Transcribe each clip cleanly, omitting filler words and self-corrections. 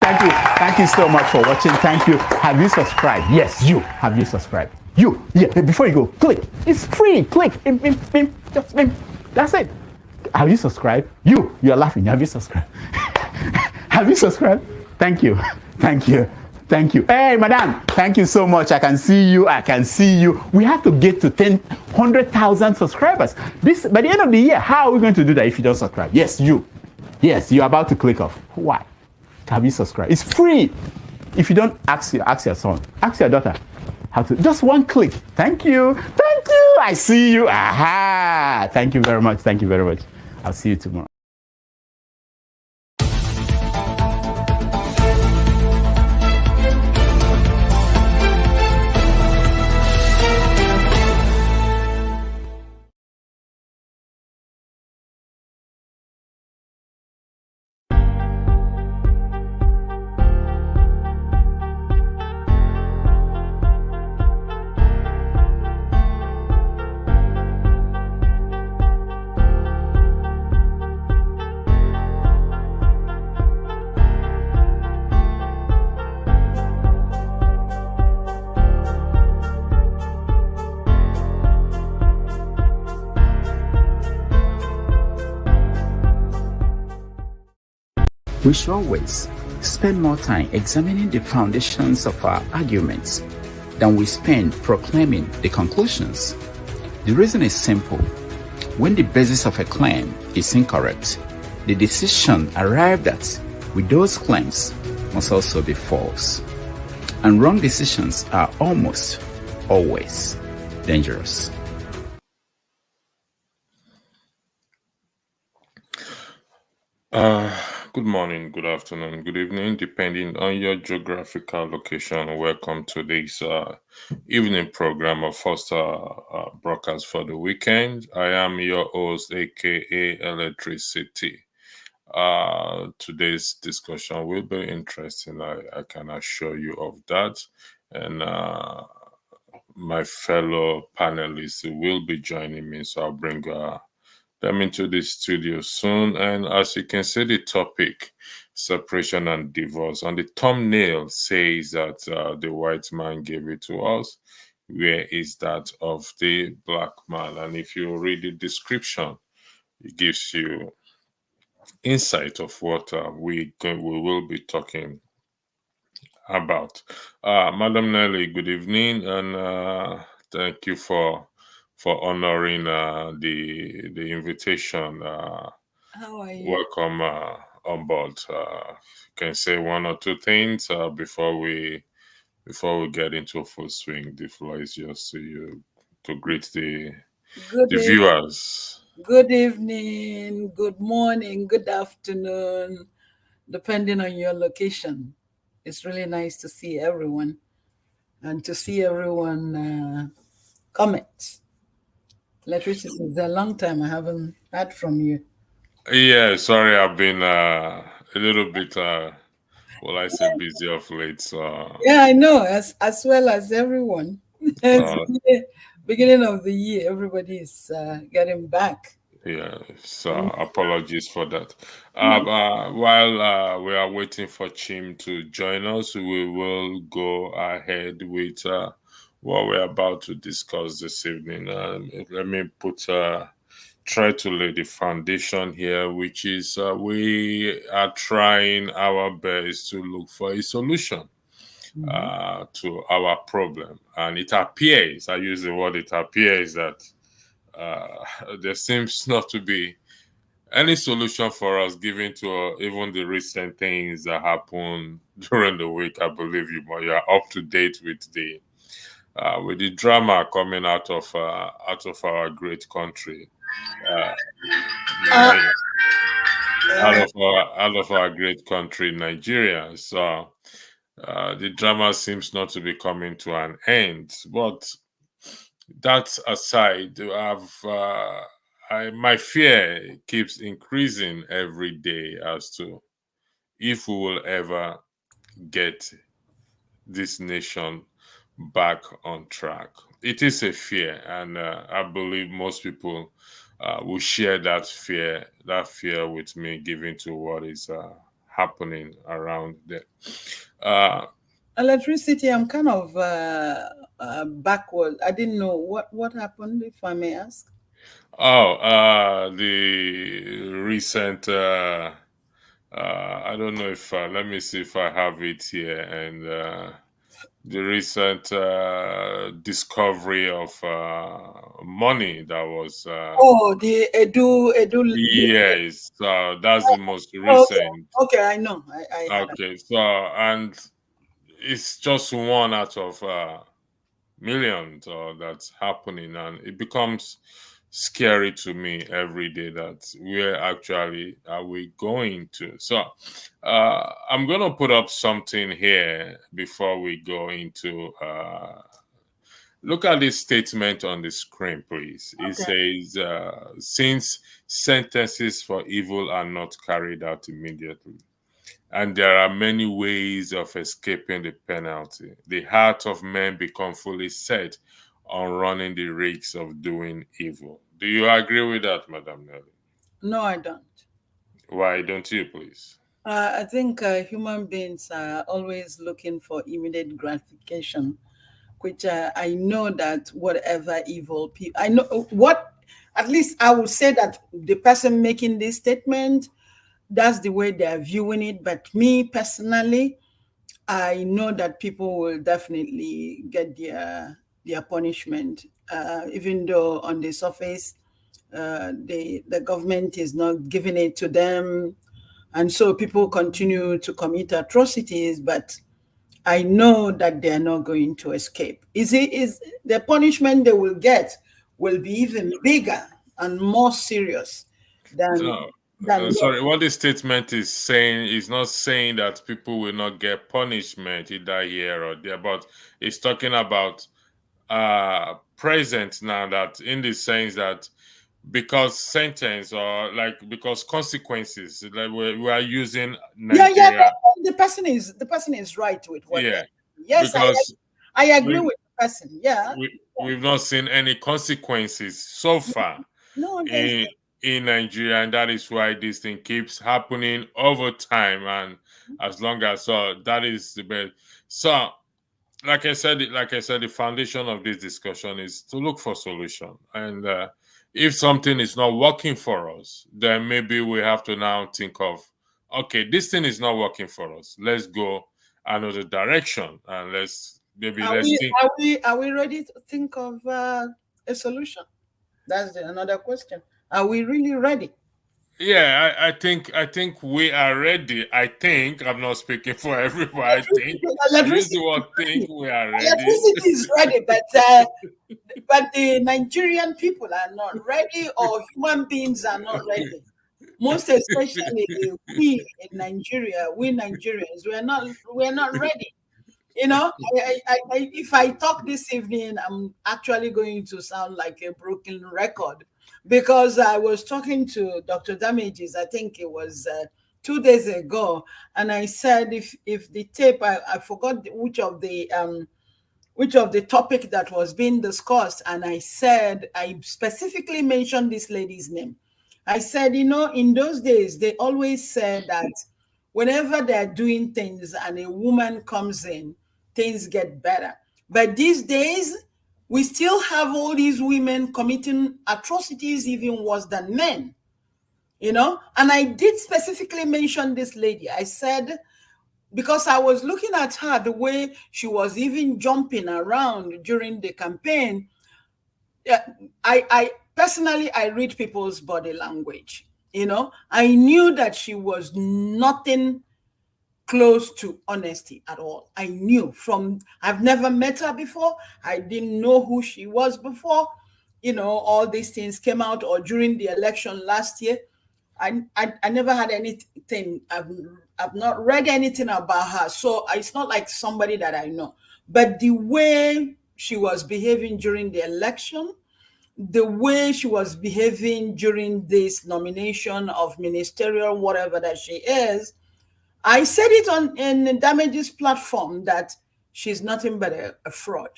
Thank you so much for watching. Thank you. Have you subscribed? Yes, you. Have you subscribed? You. Yeah, before you go, click. It's free. Click. Just that's it. Have you subscribed? You're laughing. Have you subscribed? Have you subscribed? Thank you. Thank you. Thank you. Hey, madam, thank you so much. I can see you. We have to get to 100,000 subscribers. This by the end of the year. How are we going to do that if you don't subscribe? Yes, you. Yes, you're about to click off. Why? Have you subscribed? It's free. If you don't, ask your son, ask your daughter how to. Just one click. Thank you. Thank you. I see you. Aha. Thank you very much. Thank you very much. I'll see you tomorrow. We should always spend more time examining the foundations of our arguments than we spend proclaiming the conclusions. The reason is simple. When the basis of a claim is incorrect, the decision arrived at with those claims must also be false. And wrong decisions are almost always dangerous. Good morning, good afternoon, good evening, depending on your geographical location. Welcome to this evening program of first broadcast for the weekend. I am your host, aka Electricity. Today's discussion will be interesting. I can assure you of that. And my fellow panelists will be joining me, so I'll bring them into the studio soon. And as you can see, the topic, separation and divorce, on the thumbnail says that the white man gave it to us. Where is that of the black man? And if you read the description, it gives you insight of what we will be talking about. Madam Nelly, good evening, and thank you for honoring the invitation. How are you? Welcome on board. Can say one or two things before we get into full swing. The floor is yours to you to greet the viewers. Good evening, good morning, good afternoon, depending on your location. It's really nice to see everyone and to see everyone comments. Electricity, it's a long time I haven't heard from you. Yeah, sorry, I've been a little bit, well, I say busy of late. So yeah, I know, as well as everyone. Beginning of the year, everybody is getting back. Yeah, so apologies for that. While we are waiting for Chim to join us, we will go ahead with what we're about to discuss this evening. Let me try to lay the foundation here, which is we are trying our best to look for a solution to our problem. And it appears, I use the word, it appears that there seems not to be any solution for us given to even the recent things that happened during the week. I believe you are up to date with the drama coming out of our great country, out of our great country, Nigeria. So the drama seems not to be coming to an end. But that aside, my fear keeps increasing every day as to if we will ever get this nation back on track. It is a fear, and I believe most people will share that fear with me, given to what is happening around there. Electricity, I'm kind of backward. I didn't know what happened, if I may ask. The recent I don't know if let me see if I have it here, and the recent discovery of money that was Oh, the Edu. yes, that's the most Okay, recent. okay, I know. I had. Okay, so and it's just one out of millions that's happening, and it becomes scary to me every day that where actually are we going to. So I'm gonna put up something here before we go into look at this statement on the screen, please. It Okay. says since sentences for evil are not carried out immediately, and there are many ways of escaping the penalty, the heart of men become fully set on running the risks of doing evil. Do you agree with that, Madam Nelly? No, I don't. Why don't you, please? I think human beings are always looking for immediate gratification, which I know that whatever evil people, I know what, at least I would say that the person making this statement, that's the way they're viewing it. But me personally, I know that people will definitely get their punishment, even though on the surface, the government is not giving it to them, and so people continue to commit atrocities. But I know that they are not going to escape. Is the punishment they will get will be even bigger and more serious than No, what. sorry. What this statement is saying is not saying that people will not get punishment either here or there, but it's talking about present now, that in the sense that because sentence or like because consequences, like we are using Yeah. Nigeria, The person is right with what yeah, they're. Yes, because I agree we, with the person. Yeah. we've not seen any consequences so far No, there's. in Nigeria, and that is why this thing keeps happening over time, and as long as so that is the best. So like I said, the foundation of this discussion is to look for solution. And if something is not working for us, then maybe we have to now think of, okay, this thing is not working for us. Let's go another direction, and Are let's we think. are we are we ready to think of a solution? That's another question. Are we really ready? Yeah, I think we are ready. I think I'm not speaking for everybody. I think I use Electricity the word is think ready. we are ready. Electricity is ready, but the Nigerian people are not ready, or human beings are not ready. Most especially we in Nigeria, we Nigerians, we're not ready. If I talk this evening, I'm actually going to sound like a broken record, because I was talking to Dr. Damages, I think it was 2 days ago, and I said if the tape, I forgot which of the topic that was being discussed, and I said, I specifically mentioned this lady's name. I said, in those days, they always said that whenever they're doing things and a woman comes in, things get better. But these days, we still have all these women committing atrocities even worse than men. And I did specifically mention this lady. I said, because I was looking at her, the way she was even jumping around during the campaign. Yeah, I personally, I read people's body language. I knew that she was nothing close to honesty at all. I knew I've never met her before. I didn't know who she was before. All these things came out, or during the election last year. I never had anything. I've not read anything about her, so it's not like somebody that I know. But the way she was behaving during the election, the way she was behaving during this nomination of ministerial whatever that she is, I said it on in Damage's platform that she's nothing but a fraud.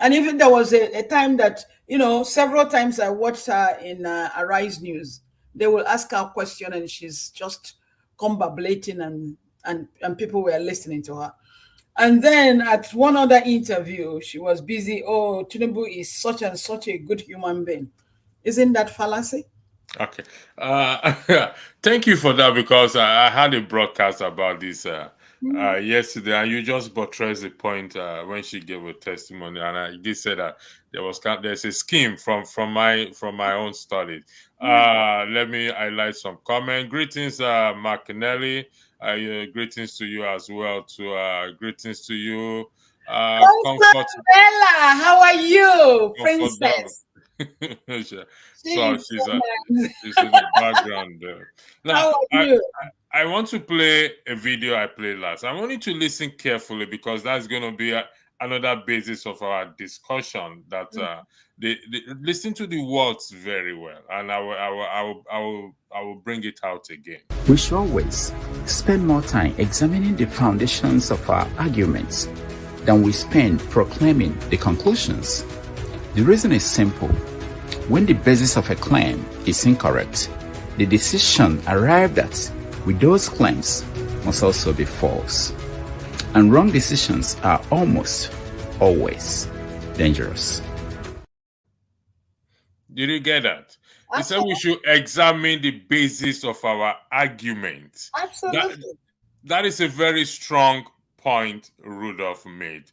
And even there was a time that, several times I watched her in Arise News. They will ask her a question and she's just combabulating and people were listening to her. And then at one other interview, she was busy. Oh, Tinubu is such and such a good human being. Isn't that fallacy? Okay. Thank you for that, because I had a broadcast about this yesterday, and you just buttressed the point when she gave a testimony, and I did say that there's a scheme from my own study. Let me highlight some comment. Greetings, Mark Nelly. Greetings to you as well. Greetings to you. Comfort, Bella, how are you, comfort princess? So She's she's so nice. in the background there. How Now, are you? I want to play a video I played last. I want you to listen carefully, because that's going to be another basis of our discussion. That listen to the words very well, and I will bring it out again. We should always spend more time examining the foundations of our arguments than we spend proclaiming the conclusions. The reason is simple. When the basis of a claim is incorrect, the decision arrived at with those claims must also be false. And wrong decisions are almost always dangerous. Did you get that? He said we should examine the basis of our argument. Absolutely. That is a very strong point Rudolph made.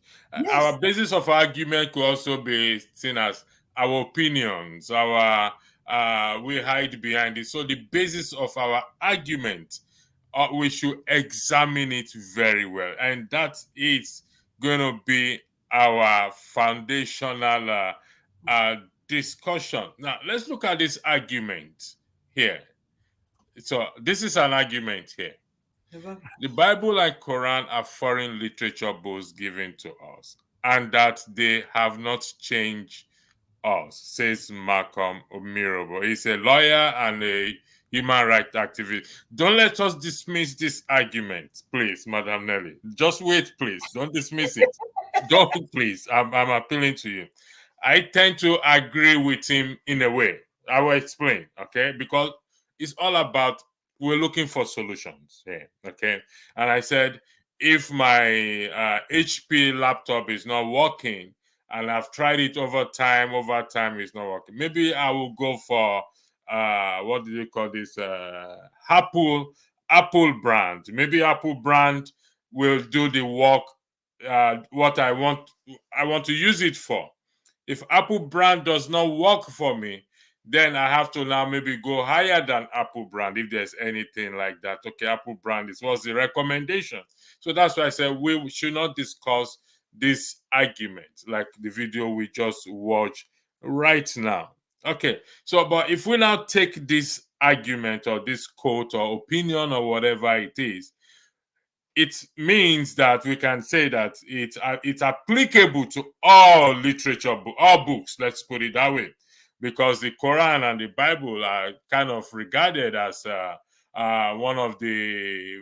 Yes. Our basis of argument could also be seen as our opinions, we hide behind it. So the basis of our argument, we should examine it very well. And that is going to be our foundational discussion. Now, let's look at this argument here. So this is an argument here. The Bible and Quran are foreign literature books given to us, and that they have not changed us, says Malcolm Omirabo. He's a lawyer and a human rights activist. Don't let us dismiss this argument, please, Madam Nelly. Just wait, please. Don't dismiss it. Don't, please. I'm appealing to you. I tend to agree with him in a way. I will explain, okay? Because it's all about we're looking for solutions here, okay? And I said, if my HP laptop is not working, and I've tried it over time it's not working, maybe I will go for what do you call this? Apple brand. Maybe Apple brand will do the work what I want to use it for. If Apple brand does not work for me, then I have to now maybe go higher than Apple brand, if there's anything like that. Okay, Apple brand what's the recommendation. So that's why I said we should not discuss this argument like the video we just watched right now. Okay, so but if we now take this argument or this quote or opinion or whatever it is, it means that we can say that it's applicable to all literature, all books, let's put it that way, because the Quran and the Bible are kind of regarded as one of the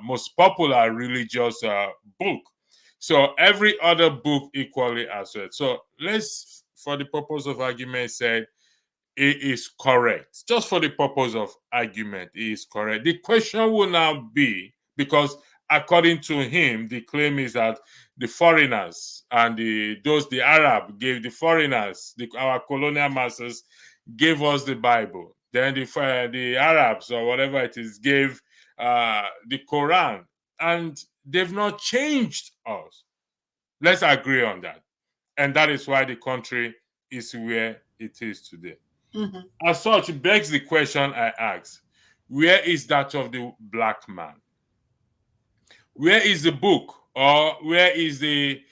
most popular religious book. So every other book equally as well. So let's, for the purpose of argument, said it is correct. Just for the purpose of argument, it is correct. The question will now be, because according to him, the claim is that the foreigners and the Arab gave the foreigners, our colonial masters, gave us the Bible. Then the Arabs or whatever it is gave the Quran, and they've not changed us. Let's agree on that, and that is why the country is where it is today. Mm-hmm. As such, begs the question I ask: where is that of the black man? Where is the book, or where is the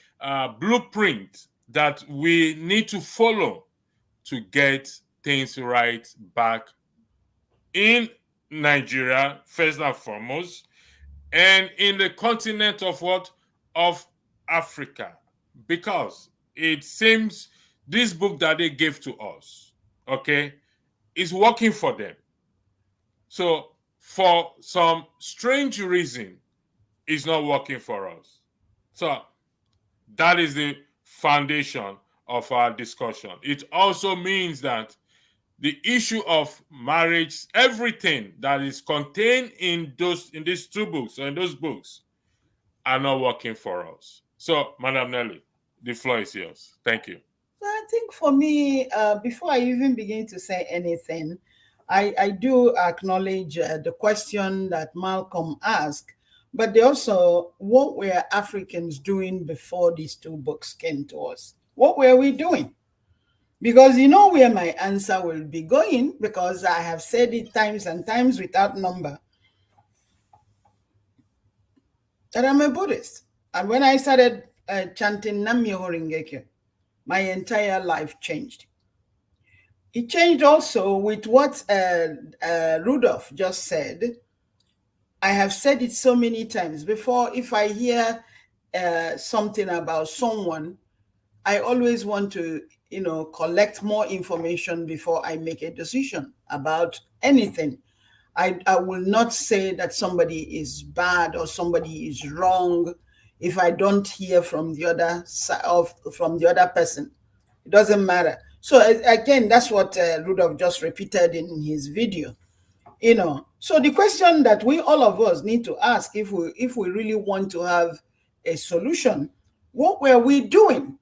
blueprint that we need to follow to get things right back in Nigeria, first and foremost, and in the continent of what? Of Africa? Because it seems this book that they gave to us, okay, is working for them. So for some strange reason, it's not working for us. So that is the foundation of our discussion. It also means that the issue of marriage, everything that is contained in these two books or in those books are not working for us. So, Madam Nelly, the floor is yours. Thank you. I think for me, before I even begin to say anything, I do acknowledge the question that Malcolm asked, but they also, what were Africans doing before these two books came to us? What were we doing? Because you know where my answer will be going, because I have said it times and times without number, that I'm a Buddhist. And when I started chanting Nam Myoho Renge, my entire life changed. It changed also with what Rudolph just said. I have said it so many times before. If I hear something about someone, I always want to, collect more information before I make a decision about anything. I will not say that somebody is bad or somebody is wrong if I don't hear from the other side from the other person. It doesn't matter. So again, that's what Rudolph just repeated in his video. So the question that we all of us need to ask, if we really want to have a solution, what were we doing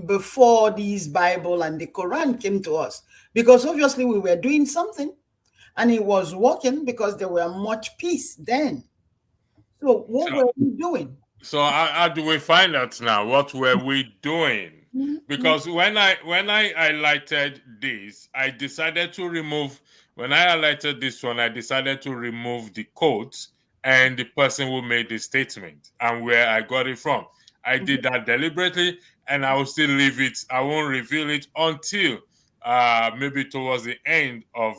before these Bible and the Quran came to us? Because obviously we were doing something, and it was working because there were much peace then. So what were we doing? So how do we find out now? What were we doing? Because when I highlighted this, I decided to remove. When I highlighted this one, I decided to remove the quotes and the person who made the statement and where I got it from. I did that deliberately, and I will still leave it. I won't reveal it until maybe towards the end of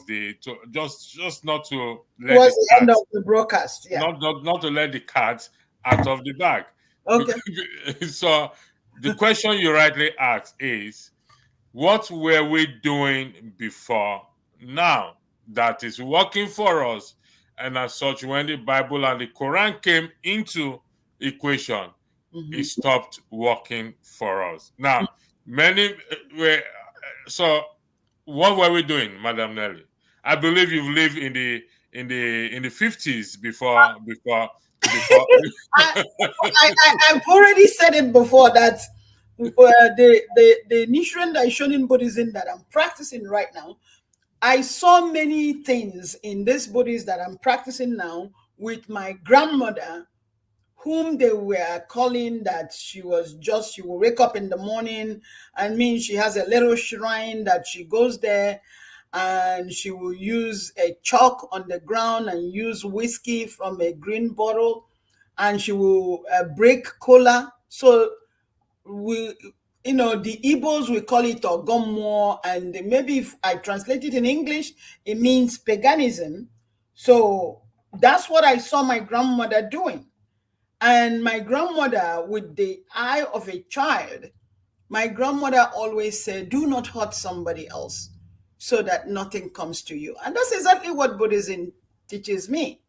just not to let Towards the the end cat, of the broadcast, yeah. not to let the cat out of the bag. Okay. So the question you rightly asked is, what were we doing before now that is working for us? And as such, when the Bible and the Quran came into equation, it stopped working for us. Now, many were so. What were we doing, Madam Nelly? I believe you've lived in the 50s before. I've already said it before that the Nichiren Daishonin Buddhism that I'm practicing right now, I saw many things in this Buddhism that I'm practicing now with my grandmother, whom they were calling that she will wake up in the morning, and mean she has a little shrine that she goes there, and she will use a chalk on the ground and use whiskey from a green bottle, and she will break cola. So the Igbos will call it Ogomo, and maybe if I translate it in English, it means paganism. So that's what I saw my grandmother doing. And my grandmother, with the eye of a child, my grandmother always said, do not hurt somebody else so that nothing comes to you. And that's exactly what Buddhism teaches me.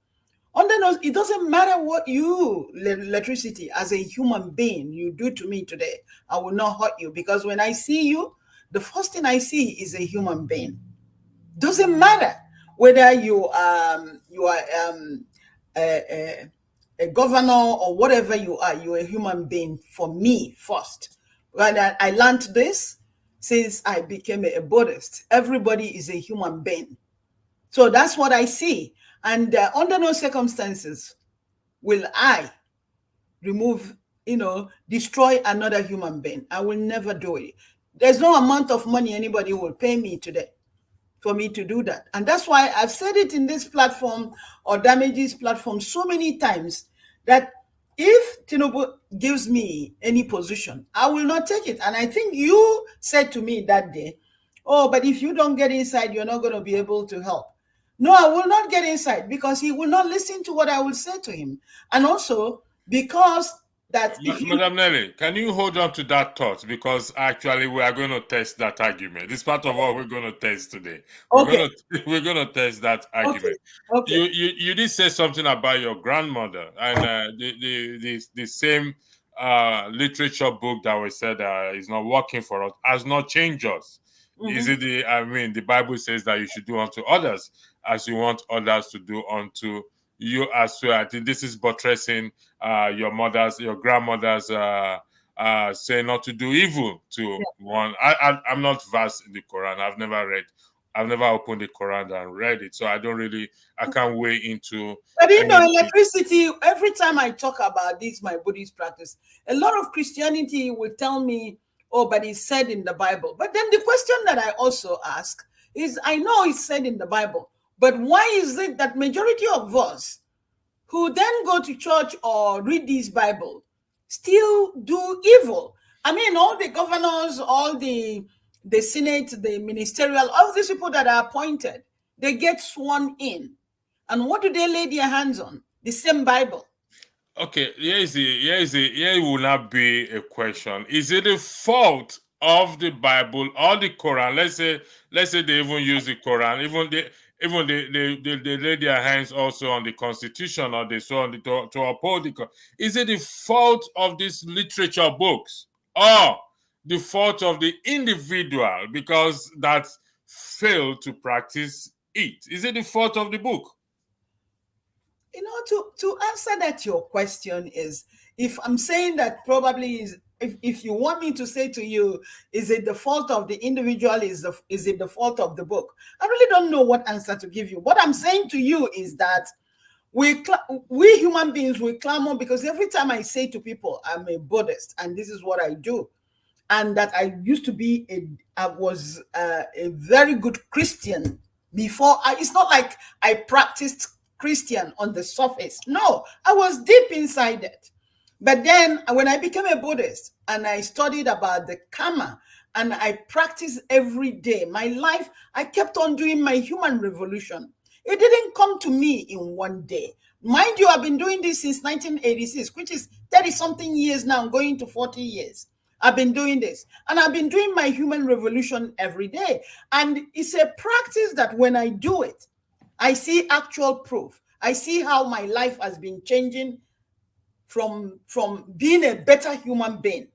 It doesn't matter what electricity, as a human being, you do to me today. I will not hurt you, because when I see you, the first thing I see is a human being. Doesn't matter whether you are a governor or whatever you are. You're a human being for me first. When I learned this since I became a Buddhist. Everybody is a human being. So that's what I see. And under no circumstances will I destroy another human being. I will never do it. There's no amount of money anybody will pay me today for me to do that. And that's why I've said it in this platform or Damages platform so many times, that if Tinubu gives me any position, I will not take it. And I think you said to me that day, oh, but if you don't get inside, you're not going to be able to help. No, I will not get inside, because he will not listen to what I will say to him. And also because that Madam Nelly, can you hold on to that thought? Because actually we are going to test that argument. It's part of what we're going to test today. We're going to test that argument. Okay. You did say something about your grandmother, and the same literature book that we said is not working for us has not changed us. Is it the Bible says that you should do unto others as you want others to do unto you as well. I think this is buttressing your grandmother's saying not to do evil to one. I'm not versed in the Quran. I've never opened the Quran and read it, so I can't weigh into. But electricity, every time I talk about this, my Buddhist practice, a lot of Christianity will tell me, oh, but it's said in the Bible. But then the question that I also ask is, I know it's said in the Bible, but why is it that majority of us who then go to church or read this Bible still do evil? I mean, all the governors, all the Senate, the ministerial, all these people that are appointed, they get sworn in. And what do they lay their hands on? The same Bible. Okay, here will not be a question. Is it the fault of the Bible or the Quran? Let's say they even use the Quran, they lay their hands also on the Constitution, or they so on to uphold the. Is it the fault of these literature books or the fault of the individual because that failed to practice it? Is it the fault of the book? You know, to answer that, your question is, if I'm saying that probably is, if you want me to say to you, is it the fault of the individual? Is it the fault of the book? I really don't know what answer to give you. What I'm saying to you is that we human beings, we clamor, because every time I say to people, I'm a Buddhist and this is what I do, and that I used to be I was a very good Christian before. It's not like I practiced Christian on the surface. No, I was deep inside it. But then when I became a Buddhist and I studied about the karma and I practiced every day, my life, I kept on doing my human revolution. It didn't come to me in one day. Mind you, I've been doing this since 1986, which is 30-something years now, going to 40 years. I've been doing this, and I've been doing my human revolution every day. And it's a practice that when I do it, I see actual proof. I see how my life has been changing from being a better human being.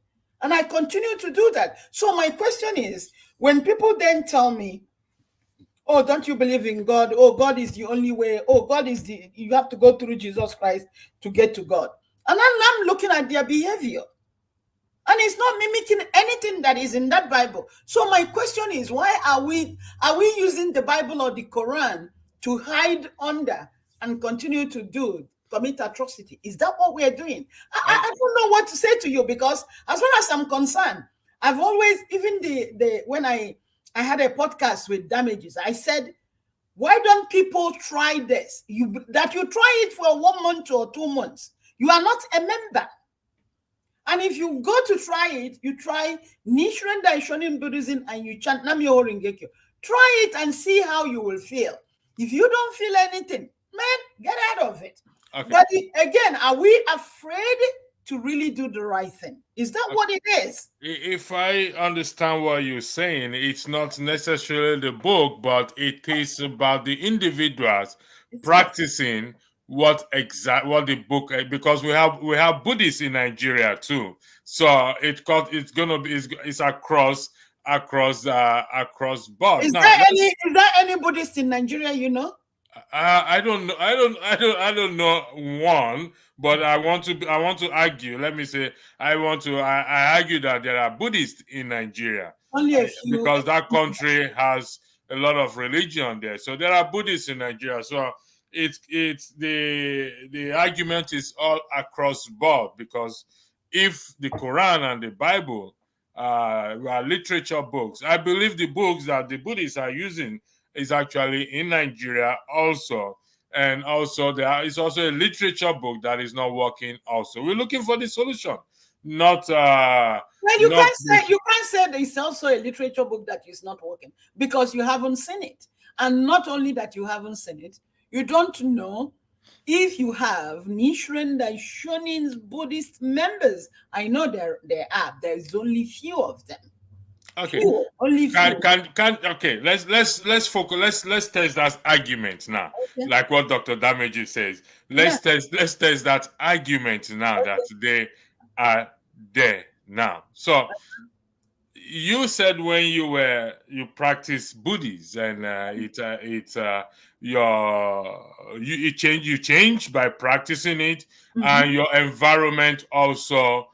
And I continue to do that. So my question is, when people then tell me, oh, don't you believe in God? Oh, God is the only way. Oh, you have to go through Jesus Christ to get to God. And I'm looking at their behavior. And it's not mimicking anything that is in that Bible. So my question is, why are we using the Bible or the Quran to hide under and continue to commit atrocity? Is that what we are doing? I don't know what to say to you, because as far as I'm concerned, I've always, even when I had a podcast with Damages, I said, why don't people try this? You try it for 1 month or 2 months. You are not a member. And if you go to try it, you try Nichiren Daishonin Buddhism and you chant Namyo Rengekyo. Try it and see how you will feel. If you don't feel anything, man, get out of it. Okay. But again, are we afraid to really do the right thing? Is that what it is? If I understand what you're saying, it's not necessarily the book, but it is about the individuals practicing what the book, because we have Buddhists in Nigeria too, so it's across board. Is there any Buddhist in Nigeria, you know? I don't know. I don't know one, but I want to argue. Let me say, I argue that there are Buddhists in Nigeria. Only a few, because that country has a lot of religion there. So there are Buddhists in Nigeria. So it's the argument is all across board, because if the Quran and the Bible are literature books, I believe the books that the Buddhists are using is actually in Nigeria also, and also there is also a literature book that is not working. Also, we're looking for the solution, not. Well, you can't say there is also a literature book that is not working, because you haven't seen it, and not only that you haven't seen it, you don't know if you have Nichiren Daishonin's Buddhist members. I know there are. There is only few of them. Okay. Only few. Okay. Let's focus. Let's test that argument now. Okay. Like what Dr. Damages says. Let's test that argument now, that they are there now. So you said when you practice Buddhist and you change by practicing it, and your environment also,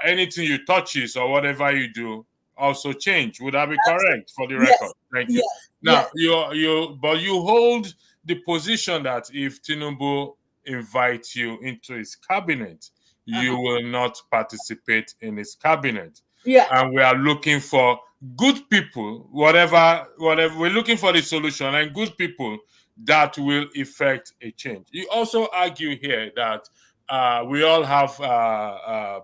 anything you touches or whatever you do also change. Would that be correct for the record? Yes. Thank you. Yes. Now Yes. you hold the position that if Tinubu invites you into his cabinet, you will not participate in his cabinet. Yeah. And we are looking for good people, whatever we're looking for the solution and good people that will effect a change. You also argue here that we all have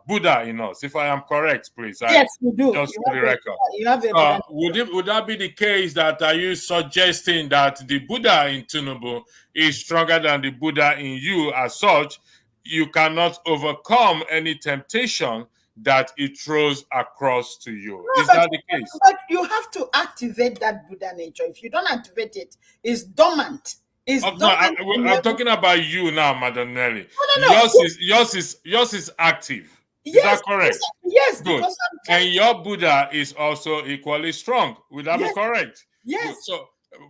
Buddha in us. If I am correct, please. Yes, you do. Just for the record. You have a Buddha. Would that be the case? That are you suggesting that the Buddha in Tinubu is stronger than the Buddha in you? As such, you cannot overcome any temptation that it throws across to you. No, Is that the case? But you have to activate that Buddha nature. If you don't activate it, it's dormant. I'm talking about you now, Madam Nelly. No. Yours is active. Yes, is that correct? Yes, good. And your Buddha is also equally strong. Would that be correct? Yes. Good. So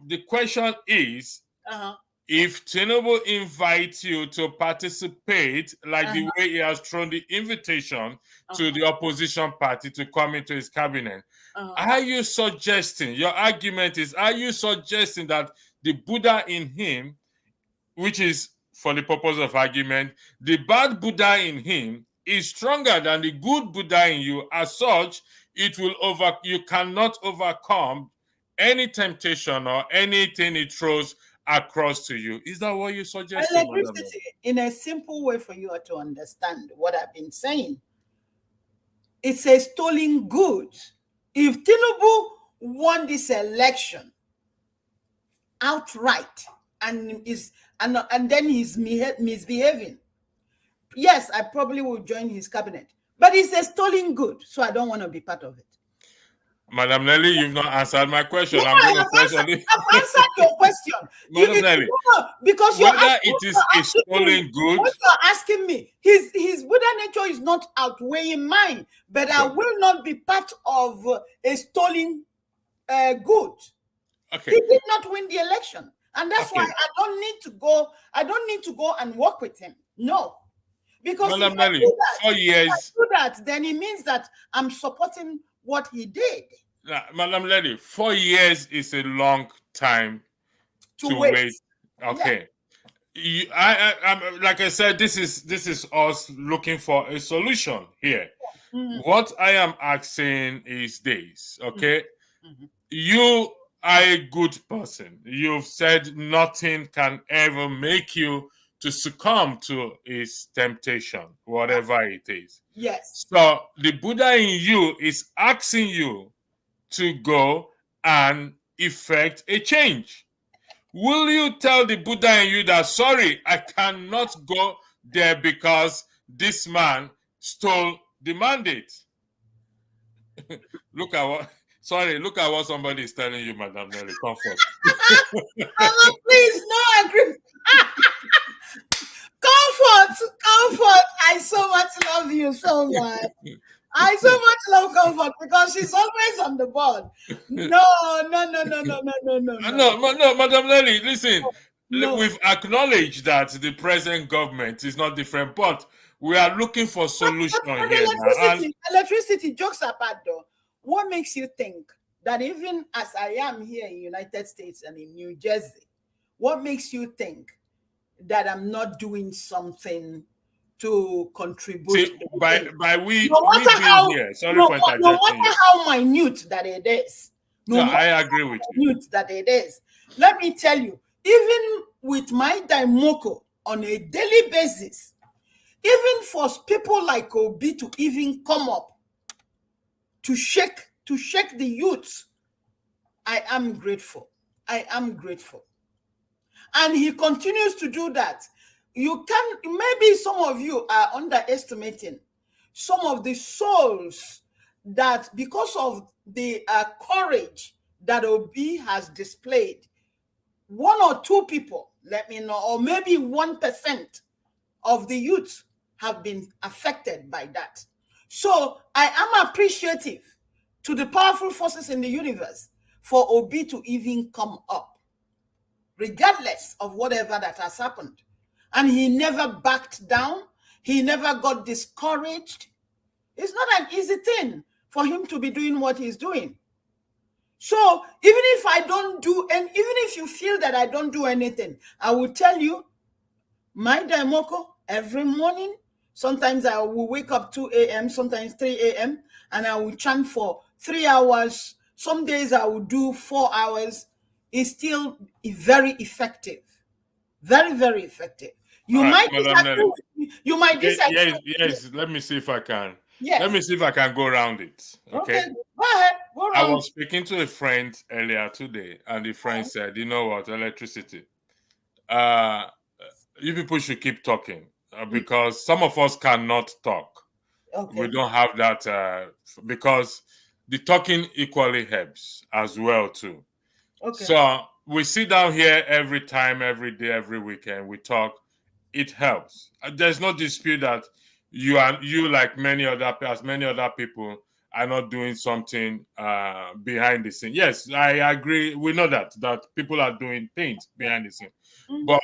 the question is, if Tinubu invites you to participate, like the way he has thrown the invitation to the opposition party to come into his cabinet, are you suggesting, your argument is, are you suggesting that the Buddha in him, which is, for the purpose of argument, the bad Buddha in him is stronger than the good Buddha in you? As such, you cannot overcome any temptation or anything it throws across to you. Is that what you suggest? Electricity, in a simple way for you to understand what I've been saying, it's a stolen goods. If Tinubu won this election outright and then he's misbehaving, yes, I probably will join his cabinet. But it's a stolen good, so I don't want to be part of it. Madam Nelly, you've not answered my question. I've answered your question. Madam Nelly, because it is a stolen good. What you're asking me, his Buddha nature is not outweighing mine, but I will not be part of a stolen good. Okay. He did not win the election, and that's why I don't need to go. I don't need to go and work with him. No, because Madam Nelly, 4 years. If I do that, then it means that I'm supporting what he did. Madam Nelly, 4 years is a long time to wait. Okay. Yeah. I'm like I said, this is us looking for a solution here. What I am asking is this, okay? You are a good person. You've said nothing can ever make you to succumb to his temptation, whatever it is. Yes. So the Buddha in you is asking you to go and effect a change. Will you tell the Buddha in you that, sorry, I cannot go there because this man stole the mandate? Look at what somebody is telling you, Madam Nelly. Comfort. Please, no agreement. Comfort. I so much love you so much. I so much love Comfort because she's always on the board. No, Madam Nelly, listen. No. We've acknowledged that the present government is not different, but we are looking for solution here. Electricity, jokes apart though. What makes you think that even as I am here in the United States and in New Jersey, what makes you think that I'm not doing something to contribute? See, by we being here. Sorry for interjecting. No matter how minute that it is. I agree with you. Minute that it is. Let me tell you, even with my daimoko on a daily basis, even for people like Obi to even come up to shake the youth, I am grateful. And he continues to do that. Maybe some of you are underestimating some of the souls that, because of the courage that Obi has displayed, 1 or 2 people, let me know, or maybe 1% of the youth have been affected by that. So I am appreciative to the powerful forces in the universe for Obi to even come up, regardless of whatever that has happened. And he never backed down. He never got discouraged. It's not an easy thing for him to be doing what he's doing. So even if I don't do, and even if you feel that I don't do anything, I will tell you, my Daimoko, every morning, sometimes I will wake up 2 a.m., sometimes 3 a.m., and I will chant for 3 hours. Some days I will do 4 hours. It's still very effective. Very, very effective. You might disagree with me. You might disagree. Yes. Let me see if I can. Yes. Let me see if I can go around it. Okay. Go ahead. Go around. I was speaking to a friend earlier today, and the friend said, "You know what? Electricity. You people should keep talking because some of us cannot talk. Okay. We don't have that because the talking equally helps as well too. Okay. So we sit down here every time, every day, every weekend. We talk. It helps. There's no dispute that you like many other people are not doing something behind the scene. Yes, I agree. We know that people are doing things behind the scene. But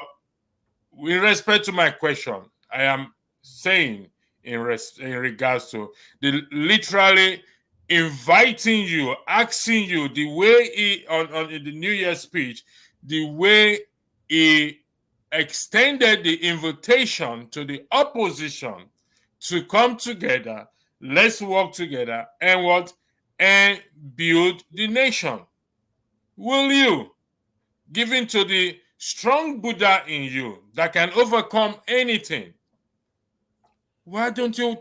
with respect to my question, I am saying in regards to the literally inviting you, asking you the way he on the New Year's speech, the way he extended the invitation to the opposition to come together, let's work together and build the nation. Will you, given to the strong Buddha in you that can overcome anything, why don't you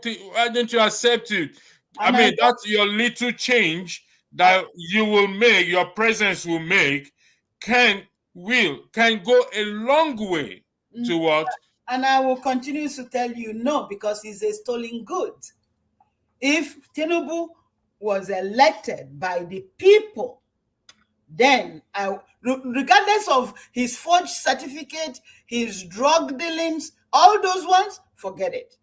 accept it? That's your little change that you will make, your presence will make, can go a long way to what? And I will continue to tell you no, because it's a stolen good. If Tinubu was elected by the people, then regardless of his forged certificate, his drug dealings, all those ones, forget it.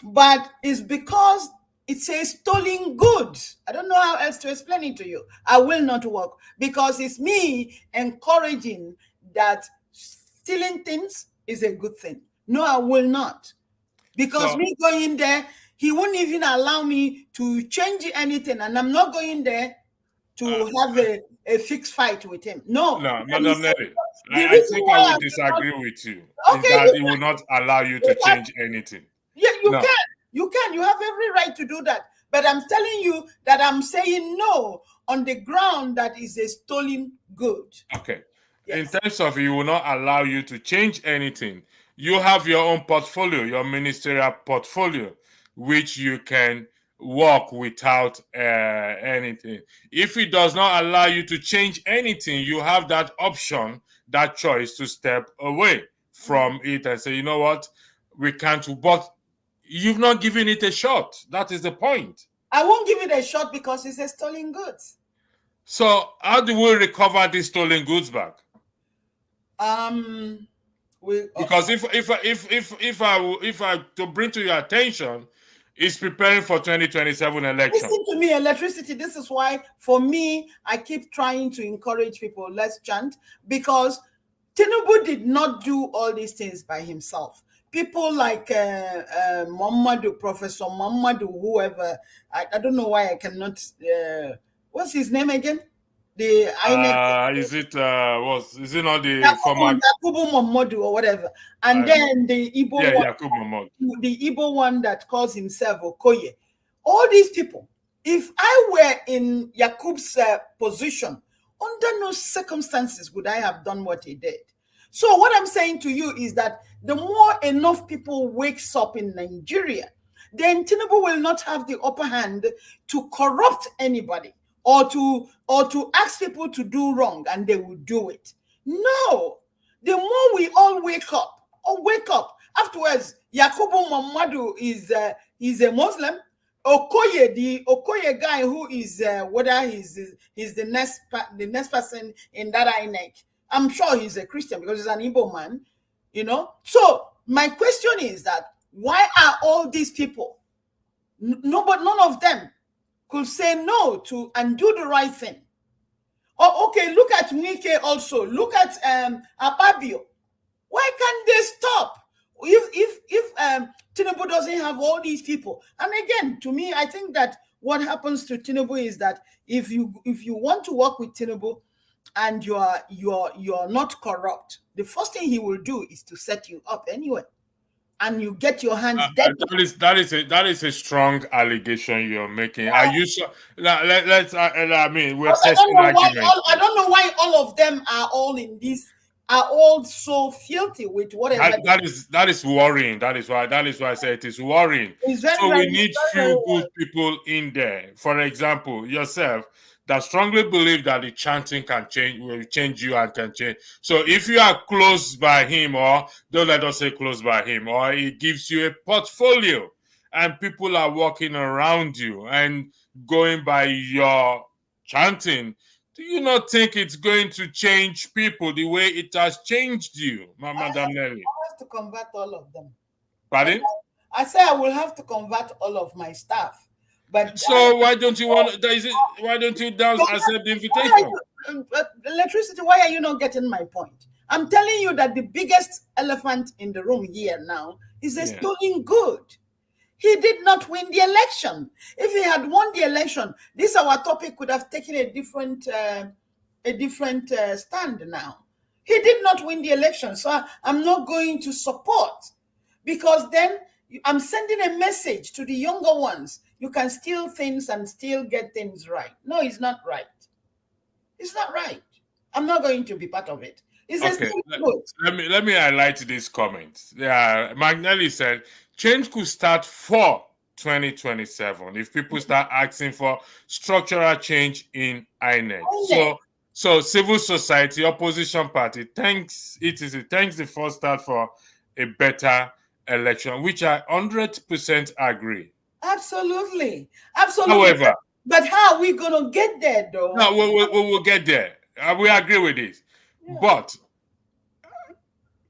But it's because it's a stolen goods. I don't know how else to explain it to you. I will not work because it's me encouraging that stealing things is a good thing. No, I will not. Because me going there, he won't even allow me to change anything. And I'm not going there to have a fixed fight with him. No, Madam Nelly, I think I will disagree with you. Okay, that he will not allow you to change anything. Yeah, you can. You can. You have every right to do that. But I'm telling you that I'm saying no on the ground that is a stolen good. Okay. Yes. In terms of he will not allow you to change anything, you have your own portfolio, your ministerial portfolio, which you can work without anything. If it does not allow you to change anything, you have that option, that choice to step away from it and say, you know what, we can't, but you've not given it a shot. That is the point. I won't give it a shot because it's a stolen goods. So how do we recover these stolen goods back? Because if I to bring to your attention, is preparing for 2027 election. Listen to me, electricity. This is why, for me, I keep trying to encourage people. Let's chant, because Tinubu did not do all these things by himself. People like Muhammadu, Professor Muhammadu, whoever, I don't know why I cannot. What's his name again? The is it not the former Yakubu Muhammadu or whatever? And then the Igbo one, Yakubu Muhammadu, the Igbo one that calls himself Okoye. All these people. If I were in Yakub's position, under no circumstances would I have done what he did. So what I'm saying to you is that the more enough people wakes up in Nigeria, then Tinubu will not have the upper hand to corrupt anybody or to ask people to do wrong, and they will do it. No. The more we all wake up. Afterwards, Yakubu Muhammadu is a Muslim. Okoye, the Okoye guy who is whether he's the next person in that INEC. I'm sure he's a Christian because he's an Igbo man, you know. So my question is that why are all these people, none of them could say no to and do the right thing. Oh, okay, look at Wike also. Look at Ababio. Why can't they stop? If Tinubu doesn't have all these people, and again, to me, I think that what happens to Tinubu is that if you want to work with Tinubu and you're not corrupt, the first thing he will do is to set you up anyway, and you get your hands dead. That is a strong allegation you're making. Yeah. Are you so? Let's. I mean, we're testing arguments. I don't know why all of them are all in this. Are all so filthy with whatever. That is worrying. That is why I say it is worrying. So we need few good people in there. For example, yourself, that strongly believe that the chanting will change you and can change. So if you are close by him, or don't let us say close by him, or he gives you a portfolio and people are walking around you and going by your chanting, do you not think it's going to change people the way it has changed you, Madam Nelly? I have to convert all of them. Pardon? I say I will have to convert all of my staff. But so why don't you accept the invitation? Electricity, why are you not getting my point? I'm telling you that the biggest elephant in the room here now is doing good. He did not win the election. If he had won the election, this our topic could have taken a different stand now. He did not win the election, so I'm not going to support, because then I'm sending a message to the younger ones. You can steal things and still get things right. No, it's not right. It's not right. I'm not going to be part of it. Okay, let me highlight this comment. Nelly said, change could start for 2027 if people start asking for structural change in INEC. So civil society, opposition party thanks the first start for a better election, which I 100% agree. Absolutely. However, but how are we going to get there, though? No, we'll get there. We agree with this. Yeah. But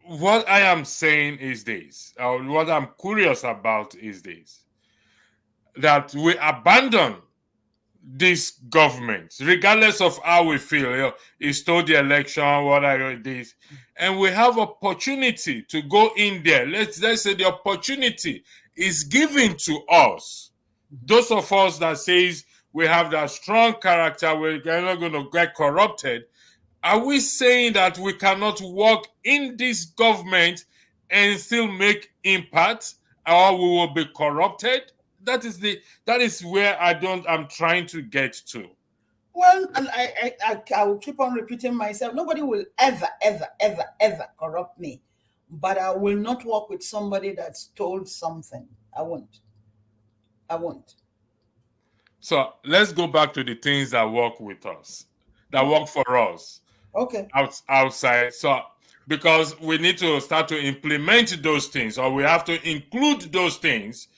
what I am saying is this, what I'm curious about is this, that we abandon this government, regardless of how we feel. He stole the election, whatever it is, and we have opportunity to go in there. Let's say the opportunity is given to us. Those of us that says we have that strong character, we're not going to get corrupted. Are we saying that we cannot work in this government and still make impact, or we will be corrupted? That is where I'm trying to get to. Well, and I will keep on repeating myself. Nobody will ever corrupt me, but I will not work with somebody that stole something. I won't. So let's go back to the things that work with us, that work for us. Okay. Outside. So because we need to start to implement those things, or we have to include those things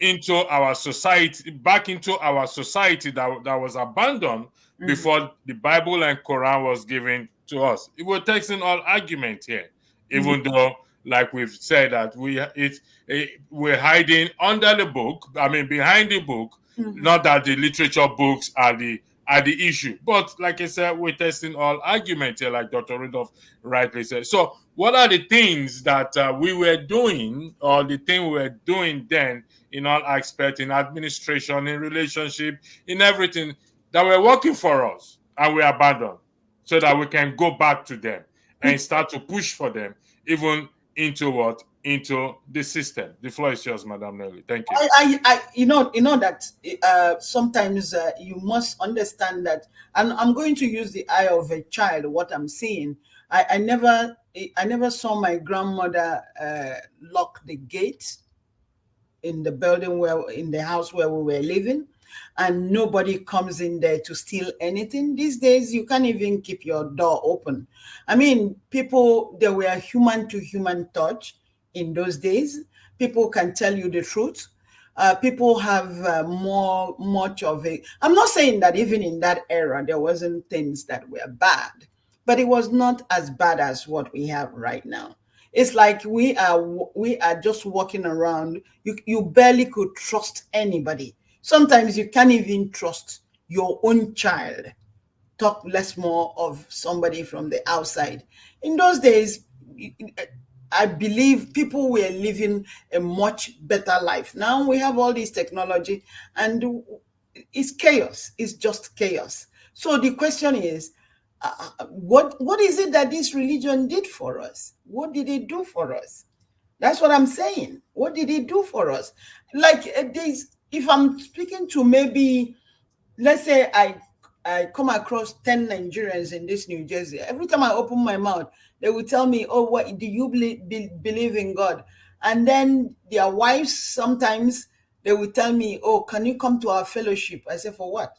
into our society, back into our society that was abandoned before the Bible and Quran was given to us. We're taking all argument here, even though, like we've said, that we're hiding under the book. I mean, behind the book. Not that the literature books are the issue, but like I said, we're testing all arguments here, like Dr. Rudolph rightly said. So, what are the things that we were doing, or the thing we were doing then, in all aspects, in administration, in relationship, in everything, that were working for us, and we abandoned, so that we can go back to them and start to push for them, even into the system. The floor is yours, Madam Nelly. Thank you. You know that sometimes you must understand that, and I'm going to use the eye of a child. What I'm seeing, I never saw my grandmother lock the gate in the building in the house where we were living, and nobody comes in there to steal anything. These days, you can't even keep your door open. I mean, there were human to human touch. In those days, people can tell you the truth. People have much of it. I'm not saying that even in that era, there wasn't things that were bad, but it was not as bad as what we have right now. It's like we are just walking around. You barely could trust anybody. Sometimes you can't even trust your own child. Talk less more of somebody from the outside. In those days, I believe people were living a much better life. Now we have all this technology and it's chaos. It's just chaos. So the question is, what is it that this religion did for us? What did it do for us? That's what I'm saying. What did it do for us? Like this, if I'm speaking to maybe, let's say I come across 10 Nigerians in this New Jersey. Every time I open my mouth, they will tell me, oh, what do you believe in God? And then their wives, sometimes they will tell me, oh, can you come to our fellowship? I say, for what?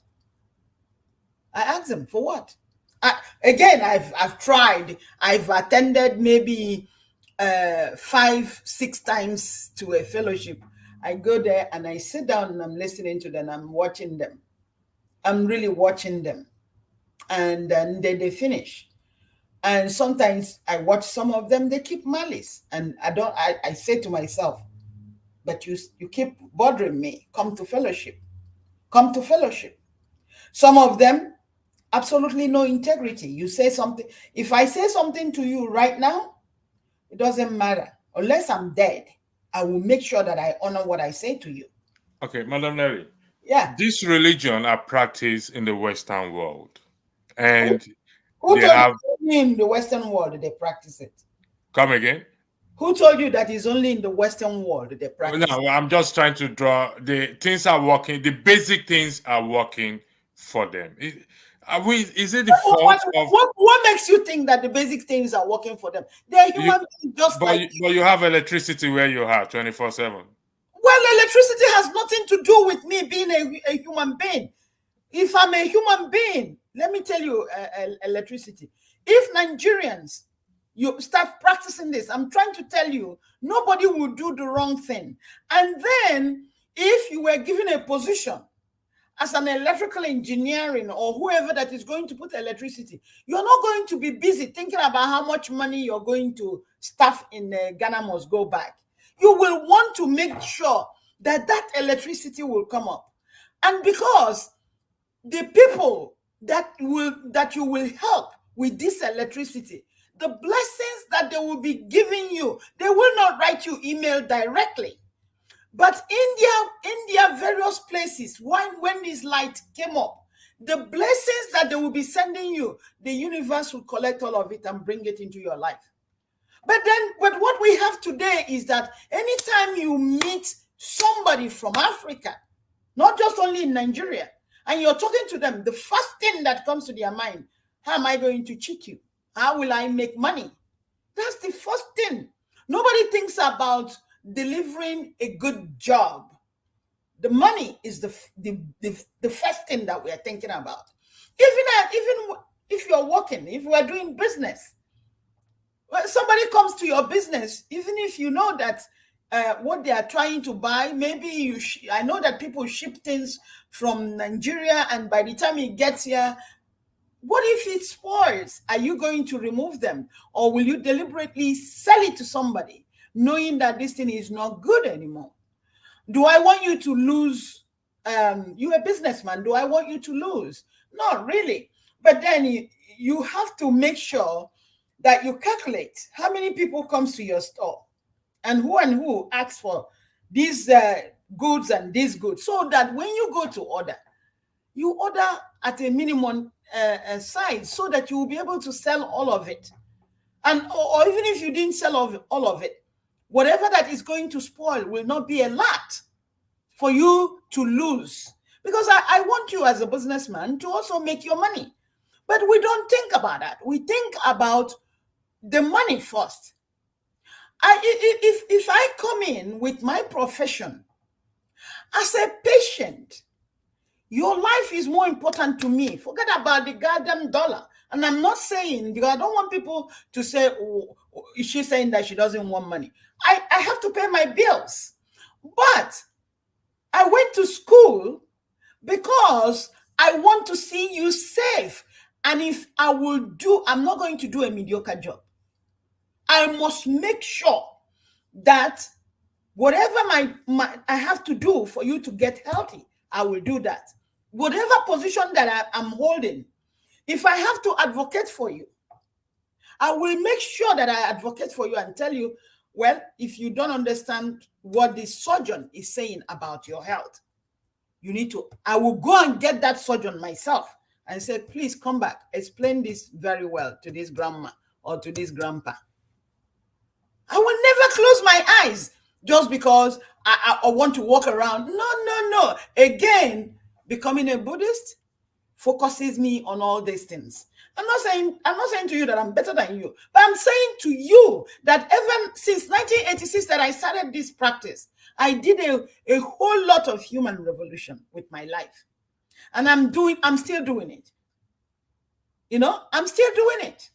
I ask them, for what? I've tried. I've attended maybe 5-6 times to a fellowship. I go there and I sit down and I'm listening to them. I'm watching them. I'm really watching them. And then they finish. And sometimes I watch some of them, they keep malice. And I say to myself, but you keep bothering me. Come to fellowship. Come to fellowship. Some of them, absolutely no integrity. You say something. If I say something to you right now, it doesn't matter. Unless I'm dead, I will make sure that I honor what I say to you. Okay, Madam Nelly. Yeah. This religion are practiced in the Western world. And who they told have... you in the Western world they practice it? Come again? Who told you that it's only in the Western world they practice No, I'm just trying to draw the things are working. The basic things are working for them. Is it the fault of... What makes you think that the basic things are working for them? They're human beings just like you. But you have electricity where you are 24/7. Well, electricity has nothing to do with me being a human being. If I'm a human being, let me tell you, electricity. If Nigerians, you start practicing this, I'm trying to tell you, nobody will do the wrong thing. And then, if you were given a position as an electrical engineering or whoever that is going to put electricity, you're not going to be busy thinking about how much money you're going to staff in Ghana must go back. You will want to make sure that that electricity will come up. And because the people that you will help with this electricity, the blessings that they will be giving you, they will not write you email directly. But in their various places, when this light came up, the blessings that they will be sending you, the universe will collect all of it and bring it into your life. But what we have today is that anytime you meet somebody from Africa, not just only in Nigeria, and you're talking to them, the first thing that comes to their mind, how am I going to cheat you? How will I make money? That's the first thing. Nobody thinks about delivering a good job. The money is the first thing that we are thinking about. Even if you're working, if we are doing business, when somebody comes to your business, even if you know that what they are trying to buy, maybe I know that people ship things from Nigeria, and by the time it gets here, what if it spoils? Are you going to remove them, or will you deliberately sell it to somebody, knowing that this thing is not good anymore? Do I want you to lose? You're a businessman. Do I want you to lose? Not really. But then you have to make sure that you calculate how many people comes to your store and who asks for these goods and these goods, so that when you go to order, you order at a minimum size, so that you will be able to sell all of it. And or even if you didn't sell all of it, whatever that is going to spoil will not be a lot for you to lose. Because I want you as a businessman to also make your money. But we don't think about that. We think about the money first. If I come in with my profession as a patient, your life is more important to me. Forget about the goddamn dollar. And I'm not saying, because I don't want people to say, oh, is she saying that she doesn't want money? I have to pay my bills. But I went to school because I want to see you safe. And if I'm not going to do a mediocre job. I must make sure that whatever I have to do for you to get healthy, I will do that. Whatever position that I'm holding, if I have to advocate for you, I will make sure that I advocate for you and tell you, well, if you don't understand what the surgeon is saying about your health, you need to, I will go and get that surgeon myself and say, please come back, explain this very well to this grandma or to this grandpa. I will never close my eyes just because I want to walk around. No. Again, becoming a Buddhist focuses me on all these things. I'm not saying to you that I'm better than you, but I'm saying to you that even since 1986 that I started this practice, I did a whole lot of human revolution with my life. And I'm still doing it. I'm still doing it.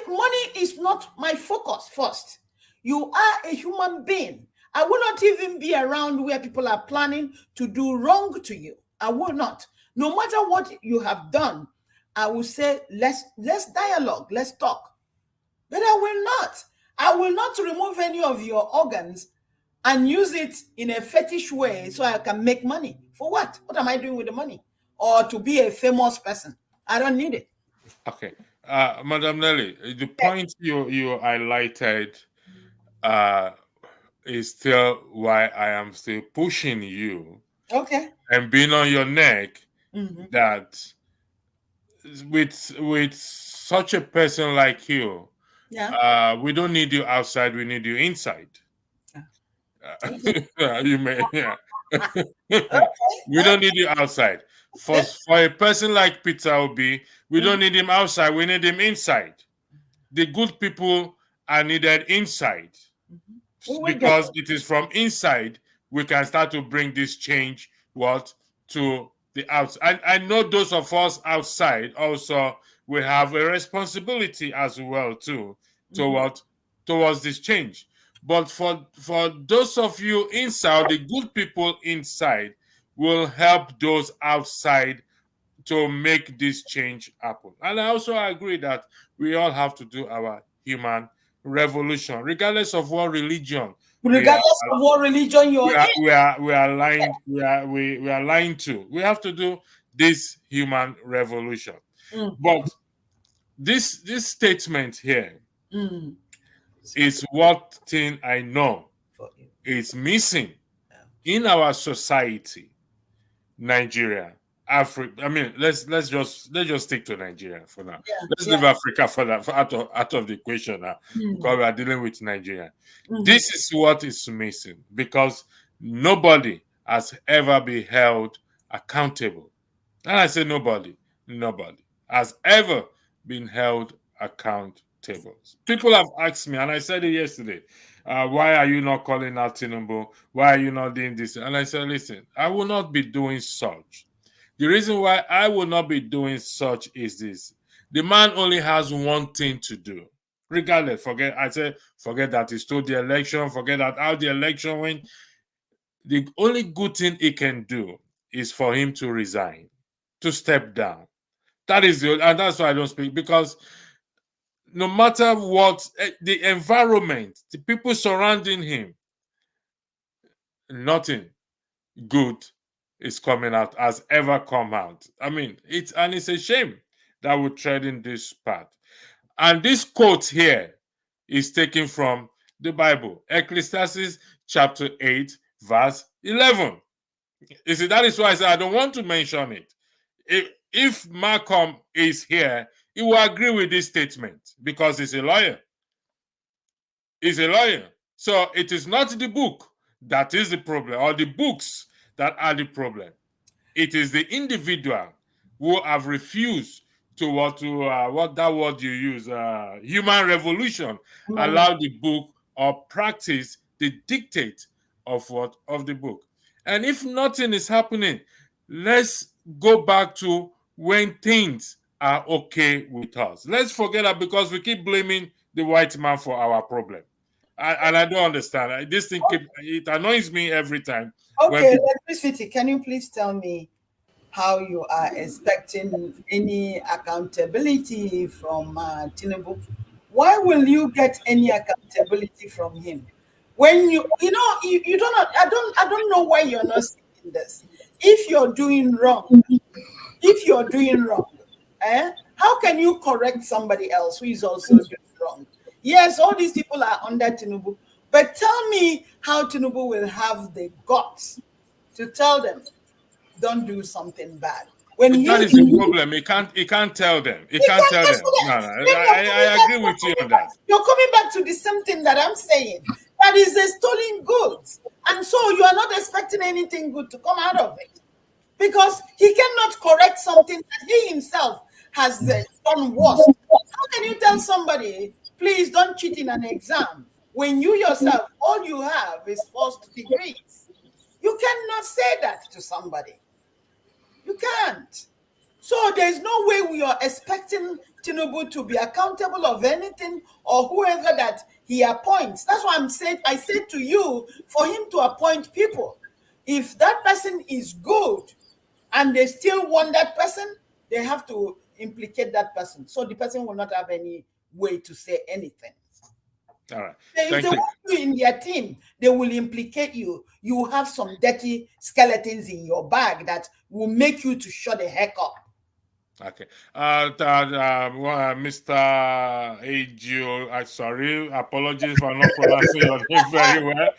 Money is not my focus first. You are a human being. I will not even be around where people are planning to do wrong to you. I will not. No matter what you have done, I will say, let's dialogue, let's talk. But I will not remove any of your organs and use it in a fetish way so I can make money. For what? What am I doing with the money? Or to be a famous person? I don't need it. Okay. Madam Nelly, the point you highlighted is still why I am still pushing you. Okay. And being on your neck, that with such a person like you, we don't need you outside, we need you inside. You may, yeah. We don't need you outside. For a person like Peter Obi, we don't need him outside, we need him inside. The good people are needed inside, because it is from inside we can start to bring this change to the outside. I know those of us outside also we have a responsibility as well too towards this change. But for those of you inside, the good people inside will help those outside to make this change happen. And I also agree that we all have to do our human revolution, regardless of what religion. Regardless of what religion you're in. We are aligned to. We have to do this human revolution. But this statement here is what thing I know is missing in our society, Nigeria, Africa. I mean, let's just stick to Nigeria for now. Let's leave Africa for that out of the equation now, because we are dealing with Nigeria. This is what is missing, because nobody has ever been held accountable. And I say nobody has ever been held accountable. People have asked me, and I said it yesterday, why are you not calling out Tinubu? Why are you not doing this? And I said, listen, I will not be doing such. The reason why I will not be doing such is this. The man only has one thing to do. Regardless, forget that he stole the election, forget that how the election went. The only good thing he can do is for him to resign, to step down. And that's why I don't speak, because no matter what, the environment, the people surrounding him, nothing good is coming out, has ever come out. I mean, it's a shame that we're treading this path. And this quote here is taken from the Bible, Ecclesiastes chapter 8, verse 11. You see, that is why I said I don't want to mention it. If Malcolm is here, he will agree with this statement, because he's a lawyer. He's a lawyer. So it is not the book that is the problem, or the books that are the problem. It is the individual who have refused to what that word you use, human revolution, allow the book or practice the dictate of the book. And if nothing is happening, let's go back to when things are okay with us. Let's forget that, because we keep blaming the white man for our problem. And I don't understand. This thing it annoys me every time. Okay, Electricity, can you please tell me how you are expecting any accountability from Tinubu? Why will you get any accountability from him when you don't? I don't know why you're not in this. If you're doing wrong, how can you correct somebody else who is also doing wrong? Yes, all these people are under Tinubu, but tell me how Tinubu will have the guts to tell them, don't do something bad. When that is the problem. He can't tell them. He can't tell them. No, I agree with you on that. You're coming back to the same thing that I'm saying. That is a stolen goods. And so you are not expecting anything good to come out of it. Because he cannot correct something that he himself has done worse. How can you tell somebody, please don't cheat in an exam, when you yourself, all you have is first degrees? You cannot say that to somebody. You can't. So there's no way we are expecting Tinubu to be accountable of anything or whoever that he appoints. That's why I said to you, for him to appoint people, if that person is good and they still want that person, they have to implicate that person. So the person will not have any way to say anything. All right. If they want you in their team, they will implicate you. You have some dirty skeletons in your bag that will make you to shut the heck up. Okay. Mr. Agio, sorry, apologies for not pronouncing your name very well.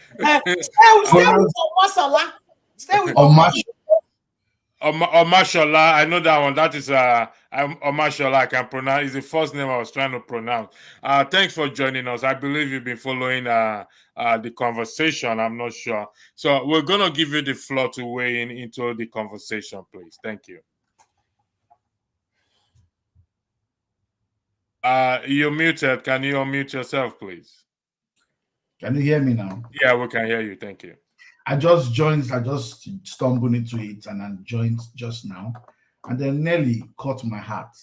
Stay with Omasala. Stay with Omashola, I know that one. That is Omashola. I can pronounce. Is the first name I was trying to pronounce. Thanks for joining us. I believe you've been following the conversation. I'm not sure. So we're gonna give you the floor to weigh in into the conversation, please. Thank you. You're muted. Can you unmute yourself, please? Can you hear me now? Yeah, we can hear you. Thank you. I just stumbled into it and I joined just now. And then Nelly caught my heart.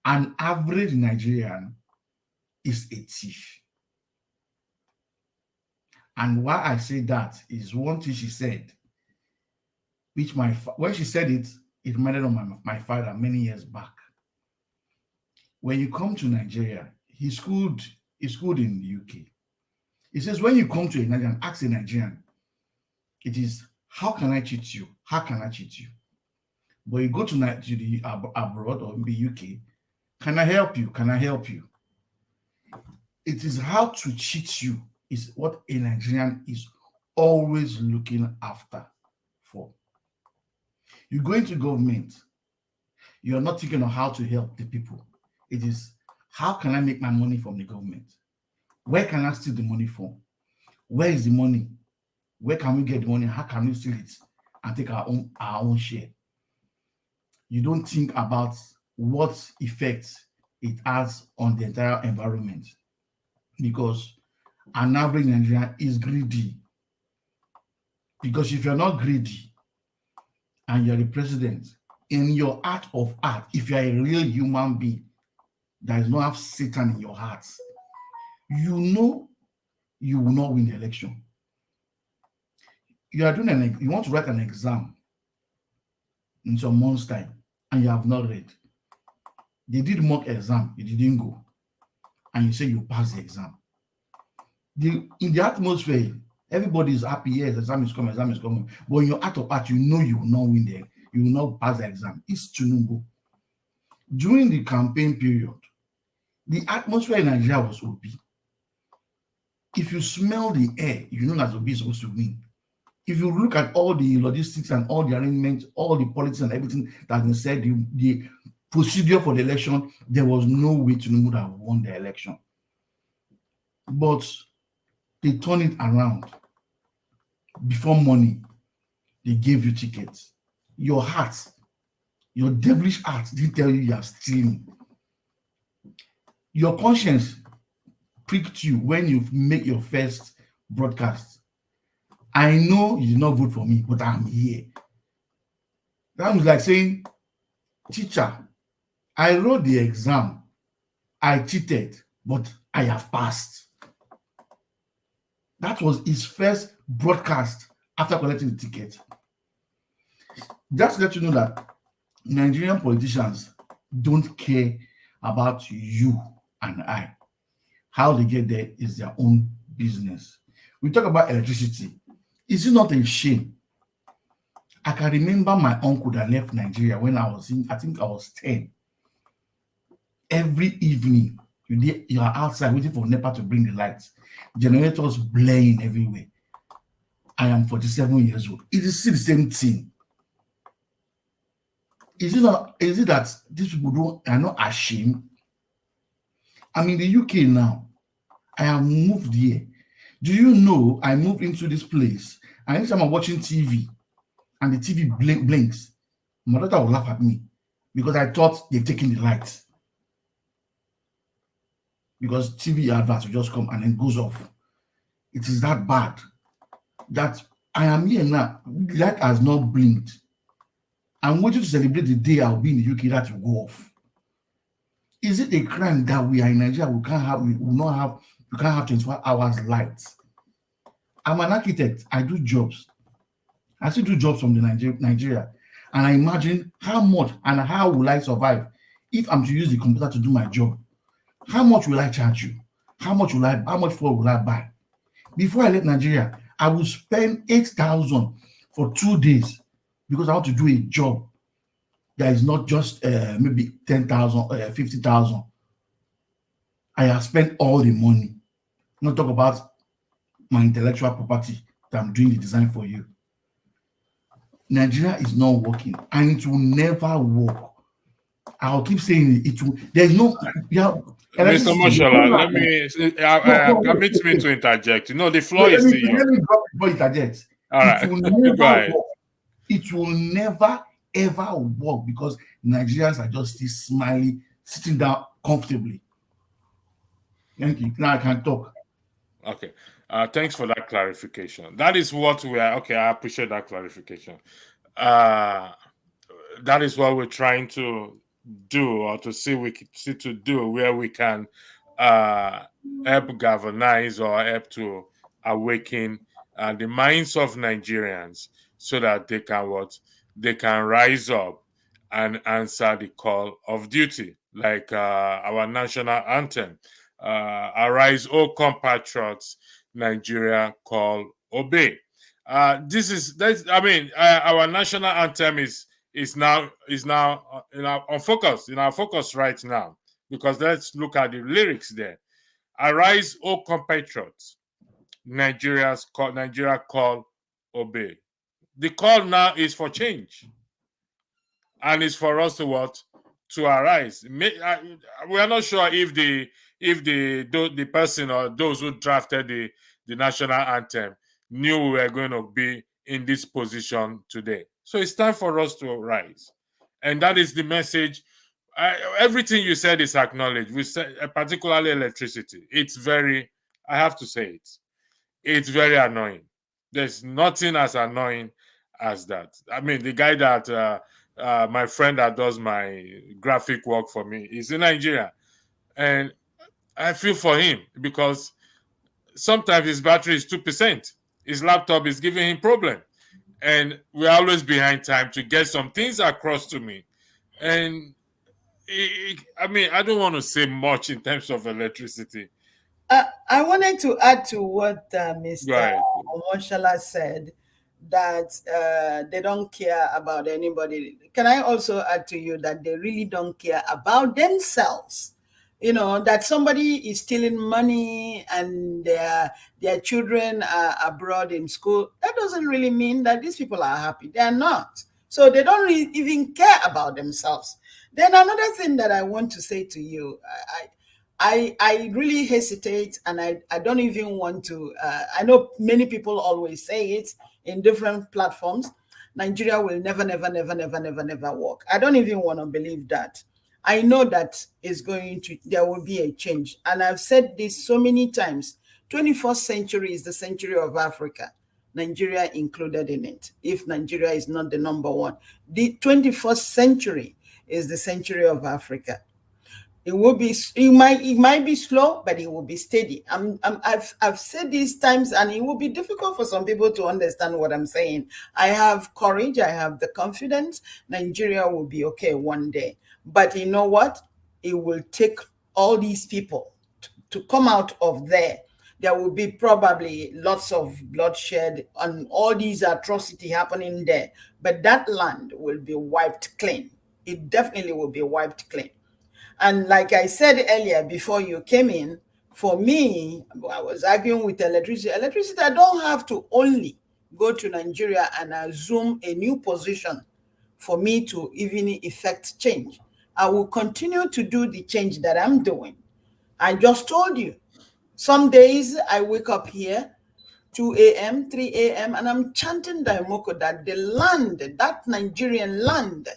An average Nigerian is a thief. And why I say that is one thing she said, which when she said it, it reminded of my father many years back. When you come to Nigeria, he schooled in the UK. He says, when you come to a Nigerian, ask a Nigerian, it is, how can I cheat you? How can I cheat you? But you go to the abroad or the UK, can I help you? Can I help you? It is how to cheat you is what a Nigerian is always looking after for. You go into government, you are not thinking of how to help the people. It is, how can I make my money from the government? Where can I steal the money from? Where is the money? Where can we get the money? How can we steal it and take our own share? You don't think about what effect it has on the entire environment, because an average Nigerian is greedy. Because if you're not greedy and you're the president, in your heart of heart, if you're a real human being that does not have Satan in your heart, you know you will not win the election. You want to write an exam in some months' time and you have not read. They did mock exam, you didn't go, and you say you passed the exam. In the atmosphere, everybody is happy, yes, exam is coming. But in your heart of heart, you know you will not win there, you will not pass the exam. It's Tinubu. During the campaign period, the atmosphere in Nigeria was Obi. If you smell the air, you know that Obi is supposed to win. If you look at all the logistics and all the arrangements, all the politics and everything that has been said, the procedure for the election, there was no way Tinubu would have won the election. But they turned it around. Before morning, they gave you tickets. Your heart, your devilish heart didn't tell you are stealing. Your conscience pricked you when you make your first broadcast. I know you did not vote for me, but I'm here. That was like saying, teacher, I wrote the exam, I cheated, but I have passed. That was his first broadcast after collecting the ticket. Just to let you know that Nigerian politicians don't care about you and I. How they get there is their own business. We talk about electricity. Is it not a shame I can remember my uncle that left Nigeria when I think I was 10. Every evening, you are outside waiting for NEPA to bring the lights. Generators blaring everywhere. I am 47 years old. It is still the same thing. Is it that these people are not ashamed? I'm in the UK now. I have moved here. Do you know I moved into this place, and anytime I'm watching TV and the TV blinks, my daughter will laugh at me because I thought they've taken the lights. Because TV adverts will just come and then goes off. It is that bad that I am here now. The light has not blinked. I'm waiting to celebrate the day I'll be in the UK that will go off. Is it a crime that we are in Nigeria? We can't have 24 hours lights. I'm an architect. I do jobs. I still do jobs from the Nigeria. And I imagine how much and how will I survive if I'm to use the computer to do my job. How much will I charge you? How much fuel will I buy? Before I left Nigeria, I would spend 8,000 for 2 days because I want to do a job that is not just maybe 10,000, 50,000. I have spent all the money. Not talk about my intellectual property that I'm doing the design for you. Nigeria is not working, and it will never work. I'll keep saying it will. There's no. Mr. Moshola, let me. Permit me to interject. The floor is to you. Let me drop before you interject. All right. It will never work. It will never ever work because Nigerians are just still smiling, sitting down comfortably. Thank you. Now I can talk. Okay. Thanks for that clarification. That is what we are. Okay, I appreciate that clarification. That is what we're trying to do, or to see to do, where we can help galvanize or help to awaken the minds of Nigerians so that they can rise up and answer the call of duty, like our national anthem, "Arise, O compatriots, Nigeria call obey." Our national anthem is now on focus, in our focus right now, because let's look at the lyrics there. "Arise, O compatriots, Nigeria call obey." The call now is for change, and it's for us to arise. We are not sure if the person or those who drafted the national anthem knew we were going to be in this position today. So it's time for us to rise, and that is the message. Everything you said is acknowledged. We said, particularly electricity. I have to say it's very annoying. There's nothing as annoying as that. I mean, the guy that my friend that does my graphic work for me is in Nigeria, and I feel for him because sometimes his battery is 2%. His laptop is giving him problem, and we're always behind time to get some things across to me. And I don't want to say much in terms of electricity. I wanted to add to what Mr. Omoshala said, that they don't care about anybody. Can I also add to you that they really don't care about themselves? That somebody is stealing money and their children are abroad in school, that doesn't really mean that these people are happy. They are not. So they don't really even care about themselves. Then another thing that I want to say to you, I really hesitate, and I don't even want to. I know many people always say it in different platforms. Nigeria will never, never, never, never, never, never work. I don't even want to believe that. I know that there will be a change. And I've said this so many times. 21st century is the century of Africa, Nigeria included in it, if Nigeria is not the number one. The 21st century is the century of Africa. It might be slow, but it will be steady. I've said these times, and it will be difficult for some people to understand what I'm saying. I have courage. I have the confidence. Nigeria will be okay one day. But you know what? It will take all these people to come out of there. there will be probably lots of bloodshed and all these atrocity happening there, but that land will be wiped clean. It definitely will be wiped clean. And like I said earlier before you came in, for me, I was arguing with electricity. Electricity, I don't have to only go to Nigeria and assume a new position for me to even effect change. I will continue to do the change that I'm doing. I just told you, some days I wake up here 2 a.m., 3 a.m., and I'm chanting Daimoko that the land, that Nigerian land,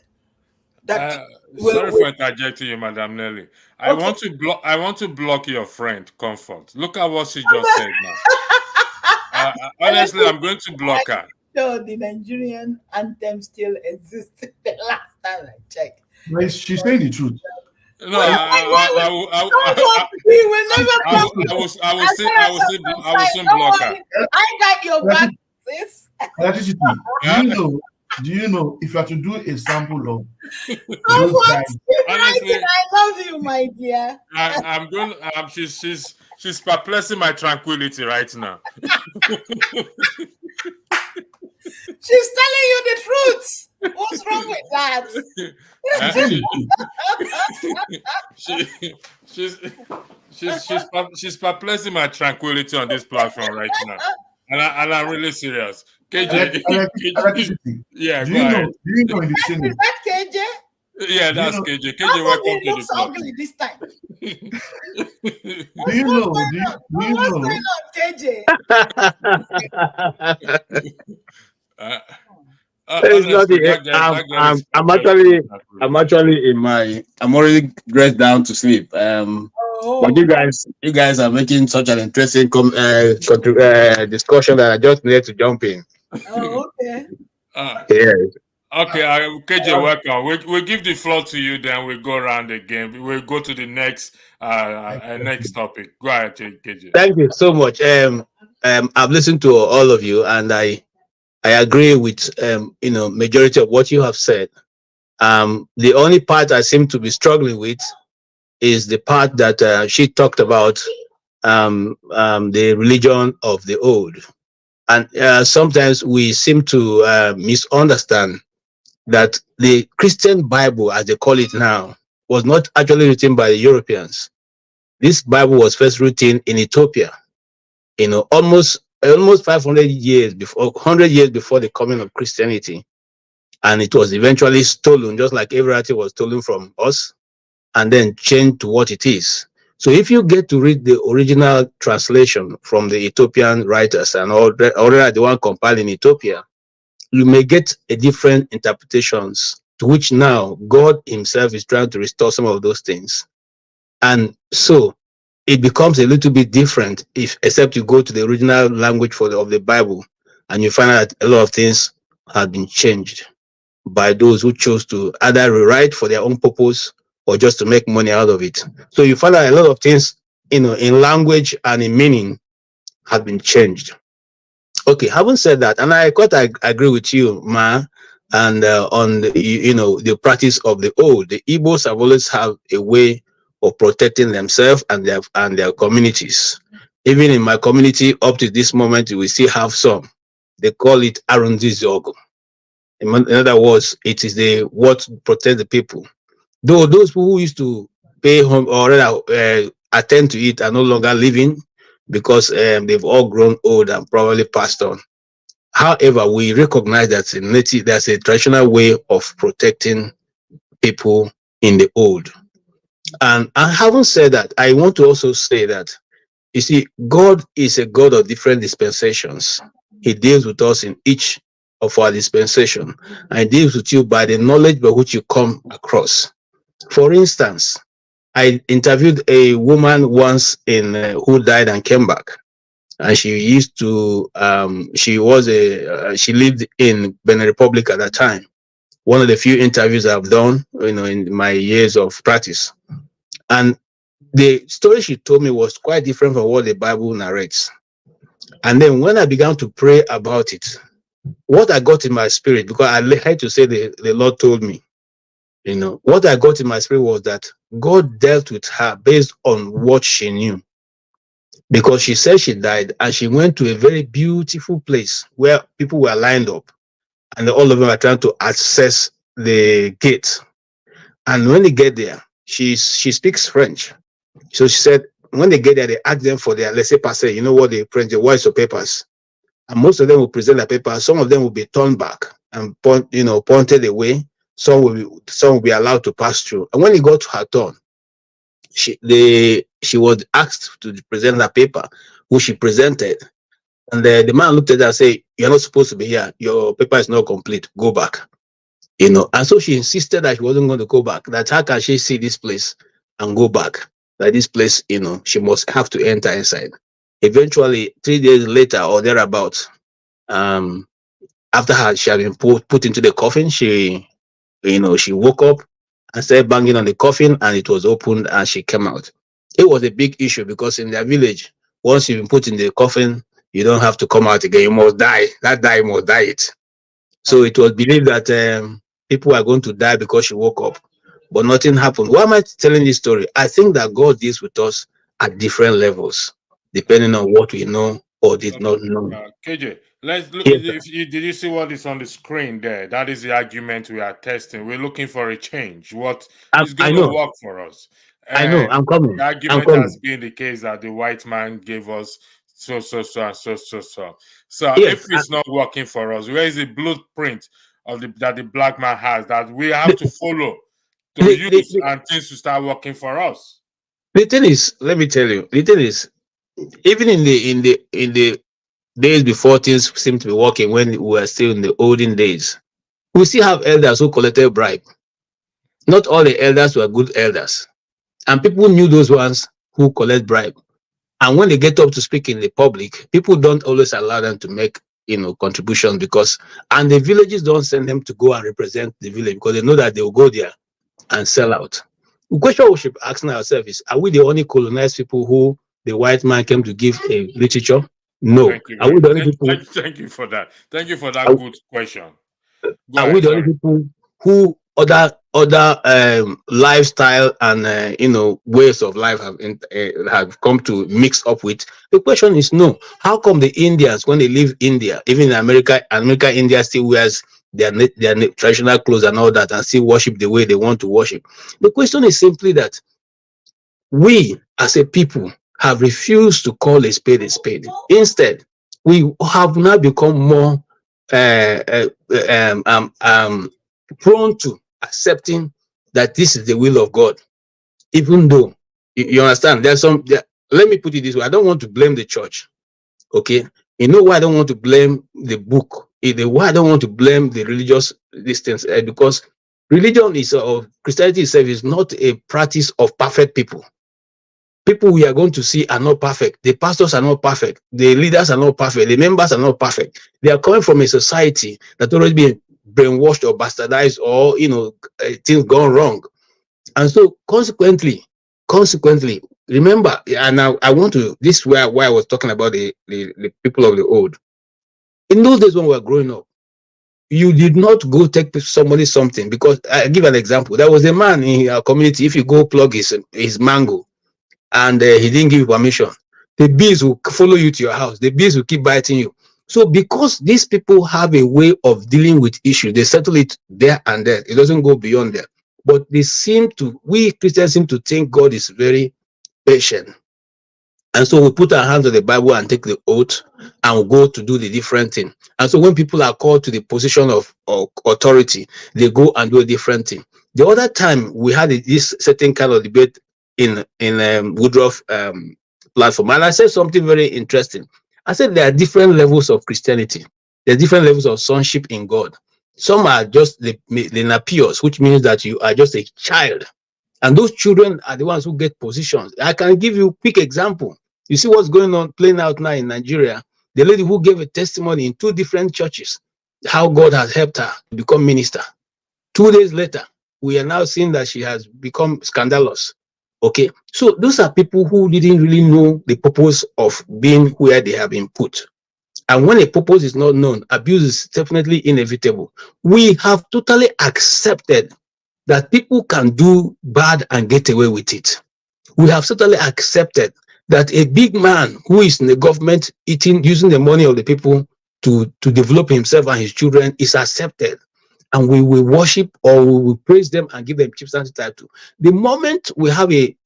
that Sorry for interjecting you, Madam Nelly. I Okay. want to block your friend, Comfort. Look at what she just said now. Honestly, I'm going to block her. So the Nigerian anthem still exists. The last time I checked. Well, she's saying the truth. No, I will soon block her. I got your back, sis. Electricity. Do you know if you have to do a sample of Honestly, Honestly, I love you, my dear. I'm going. She's perplexing my tranquility right now. She's telling you the truth. What's wrong with that? She's perplexing my tranquility on this platform right now, and I'm really serious. KJ, yeah, do you know in the Is that KJ? Yeah, that's KJ. KJ, welcome to the looks ugly this time. Do you know? What's going on, KJ? It's not I'm actually I'm already dressed down to sleep. But you guys are making such an interesting discussion that I just needed to jump in. Oh, okay. Yeah. Okay, KJ, welcome. We'll give the floor to you, then we'll go around again. We'll go to the next topic. Go ahead, KJ. Thank you so much. I've listened to all of you, and I agree with majority of what you have said. The only part I seem to be struggling with is the part that she talked about the religion of the old. And sometimes we seem to misunderstand that the Christian Bible, as they call it now, was not actually written by the Europeans. This Bible was first written in Ethiopia, almost 500 years before, 100 years before the coming of Christianity. And it was eventually stolen, just like everything was stolen from us, and then changed to what it is. So if you get to read the original translation from the Ethiopian writers and already the one compiled in Ethiopia, you may get a different interpretations, to which now God himself is trying to restore some of those things. And so it becomes a little bit different except you go to the original language of the Bible, and you find out that a lot of things have been changed by those who chose to either rewrite for their own purpose or just to make money out of it. So you find out a lot of things, in language and in meaning have been changed. Okay, having said that, and I quite agree with you, Ma, and on the practice of the old. The Igbos have always had a way of protecting themselves and their communities. Even in my community, up to this moment, we still have some. They call it Arundizogo. In other words, it is what protects the people. Though those people who used to pay home or rather attend to it are no longer living because they've all grown old and probably passed on. However, we recognize that there's a traditional way of protecting people in the old. And I haven't said that. I want to also say that, you see, God is a God of different dispensations. He deals with us in each of our dispensation, and he deals with you by the knowledge by which you come across. For instance, I interviewed a woman once who died and came back, and she used to she lived in Benin Republic at that time. One of the few interviews I've done, in my years of practice, and the story she told me was quite different from what the Bible narrates. And then when I began to pray about it, what I got in my spirit, because I had to say the Lord told me, what I got in my spirit was that God dealt with her based on what she knew. because she said she died and she went to a very beautiful place where people were lined up and all of them were trying to access the gate. And when they get there, she speaks French. So she said, when they get there, they ask them for their laissez-passer. You know what they print, the voice of papers. And most of them will present their papers. Some of them will be turned back and pointed away. Some will be allowed to pass through. And when it got to her turn, she was asked to present her paper, which she presented. And the man looked at her and said, "You're not supposed to be here. Your paper is not complete. Go back." And so she insisted that she wasn't going to go back. That how can she see this place and go back? That this place, she must have to enter inside. Eventually, 3 days later or thereabouts, after she had been put into the coffin, she woke up and started banging on the coffin, and it was opened, and she came out. It was a big issue because in their village, once you've been put in the coffin, you don't have to come out again. You must die. That die must die it. So it was believed that people are going to die because she woke up, but nothing happened. Why am I telling this story? I think that God deals with us at different levels, depending on what we know or did not know. KJ, let's look. Yes, Did you see what is on the screen there? That is the argument we are testing. We're looking for a change. What is I going to know. work for us? I know. I'm coming. The argument has been the case that the white man gave us so. So Yes, if it's not working for us, where is the blueprint that the black man has that we have to follow to use and things to start working for us? the thing is, let me tell you, the thing is, even in the days before things seemed to be working, when we were still in the olden days, we still have elders who collected bribe. Not all the elders were good elders, and people knew those ones who collect bribe. And when they get up to speak in the public, people don't always allow them to make contributions and the villages don't send them to go and represent the village because they know that they will go there and sell out. The question we should be asking ourselves is, are we the only colonized people who the white man came to give a literature? No. Are we the only people? Thank you for that. Thank you for that good question. Are we the only people who other lifestyle and ways of life have come to mix up with? The question is no. How come the Indians, when they leave India, even in America, India still wears their traditional clothes and all that, and still worship the way they want to worship? The question is simply that we as a people have refused to call a spade a spade. Instead, we have now become more prone to accepting that this is the will of God, even though you understand let me put it this way. I don't want to blame the church. Okay, you know why I don't want to blame the book? Why I don't want to blame the religious distance? Because religion or Christianity itself is not a practice of perfect people. People we are going to see are not perfect. The pastors are not perfect. The leaders are not perfect. The members are not perfect. They are coming from a society that already been brainwashed or bastardized or things gone wrong. And so consequently, remember, and I want to, this is why I was talking about the people of the old. In those days when we were growing up, you did not go take somebody something, because I give an example. There was a man in our community, if you go plug his mango and he didn't give you permission, the bees will follow you to your house. The bees will keep biting you. So because these people have a way of dealing with issues, they settle it there and there. It doesn't go beyond there. But we Christians seem to think God is very patient. And so we put our hands on the Bible and take the oath and go to do the different thing. And so when people are called to the position of authority, they go and do a different thing. The other time we had this certain kind of debate in Woodruff platform, and I said something very interesting. I said there are different levels of Christianity. There are different levels of sonship in God. Some are just the napios, which means that you are just a child. And those children are the ones who get positions. I can give you a quick example. You see what's going on, playing out now in Nigeria. The lady who gave a testimony in 2 different churches, how God has helped her to become minister. 2 days later, we are now seeing that she has become scandalous. Okay, so those are people who didn't really know the purpose of being where they have been put. And when a purpose is not known, abuse is definitely inevitable. We have totally accepted that people can do bad and get away with it. We have totally accepted that a big man who is in the government using the money of the people to develop himself and his children is accepted, and we will worship or we will praise them and give them chieftaincy title. The moment we have a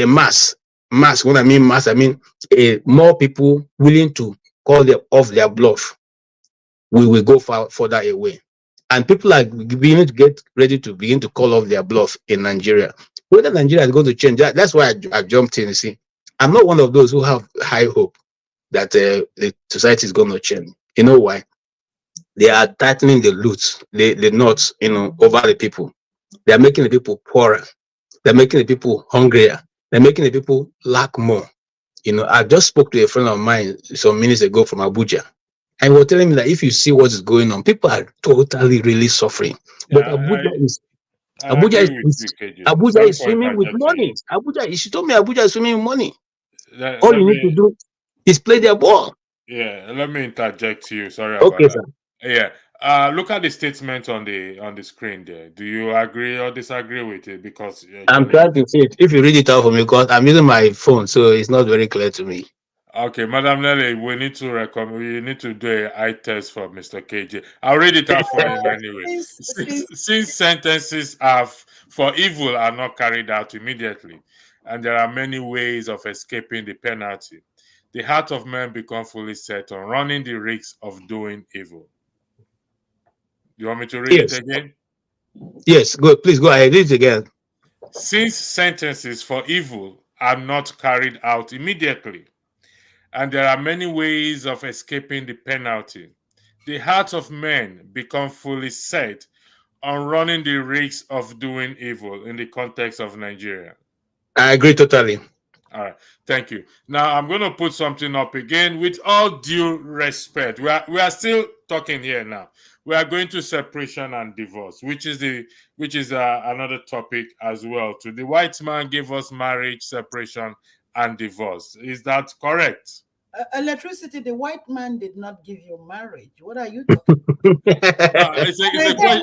mass, when I mean mass, I mean more people willing to call them off their bluff, we will go further away. And people are beginning to get ready to begin to call off their bluff in Nigeria. Whether Nigeria is going to change, that's why I jumped in. You see, I'm not one of those who have high hope that the society is going to change. You know why? They are tightening the the knots, over the people. They are making the people poorer. They're making the people hungrier. They're making the people lack more. I just spoke to a friend of mine some minutes ago from Abuja, and he was telling me that if you see what is going on, people are totally really suffering. But Abuja is swimming with money. She told me Abuja is swimming with money. All you need to do is play their ball. Yeah, let me interject you. Sorry Okay, about sir. that. Yeah. Look at the statement on the screen there. Do you agree or disagree with it? Because I'm trying to see it. If you read it out for me, because I'm using my phone, so it's not very clear to me. Okay, Madam Nelly, we need to do an eye test for Mr. KJ. I'll read it out for him anyway. Since sentences for evil are not carried out immediately, and there are many ways of escaping the penalty, the heart of man becomes fully set on running the risks of doing evil. You want me to read it again? Yes, please go ahead. Read it again. Since sentences for evil are not carried out immediately, and there are many ways of escaping the penalty, the heart of men become fully set on running the risks of doing evil in the context of Nigeria. I agree totally. All right, thank you. Now I'm going to put something up again with all due respect. We are still talking here now. We are going to separation and divorce, which is another topic as well. To the white man gave us marriage, separation, and divorce. Is that correct? Electricity, the white man did not give you marriage. What are you talking about? No, it's a question.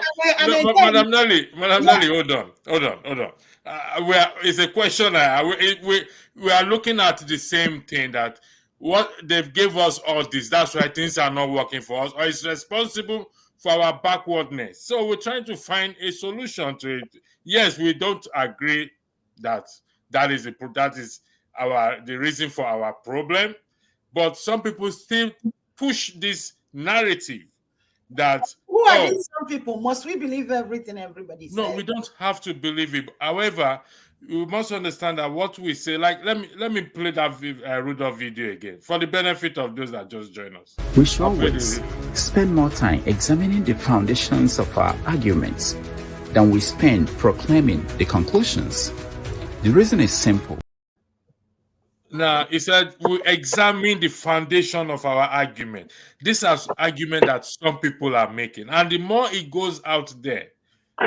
Madam Nelly, hold on. It's a question. We are looking at the same thing, that what they've gave us all this. That's why things are not working for us, or it's responsible for our backwardness. So we're trying to find a solution to it. Yes, we don't agree that is the reason for our problem. But some people still push this narrative that... Who are these some people? Must we believe everything everybody says? No, we don't have to believe it. However, you must understand that what we say, like, let me play that Rudolph video again for the benefit of those that just join us. We should always spend more time examining the foundations of our arguments than we spend proclaiming the conclusions. The reason is simple. Now, he said we examine the foundation of our argument. This is argument that some people are making. And the more it goes out there,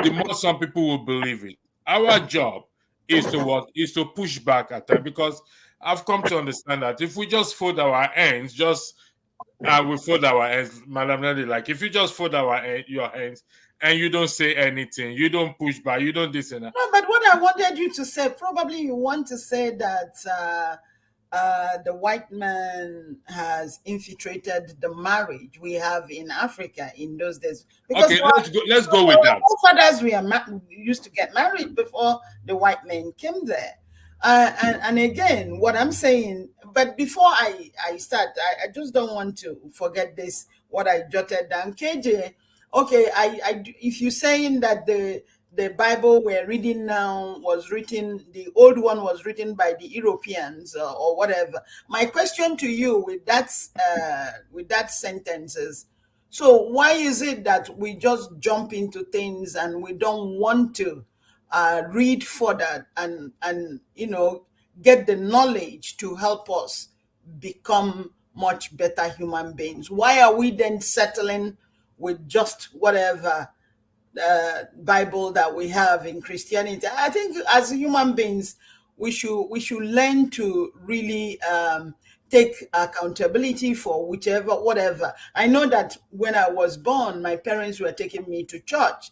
the more some people will believe it. Our job is to push back at them, because I've come to understand that if we just fold our hands, we fold our hands, Madam Nelly, like if you just fold your hands and you don't say anything, you don't push back, you don't this and that. No, but what I wanted you to say, probably you want to say that the white man has infiltrated the marriage we have in Africa in those days. Because okay, let's go with that. Our fathers used to get married before the white men came there. And again, what I'm saying, but before I start, I just don't want to forget this, what I jotted down. KJ, okay, if you're saying that the Bible we're reading now the old one was written by the Europeans or whatever. My question to you with that sentence is, so why is it that we just jump into things and we don't want to read further and get the knowledge to help us become much better human beings? Why are we then settling with just whatever Bible that we have in Christianity? I think as human beings, we should learn to really take accountability for whatever. I know that when I was born, my parents were taking me to church.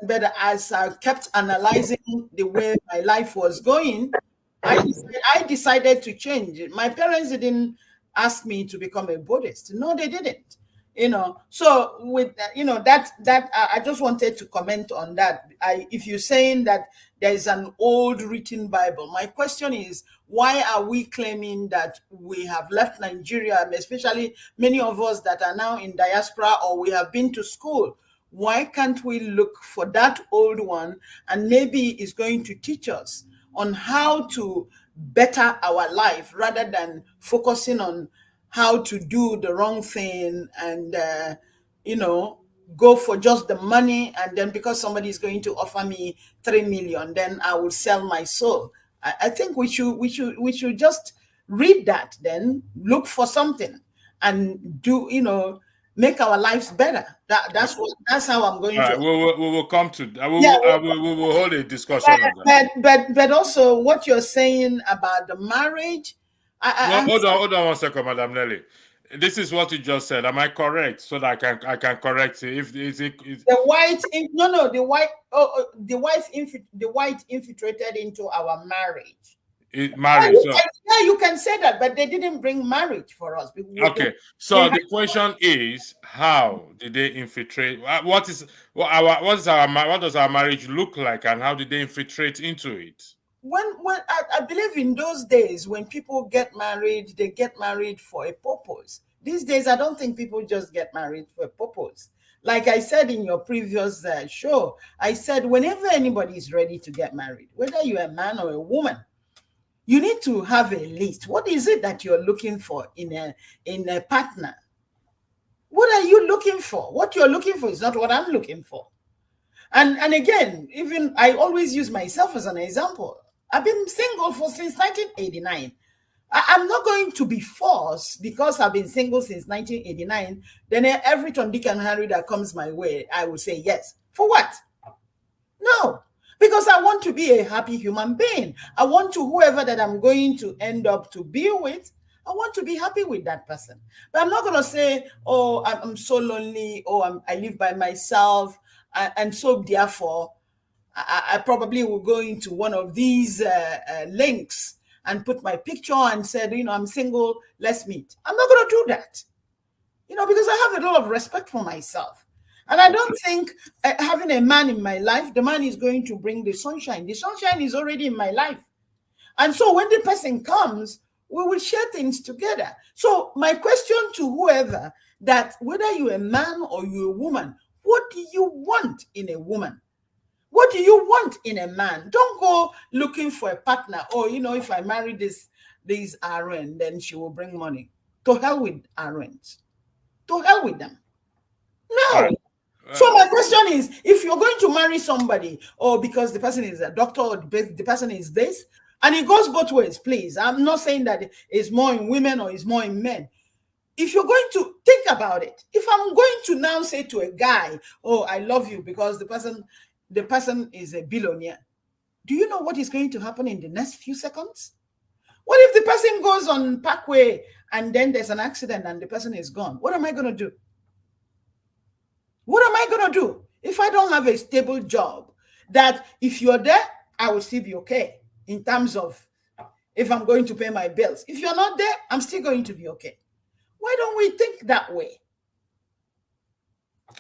But as I kept analyzing the way my life was going, I decided to change. My parents didn't ask me to become a Buddhist. No, they didn't. So with that I just wanted to comment on that. If you're saying that there is an old written Bible, my question is, why are we claiming that we have left Nigeria, especially many of us that are now in diaspora or we have been to school? Why can't we look for that old one, and maybe it's going to teach us on how to better our life rather than focusing on how to do the wrong thing and go for just the money, and then because somebody is going to offer me 3 million, then I will sell my soul. I think we should just read that, then look for something and do make our lives better. That's how I'm going to. We will come to. We will hold a discussion on that. But also what you're saying about the marriage. Hold on 1 second, Madam Nelly. This is what you just said. Am I correct? So that I can correct it. If the white infiltrated into our marriage. Marriage. Yeah, you can say that, but they didn't bring marriage for us. Okay. So the question is, how did they infiltrate? What does our marriage look like, and how did they infiltrate into it? When I believe in those days, when people get married, they get married for a purpose. These days, I don't think people just get married for a purpose. Like I said in your previous show, I said whenever anybody is ready to get married, whether you're a man or a woman, you need to have a list. What is it that you're looking for in a partner? What are you looking for? What you're looking for is not what I'm looking for. And again, even I always use myself as an example. I've been single since 1989. I'm not going to be forced because I've been single since 1989. Then every Tom, Dick, and Harry that comes my way, I will say yes. For what? No, because I want to be a happy human being. I want to, whoever that I'm going to end up to be with, I want to be happy with that person. But I'm not going to say, oh, I'm so lonely, oh, I live by myself, and so therefore, I probably will go into one of these links and put my picture and said, I'm single, let's meet. I'm not going to do that, because I have a lot of respect for myself. And I don't think having a man in my life, the man is going to bring the sunshine. The sunshine is already in my life. And so when the person comes, we will share things together. So my question to whoever, that whether you're a man or you're a woman, what do you want in a woman? What do you want in a man? Don't go looking for a partner. Oh, if I marry this RN, then she will bring money. To hell with RNs. To hell with them. No. Right. So my question is, if you're going to marry somebody, or because the person is a doctor, or the person is this, and it goes both ways, please. I'm not saying that it's more in women or it's more in men. If you're going to think about it, if I'm going to now say to a guy, oh, I love you because the person is a billionaire, do you know what is going to happen in the next few seconds? What if the person goes on Parkway and then there's an accident and the person is gone? What am I going to do? What am I going to do if I don't have a stable job? That if you're there, I will still be okay in terms of if I'm going to pay my bills. If you're not there, I'm still going to be okay. Why don't we think that way?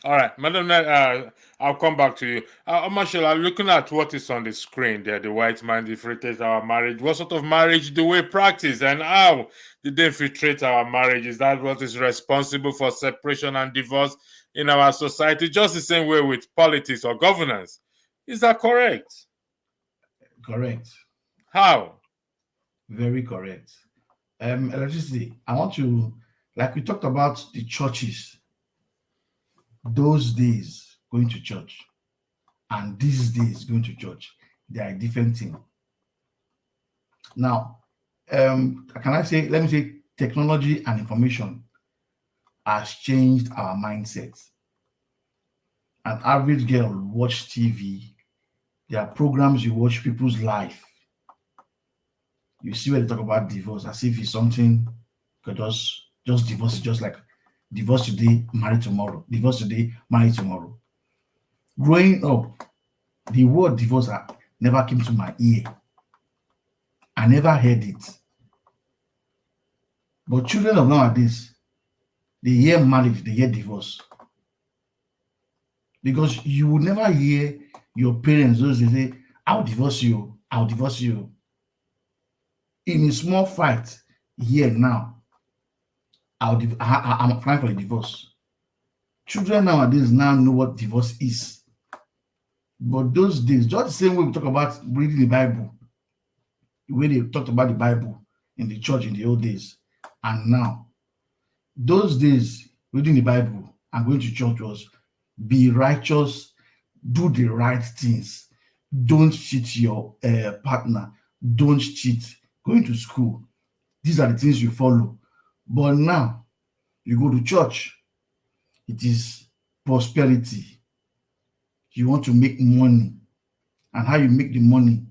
All right, Madam, I'll come back to you. Marshall, I'm looking at what is on the screen there. The white man infiltrates our marriage. What sort of marriage do we practice, and how did they infiltrate our marriage? Is that what is responsible for separation and divorce in our society? Just the same way with politics or governance. Is that correct? Correct. How? Very correct. Electricity. I want to, like we talked about the churches. Those days going to church and these days going to church, they are a different thing. Now, let me say technology and information has changed our mindset. An average girl watch TV. There are programs you watch people's life. You see where they talk about divorce as if it's something just divorce, just like divorce today, marry tomorrow. Divorce today, marry tomorrow. Growing up, the word divorce never came to my ear. I never heard it. But children of nowadays, they hear marriage, they hear divorce. Because you will never hear your parents, those they say, I'll divorce you, I'll divorce you. In a small fight here now, I'm applying for a divorce. Children nowadays now know what divorce is. But those days, just the same way we talk about reading the Bible, the way they talked about the Bible in the church in the old days, and now, those days, reading the Bible and going to church was be righteous, do the right things, don't cheat your partner, don't cheat, going to school. These are the things you follow. But now, you go to church, it is prosperity. You want to make money, and how you make the money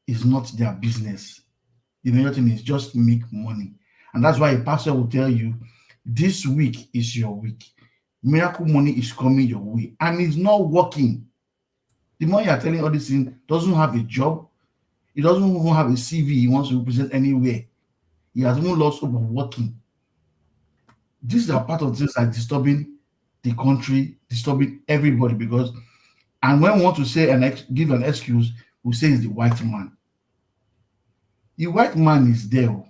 is not their business. The major thing is just make money. And that's why a pastor will tell you, this week is your week. Miracle money is coming your way, and it's not working. The man you are telling all these things doesn't have a job. He doesn't even have a CV he wants to represent anywhere. He has even lost hope of working. These are part of things like disturbing the country, disturbing everybody, because, and when we want to say and give an excuse, we say it's the white man. The white man is there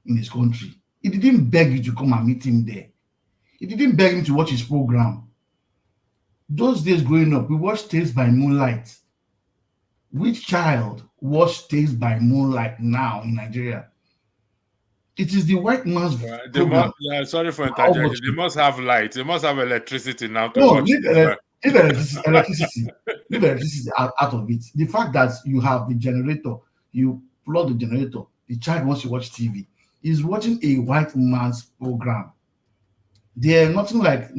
in his country. He didn't beg you to come and meet him there. He didn't beg him to watch his program. Those days growing up, we watched Tales by Moonlight. Which child watched Tales by Moonlight now in Nigeria? It is the white man's program. Sorry for interjection. They must have light. They must have electricity now to No, watch leave electricity out of it. The fact that you have the generator, you plug the generator, the child wants to watch TV. He's watching a white man's program. There's nothing like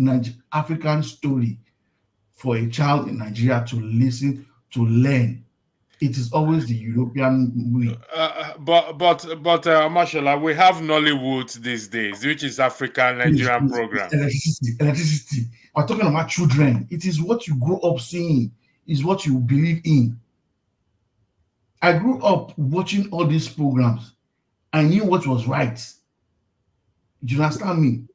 African story for a child in Nigeria to listen, to learn. It is always the European way. But Mashallah, we have Nollywood these days, which is African Nigerian program. Electricity. We're talking about children. It is what you grow up seeing, is what you believe in. I grew up watching all these programs. I knew what was right. Do you understand me?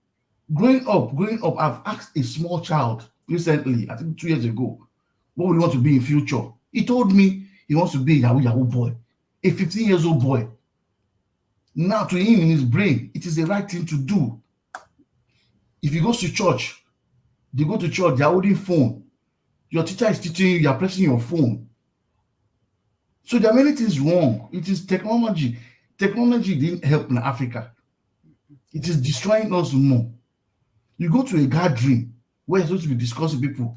Growing up, I've asked a small child recently, I think 2 years ago, what would you want to be in future? He told me he wants to be a Yahoo boy, a 15 years old boy. Now to him in his brain, it is the right thing to do. If he goes to church, they go to church, they're holding phone. Your teacher is teaching you, you're pressing your phone. So there are many things wrong. It is technology. Technology didn't help in Africa. It is destroying us more. You go to a gathering where you're supposed to be discussing people.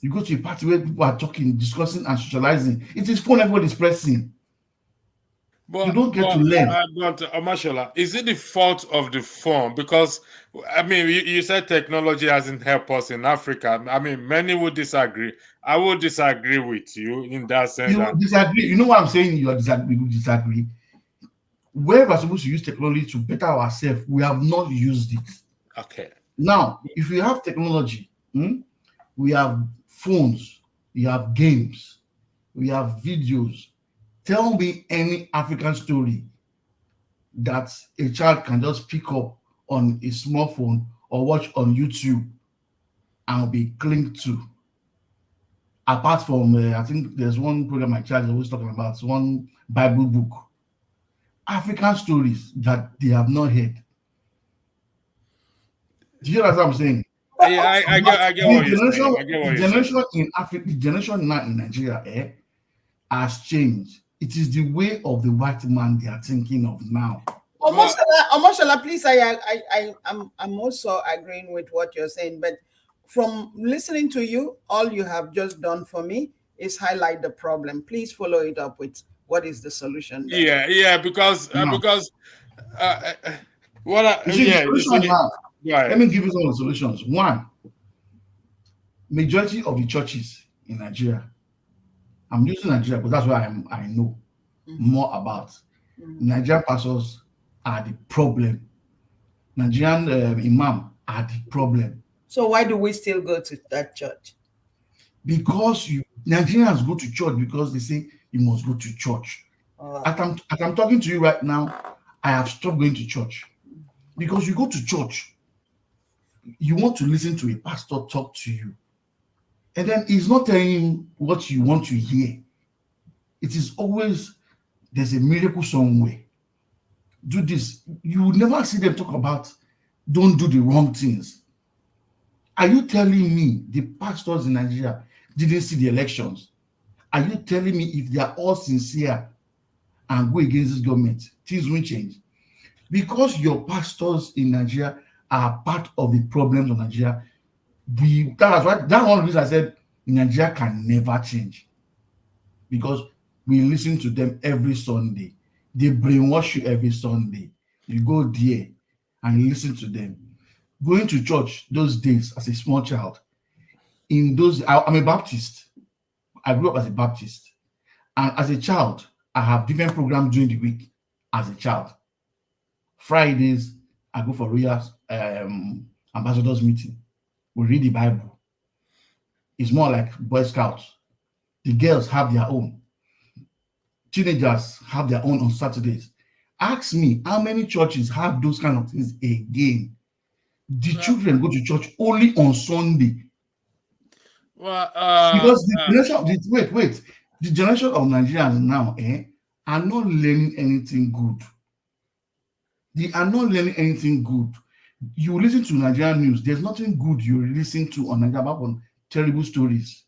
You go to a party where people are talking, discussing, and socializing. It is phone everybody's pressing. But you don't get to learn. But Mashallah, is it the fault of the phone? Because, I mean, you said technology hasn't helped us in Africa. I mean, many would disagree. I would disagree with you in that sense. You disagree. You know what I'm saying? You disagree. Where we're supposed to use technology to better ourselves, we have not used it. Okay. Now, if we have technology, we have phones, we have games, we have videos. Tell me any African story that a child can just pick up on a smartphone or watch on YouTube and be clinged to. Apart from, I think there's one program my child is always talking about, one Bible book. African stories that they have not heard. Do you understand what I'm saying? Yeah, I get what you're saying. The generation now in Nigeria has changed. It is the way of the white man they are thinking of now. Omoshola, please, I'm also agreeing with what you're saying, but from listening to you, all you have just done for me is highlight the problem. Please follow it up with what is the solution there? Yeah, because let me give you some of the solutions. One, majority of the churches in Nigeria, I'm using Nigeria because that's what I know more about. Nigerian pastors are the problem. Nigerian imam are the problem. So why do we still go to that church? Because Nigerians go to church because they say you must go to church. As I'm talking to you right now, I have stopped going to church. Because you go to church, you want to listen to a pastor talk to you. And then he's not telling you what you want to hear. It is always, there's a miracle somewhere. Do this. You will never see them talk about, don't do the wrong things. Are you telling me the pastors in Nigeria didn't see the elections? Are you telling me if they are all sincere and go against this government, things won't change? Because your pastors in Nigeria are part of the problems of Nigeria. That's one of the reasons I said Nigeria can never change. Because we listen to them every Sunday. They brainwash you every Sunday. You go there and listen to them. Going to church those days as a small child, I'm a Baptist. I grew up as a Baptist. And as a child, I have different programs during the week as a child. Fridays, I go for Royal Ambassadors meeting. We read the Bible. It's more like Boy Scouts. The girls have their own. Teenagers have their own on Saturdays. Ask me, how many churches have those kind of things again? The children go to church only on Sunday. Well, because the generation of Nigerians now are not learning anything good. They are not learning anything good. You listen to Nigerian news, there's nothing good you listen to on Nigeria about terrible stories.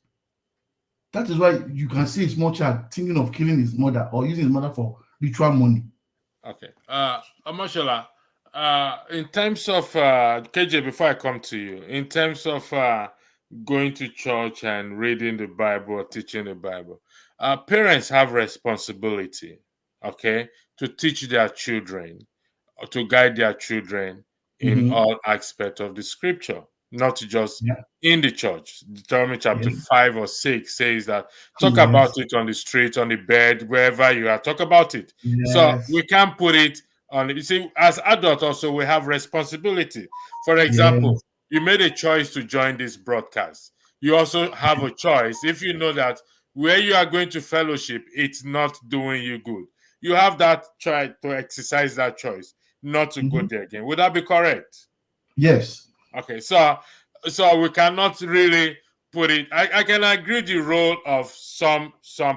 That is why you can see a small child thinking of killing his mother or using his mother for ritual money. Okay. Amashola, in terms of KJ, before I come to you, in terms of going to church and reading the Bible or teaching the Bible, parents have responsibility, okay, to teach their children, or to guide their children in all aspects of the scripture, not just in the church. Deuteronomy chapter 5 or 6 says that talk about it on the street, on the bed, wherever you are, talk about it. So we can't put it on. You see, as adults also, we have responsibility. For example, you made a choice to join this broadcast. You also have a choice if you know that where you are going to fellowship, it's not doing you good. You have that try to exercise that choice not to go there again. Would that be correct? Yes. Okay, so we cannot really put it. I can agree the role of some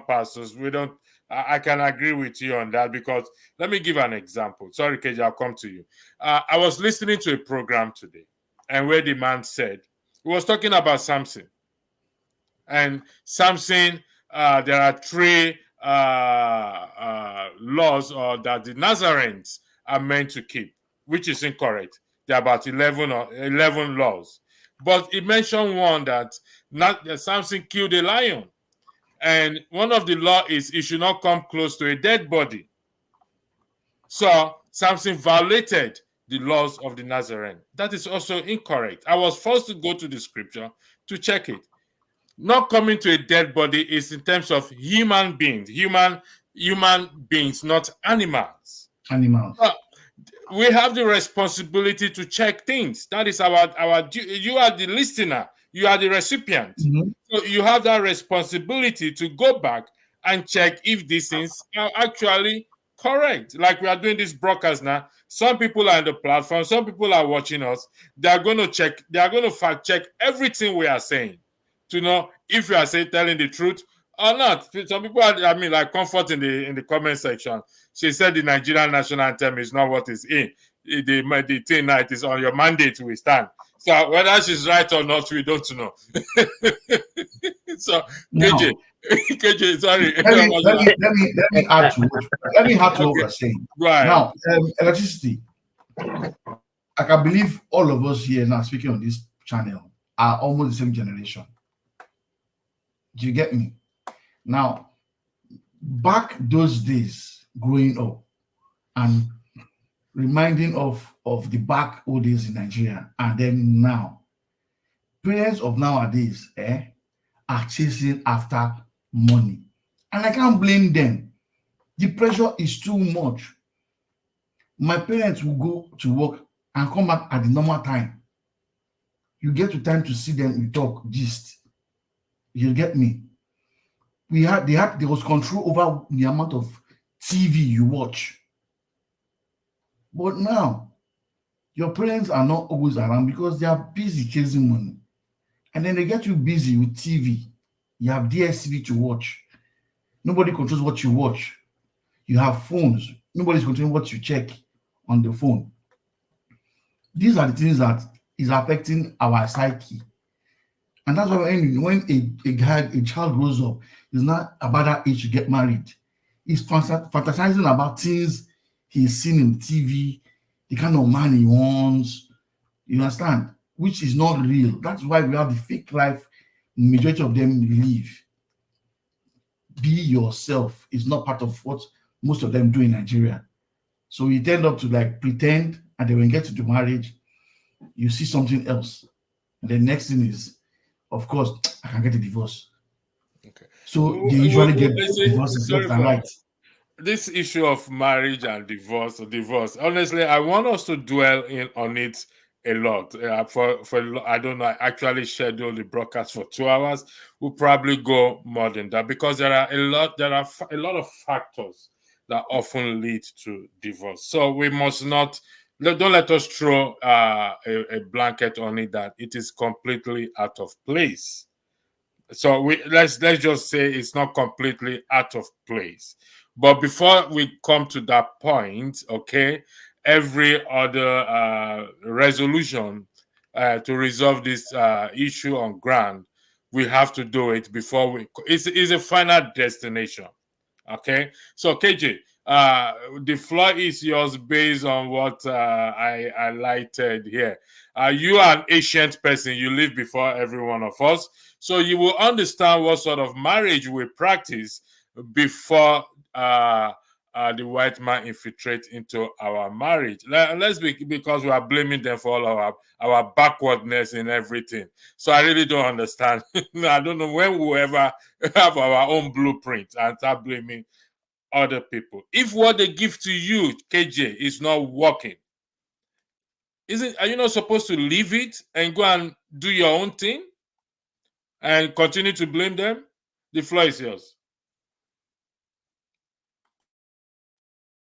pastors. We don't. I can agree with you on that because let me give an example. Sorry, KJ, I'll come to you. I was listening to a program today, and where the man said he was talking about Samson, and Samson. There are three laws that the Nazarenes are meant to keep, which is incorrect. There are about 11 laws. But he mentioned one that Samson killed a lion. And one of the law is he should not come close to a dead body. So Samson violated the laws of the Nazarene. That is also incorrect. I was forced to go to the scripture to check it. Not coming to a dead body is in terms of human beings, human beings, not animals. Animals. We have the responsibility to check things. That is our you are the listener, you are the recipient. So you have that responsibility to go back and check if these things are actually correct. Like we are doing this broadcast now. Some people are on the platform, some people are watching us. They are going to fact check everything we are saying to know if you are telling the truth or not. Some people are, like Comfort in the comment section. She said the Nigerian national anthem is not what is in. The thing now, it is on your mandate we stand. So whether she's right or not, we don't know. So KJ, sorry. Let me add to what you're saying. Right. Now, electricity. I can believe all of us here now speaking on this channel are almost the same generation. Do you get me? Now, back those days growing up and reminding of the back old days in Nigeria, and then now, parents of nowadays are chasing after money. And I can't blame them. The pressure is too much. My parents will go to work and come back at the normal time. You get to time to see them, you talk, gist. You get me? There was control over the amount of TV you watch. But now, your parents are not always around because they are busy chasing money. And then they get you busy with TV. You have DSTV to watch. Nobody controls what you watch. You have phones. Nobody's controlling what you check on the phone. These are the things that is affecting our psyche. And that's why when a child grows up, it's not about that age to get married. He's fantasizing about things he's seen in TV, the kind of man he wants, you understand? Which is not real. That's why we have the fake life majority of them live. Be yourself is not part of what most of them do in Nigeria. So you tend up to like pretend, and then when you get to the marriage, you see something else. And the next thing is, of course, I can get a divorce. Okay. So they usually get divorces left and right. This issue of marriage and divorce, honestly, I want us to dwell on it a lot. For I don't know, I actually schedule the broadcast for 2 hours. We'll probably go more than that because there are a lot of factors that often lead to divorce. So we must not, don't let us throw a blanket on it that it is completely out of place. So let's just say it's not completely out of place. But before we come to that point, okay, every other resolution to resolve this issue on ground, we have to do it before it's a final destination. Okay, so KJ, the floor is yours based on what I highlighted here. You are an ancient person. You live before every one of us. So you will understand what sort of marriage we practice before the white man infiltrate into our marriage. Because we are blaming them for all our backwardness in everything. So I really don't understand. I don't know when we'll ever have our own blueprint and start blaming other people. If what they give to you, KJ, is not working, are you not supposed to leave it and go and do your own thing and continue to blame them? The floor is yours.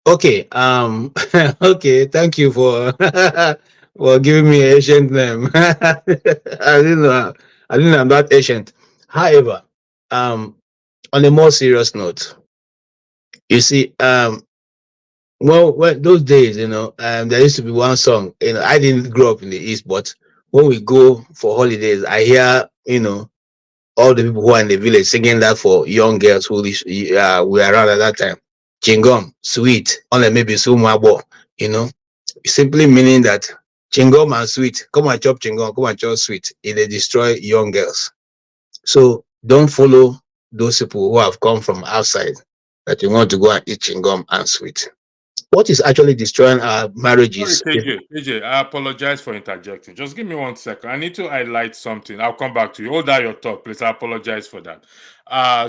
Okay. Okay. Thank you for for giving me an ancient name. I didn't know. I didn't know I'm that ancient. However, on a more serious note, you see, well, those days, there used to be one song. I didn't grow up in the East, but when we go for holidays, I hear, all the people who are in the village singing that for young girls who were around at that time. Chingom, sweet, only maybe sumabo, simply meaning that chingom and sweet, come and chop chingom, come and chop sweet, they destroy young girls. So don't follow those people who have come from outside that you want to go and eat chingom and sweet. What is actually destroying our marriages? Sorry, KJ, I apologize for interjecting. Just give me 1 second. I need to highlight something. I'll come back to you. Hold down your thought, please. I apologize for that.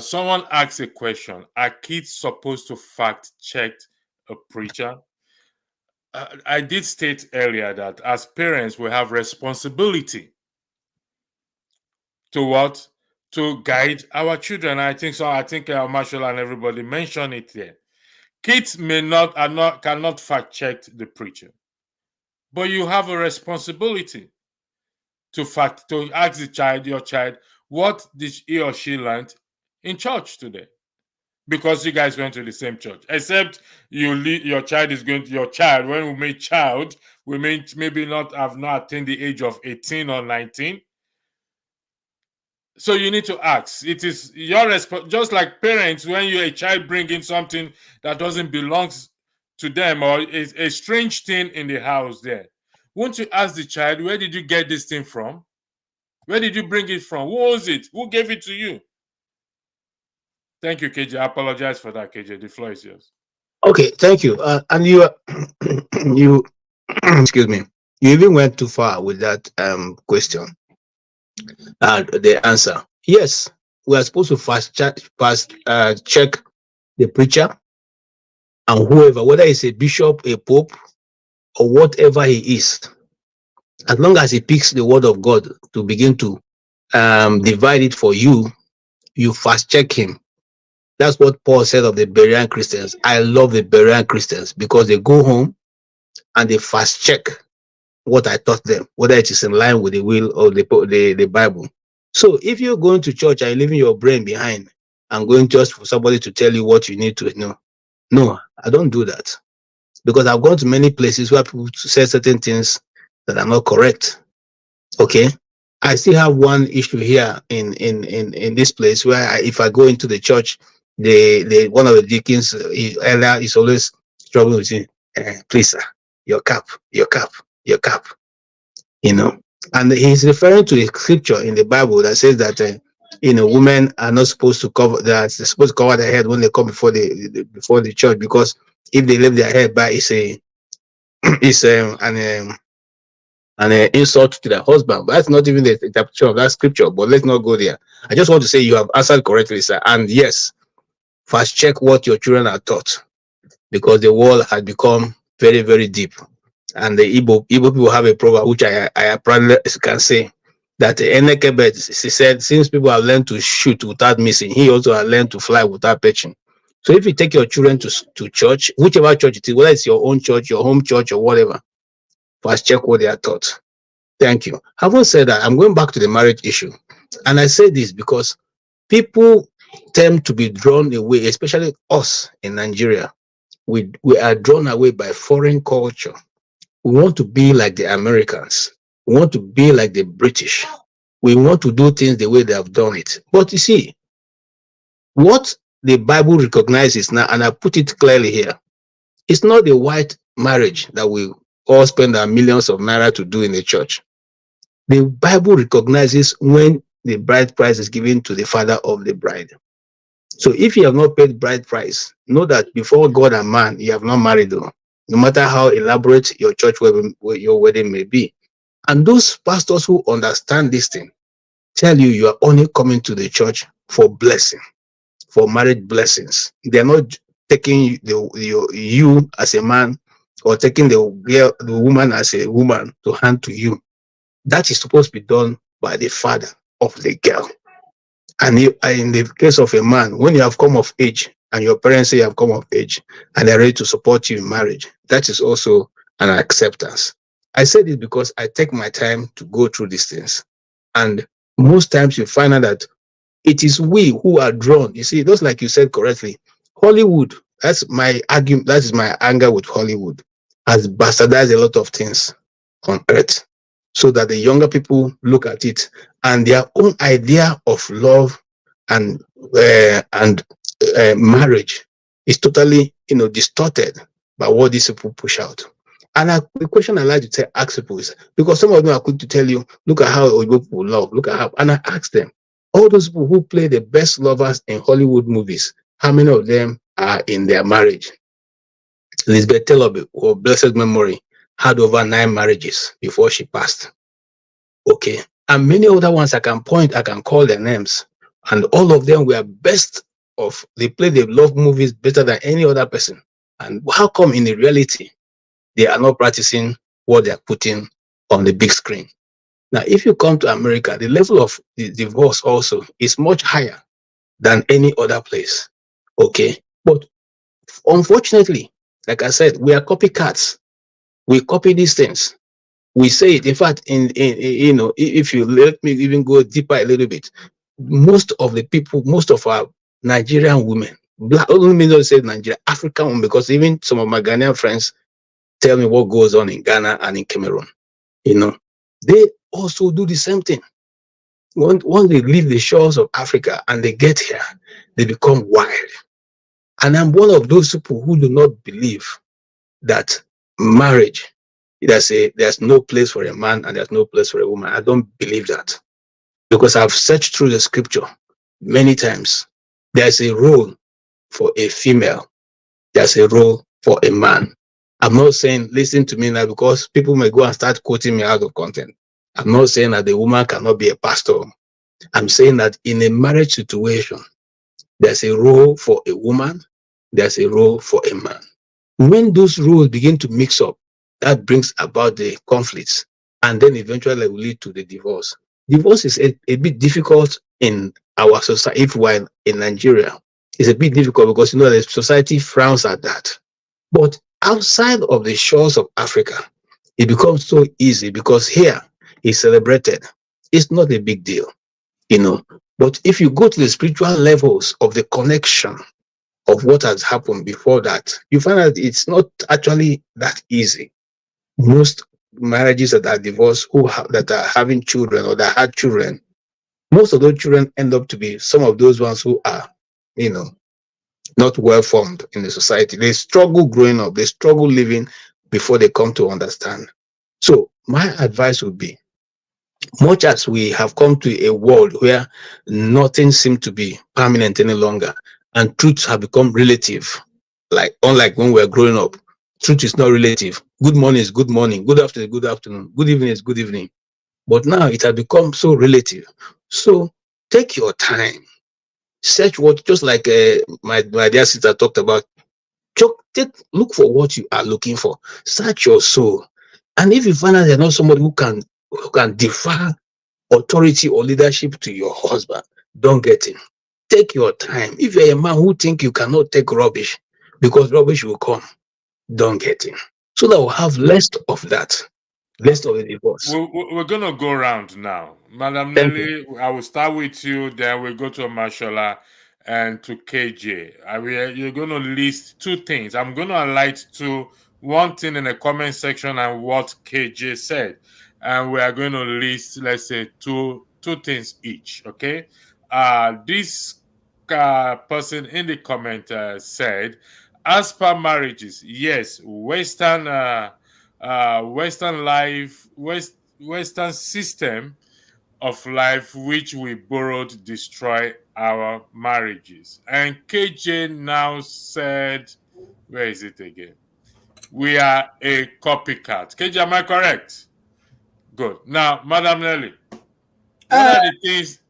Someone asked a question. Are kids supposed to fact check a preacher? I did state earlier that as parents, we have responsibility to what? To guide our children. I think so. I think Marshall and everybody mentioned it here. Kids cannot fact check the preacher, but you have a responsibility to ask your child, what did he or she learn in church today? Because you guys went to the same church, except your child. When we mean child, we may maybe not attained the age of 18 or 19. So you need to ask. It is your responsibility. Just like parents, when a child bring in something that doesn't belong to them or is a strange thing in the house there, won't you ask the child, where did you get this thing from? Where did you bring it from? Who owns it? Who gave it to you? Thank you, KJ. I apologize for that, KJ. The floor is yours. Okay, thank you. And you excuse me. You even went too far with that question. The answer, yes, we are supposed to check the preacher and whoever, whether it's a bishop, a pope, or whatever he is, as long as he picks the word of God to begin to divide it for you, you fast check him. That's what Paul said of the Berean Christians. I love the Berean Christians because they go home and they fast check what I taught them, whether it is in line with the will of the Bible. So if you're going to church and leaving your brain behind and going just for somebody to tell you what you need to know, no, I don't do that. Because I've gone to many places where people say certain things that are not correct. Okay. I still have one issue here in this place where if I go into the church, the one of the deacons, elder is always struggling with me. Please, sir, your cap, your cap, your cap. You know, and he's referring to a scripture in the Bible that says that women are not supposed to cover that. They're supposed to cover their head when they come before the church, because if they leave their head by, it's an insult to their husband. But that's not even the interpretation of that scripture. But let's not go there. I just want to say you have answered correctly, sir. And yes, fast check what your children are taught, because the world has become very, very deep. And the Igbo people have a proverb, which I proudly can say, that Enekebet, she said, since people have learned to shoot without missing, he also has learned to fly without pitching. So if you take your children to church, whichever church it is, whether it's your own church, your home church, or whatever, first check what they are taught. Thank you. Having said that, I'm going back to the marriage issue. And I say this because people tend to be drawn away, especially us in Nigeria. We are drawn away by foreign culture. We want to be like the Americans. We want to be like the British. We want to do things the way they have done it. But you see, what the Bible recognizes now, and I put it clearly here, it's not the white marriage that we all spend our millions of naira to do in the church. The Bible recognizes when the bride price is given to the father of the bride. So if you have not paid bride price, know that before God and man, you have not married them, no matter how elaborate your church your wedding may be. And those pastors who understand this thing tell you are only coming to the church for blessing, for marriage blessings. They're not taking you as a man, or taking the woman as a woman to hand to you. That is supposed to be done by the father of the girl. And in the case of a man, when you have come of age and your parents say you have come of age and they're ready to support you in marriage, that is also an acceptance. I say this because I take my time to go through these things. And most times you find out that it is we who are drawn. You see, just like you said correctly, Hollywood, that's my argument, that is my anger with Hollywood, has bastardized a lot of things on earth, so that the younger people look at it and their own idea of love and marriage is totally, distorted by what these people push out. And the question I like to ask people is, because some of them are quick to tell you, look at how Oyibo people love, look at how, and I ask them, all those people who play the best lovers in Hollywood movies, how many of them are in their marriage? Elizabeth Taylor, of blessed memory, had over 9 marriages before she passed. Okay. And many other ones I can call their names. And all of them were they play the love movies better than any other person. And how come in the reality, they are not practicing what they are putting on the big screen? Now, if you come to America, the level of the divorce also is much higher than any other place. Okay. But unfortunately, like I said, we are copycats. We copy these things. We say it. In fact, if you let me even go deeper a little bit, most of our Nigerian women, only me don't say Nigeria, African women, because even some of my Ghanaian friends tell me what goes on in Ghana and in Cameroon. They also do the same thing. Once they leave the shores of Africa and they get here, they become wild. And I'm one of those people who do not believe that marriage, there's no place for a man and there's no place for a woman. I don't believe that, because I've searched through the scripture many times. There's a role for a female. There's a role for a man. I'm not saying, listen to me now, because people may go and start quoting me out of content. I'm not saying that the woman cannot be a pastor. I'm saying that in a marriage situation, there's a role for a woman, there's a role for a man. When those roles begin to mix up, that brings about the conflicts, and then eventually will lead to the divorce. Divorce is a bit difficult in our society. If we're in Nigeria, it's a bit difficult because, the society frowns at that. But outside of the shores of Africa, it becomes so easy because here it's celebrated. It's not a big deal, But if you go to the spiritual levels of the connection of what has happened before that, you find that it's not actually that easy. Most marriages that are divorced, that are having children or that had children, most of those children end up to be some of those ones who are, not well formed in the society. They struggle growing up, they struggle living before they come to understand. So my advice would be, much as we have come to a world where nothing seems to be permanent any longer, and truths have become relative, unlike when we were growing up, truth is not relative. Good morning is good morning, good afternoon, good evening is good evening. But now it has become so relative. So take your time, search what, just like my dear sister talked about. Look for what you are looking for. Search your soul, and if you find out you're not somebody who can defer authority or leadership to your husband, don't get him. Take your time. If you're a man who think you cannot take rubbish because rubbish will come, don't get him. So that we'll have less of that, less of the divorce. We're going to go around now. Madam Thank Nelly, I will start with you, then we'll go to Mashallah and to KJ. You're going to list two things. I'm going to highlight one thing in the comment section and what KJ said. And we are going to list, let's say, two things each, okay? This person in the comment said, as per marriages, yes, Western Western system of life which we borrowed destroy our marriages. And KJ now said, where is it again? We are a copycat. KJ, am I correct? Good. Now, Madam Nelly, what are the things?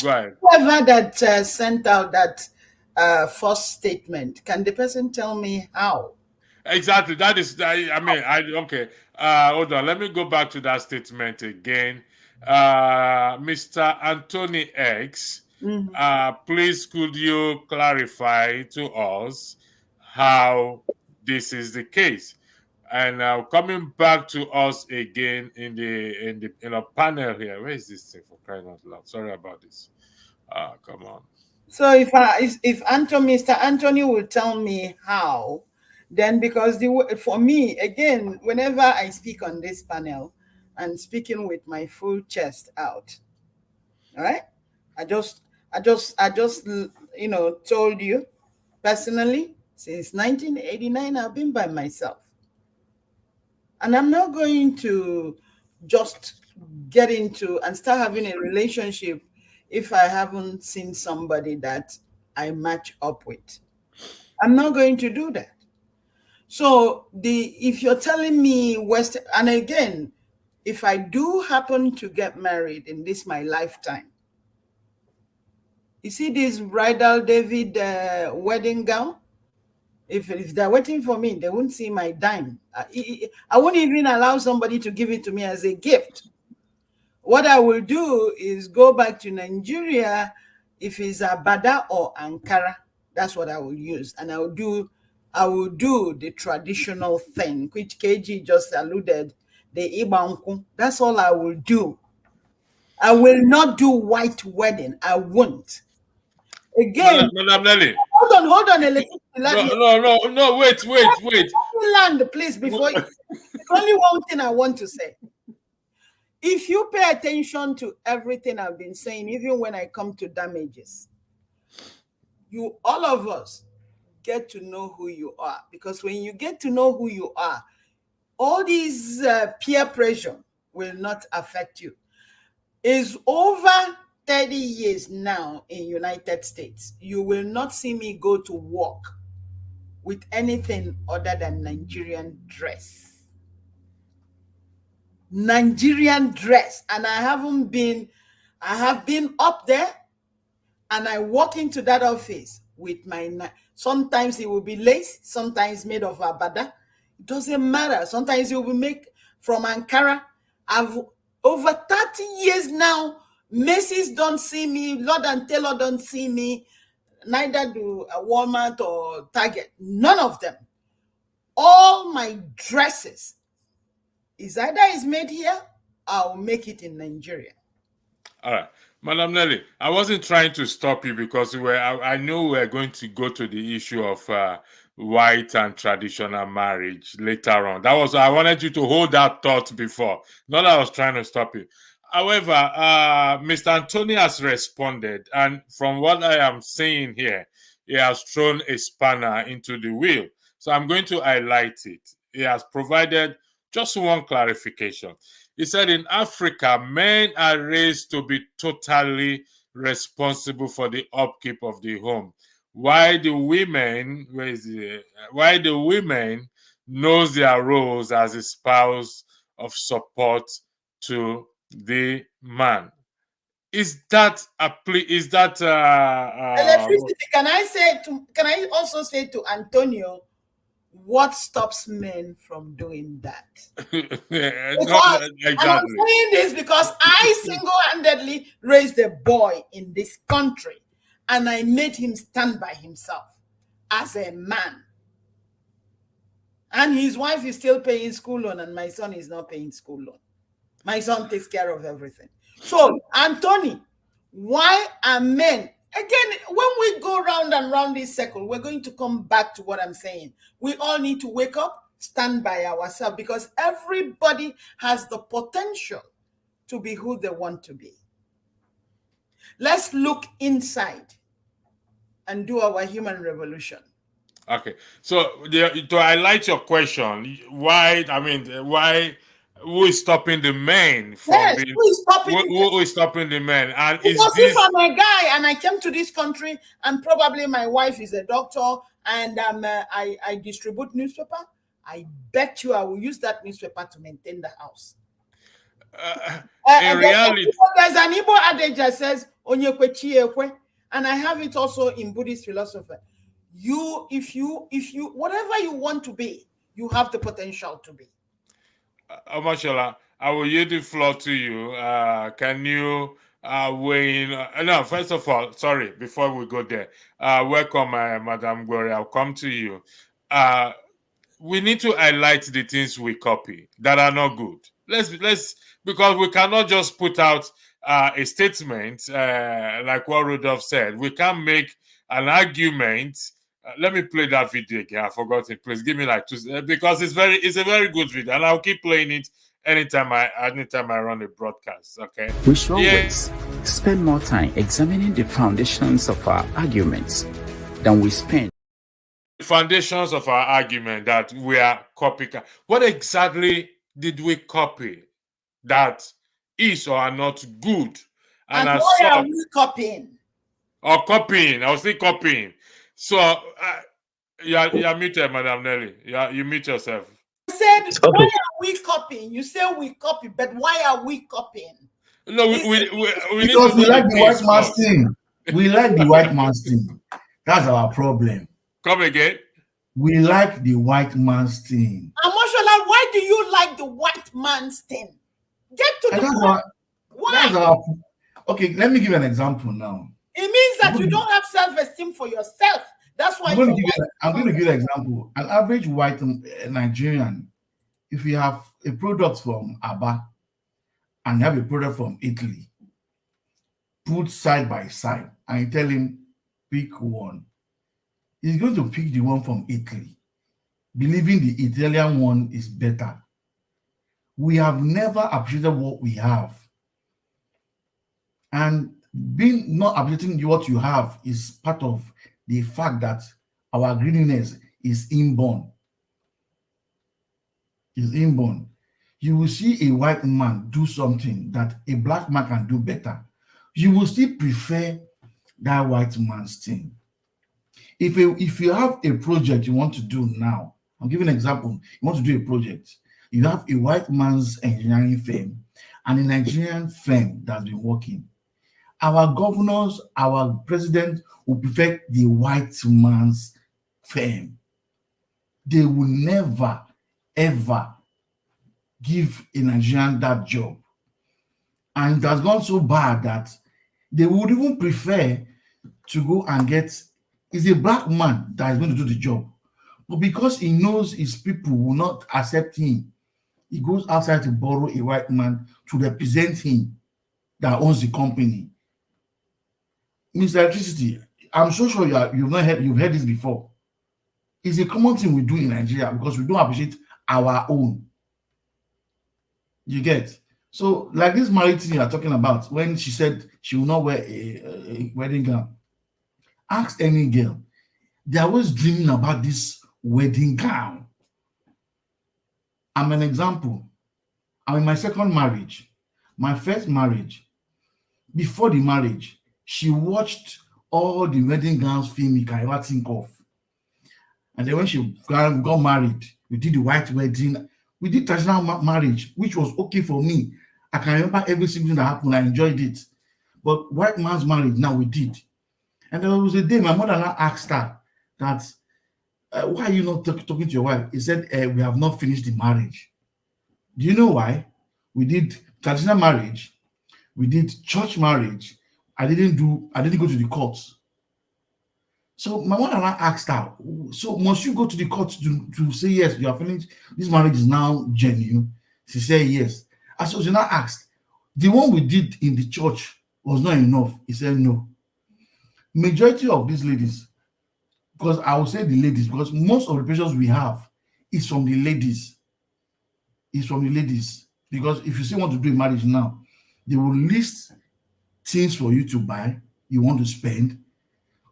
Go ahead. Whoever that sent out that first statement, can the person tell me how? Exactly. That is, okay. Hold on. Let me go back to that statement again. Mr. Anthony X, please could you clarify to us how this is the case? And coming back to us again in a panel here. Where is this thing, for crying out loud? Sorry about this. Come on. So if Mr. Anthony will tell me how, then because for me again, whenever I speak on this panel, I'm speaking with my full chest out. All right, I just told you personally, since 1989 I've been by myself, and I'm not going to just get into and start having a relationship if I haven't seen somebody that I match up with. I'm not going to do that. So if you're telling me and again, if I do happen to get married in my lifetime, you see this bridal David wedding gown? If they're waiting for me, they won't see my dime. I won't even allow somebody to give it to me as a gift. What I will do is go back to Nigeria. If it's Abada or Ankara, that's what I will use. And I will do the traditional thing, which KG just alluded, the Ibanku. That's all I will do. I will not do white wedding. I won't. Again, Madam Nelly. Hold on. No, wait. Land, please, before you. There's only one thing I want to say. If you pay attention to everything I've been saying, even when I come to damages, all of us get to know who you are. Because when you get to know who you are, all these peer pressure will not affect you. It's over 30 years now in United States. You will not see me go to work with anything other than Nigerian dress. Nigerian dress. And I have been up there, and I walk into that office with sometimes it will be lace, sometimes made of abada. It doesn't matter. Sometimes it will be made from Ankara. I've over 30 years now. Macy's don't see me. Lord and Taylor don't see me. neither do a Walmart or Target. None of them. All my dresses is either is made here, I'll make it in Nigeria. All right. Madam Nelly, I wasn't trying to stop you because I knew we were going to go to the issue of white and traditional marriage later on. I wanted you to hold that thought before. Not that I was trying to stop you. However, Mr. Anthony has responded, and from what I am seeing here, he has thrown a spanner into the wheel. So I'm going to highlight it. He has provided just one clarification. He said in Africa, men are raised to be totally responsible for the upkeep of the home, while the women knows their roles as a spouse of support to the man. Is that electricity? Can I also say to Antonio, what stops men from doing that? Exactly. I'm saying this because I single-handedly raised a boy in this country, and I made him stand by himself as a man. And his wife is still paying school loan, and my son is not paying school loan. My son takes care of everything. So, Anthony, why are men? Again, when we go round and round this circle, we're going to come back to what I'm saying. We all need to wake up, stand by ourselves, because everybody has the potential to be who they want to be. Let's look inside and do our human revolution. Okay. So to highlight your question, why who is stopping the men from being, who is stopping the men? And because if I'm a guy and I came to this country and probably my wife is a doctor and I distribute newspaper, I bet you I will use that newspaper to maintain the house. In reality, there's an Igbo adage that says "Onyekwe chiekwe," and I have it also in Buddhist philosophy. If you whatever you want to be, you have the potential to be. Omashola, I will yield the floor to you. Can you weigh in? No, first of all, sorry, before we go there, welcome, Madam Gloria. I'll come to you. We need to highlight the things we copy that are not good. Let's because we cannot just put out a statement like what Rudolph said. We can't make an argument. Let me play that video again. I forgot it. Please give me like 2 because it's a very good video, and I'll keep playing it anytime I run a broadcast. Okay. We should always spend more time examining the foundations of our arguments than we spend. The foundations of our argument that we are copying. What exactly did we copy that is or are not good? And why are we copying? Or copying. I was saying copying. So, you're muted, Madam Nelly. You mute yourself. I said, why are we copying? You say we copy, but why are we copying? No, we because we like the white man's thing. We like the white man's thing. That's our problem. Come again. We like the white man's thing. Amashola, why do you like the white man's thing? Get to the point. Why? Okay, let me give you an example now. It means that you don't have self-esteem for yourself. That's why I'm going to give you an example. An average white Nigerian, if you have a product from Aba and you have a product from Italy, put side by side, and you tell him, pick one, he's going to pick the one from Italy, believing the Italian one is better. We have never appreciated what we have. And being not appreciating what you have is part of the fact that our greediness is inborn. Is inborn. You will see a white man do something that a black man can do better. You will still prefer that white man's thing. If you have a project you want to do now, I'm giving an example. You want to do a project. You have a white man's engineering firm and a Nigerian firm that's been working. Our governors, our president will prefer the white man's firm. They will never, ever give a Nigerian that job. And it has gone so bad that they would even prefer to go and get It's a black man that is going to do the job. But because he knows his people will not accept him, he goes outside to borrow a white man to represent him that owns the company. Mr. Electricity, I'm so sure you've heard this before. It's a common thing we do in Nigeria because we don't appreciate our own. You get? So, like this married thing you are talking about, when she said she will not wear a wedding gown, ask any girl. They're always dreaming about this wedding gown. I'm an example. I'm in my second marriage. My first marriage, before the marriage, she watched all the wedding gowns film you can ever think of. And then when she got married, we did the white wedding. We did traditional marriage, which was okay for me. I can remember every single thing that happened. I enjoyed it. But white man's marriage, now we did. And there was a day my mother now asked her that, why are you not talking to your wife? He said, we have not finished the marriage. Do you know why? We did traditional marriage. We did church marriage. I didn't go to the courts. So my mother now asked her, so must you go to the court to say yes, you are finished? This marriage is now genuine. She said yes. And so she now asked, the one we did in the church was not enough. He said no. Majority of these ladies, because I will say the ladies, because most of the patients we have is from the ladies. It's from the ladies. Because if you say want to do a marriage now, they will list things for you to buy, you want to spend,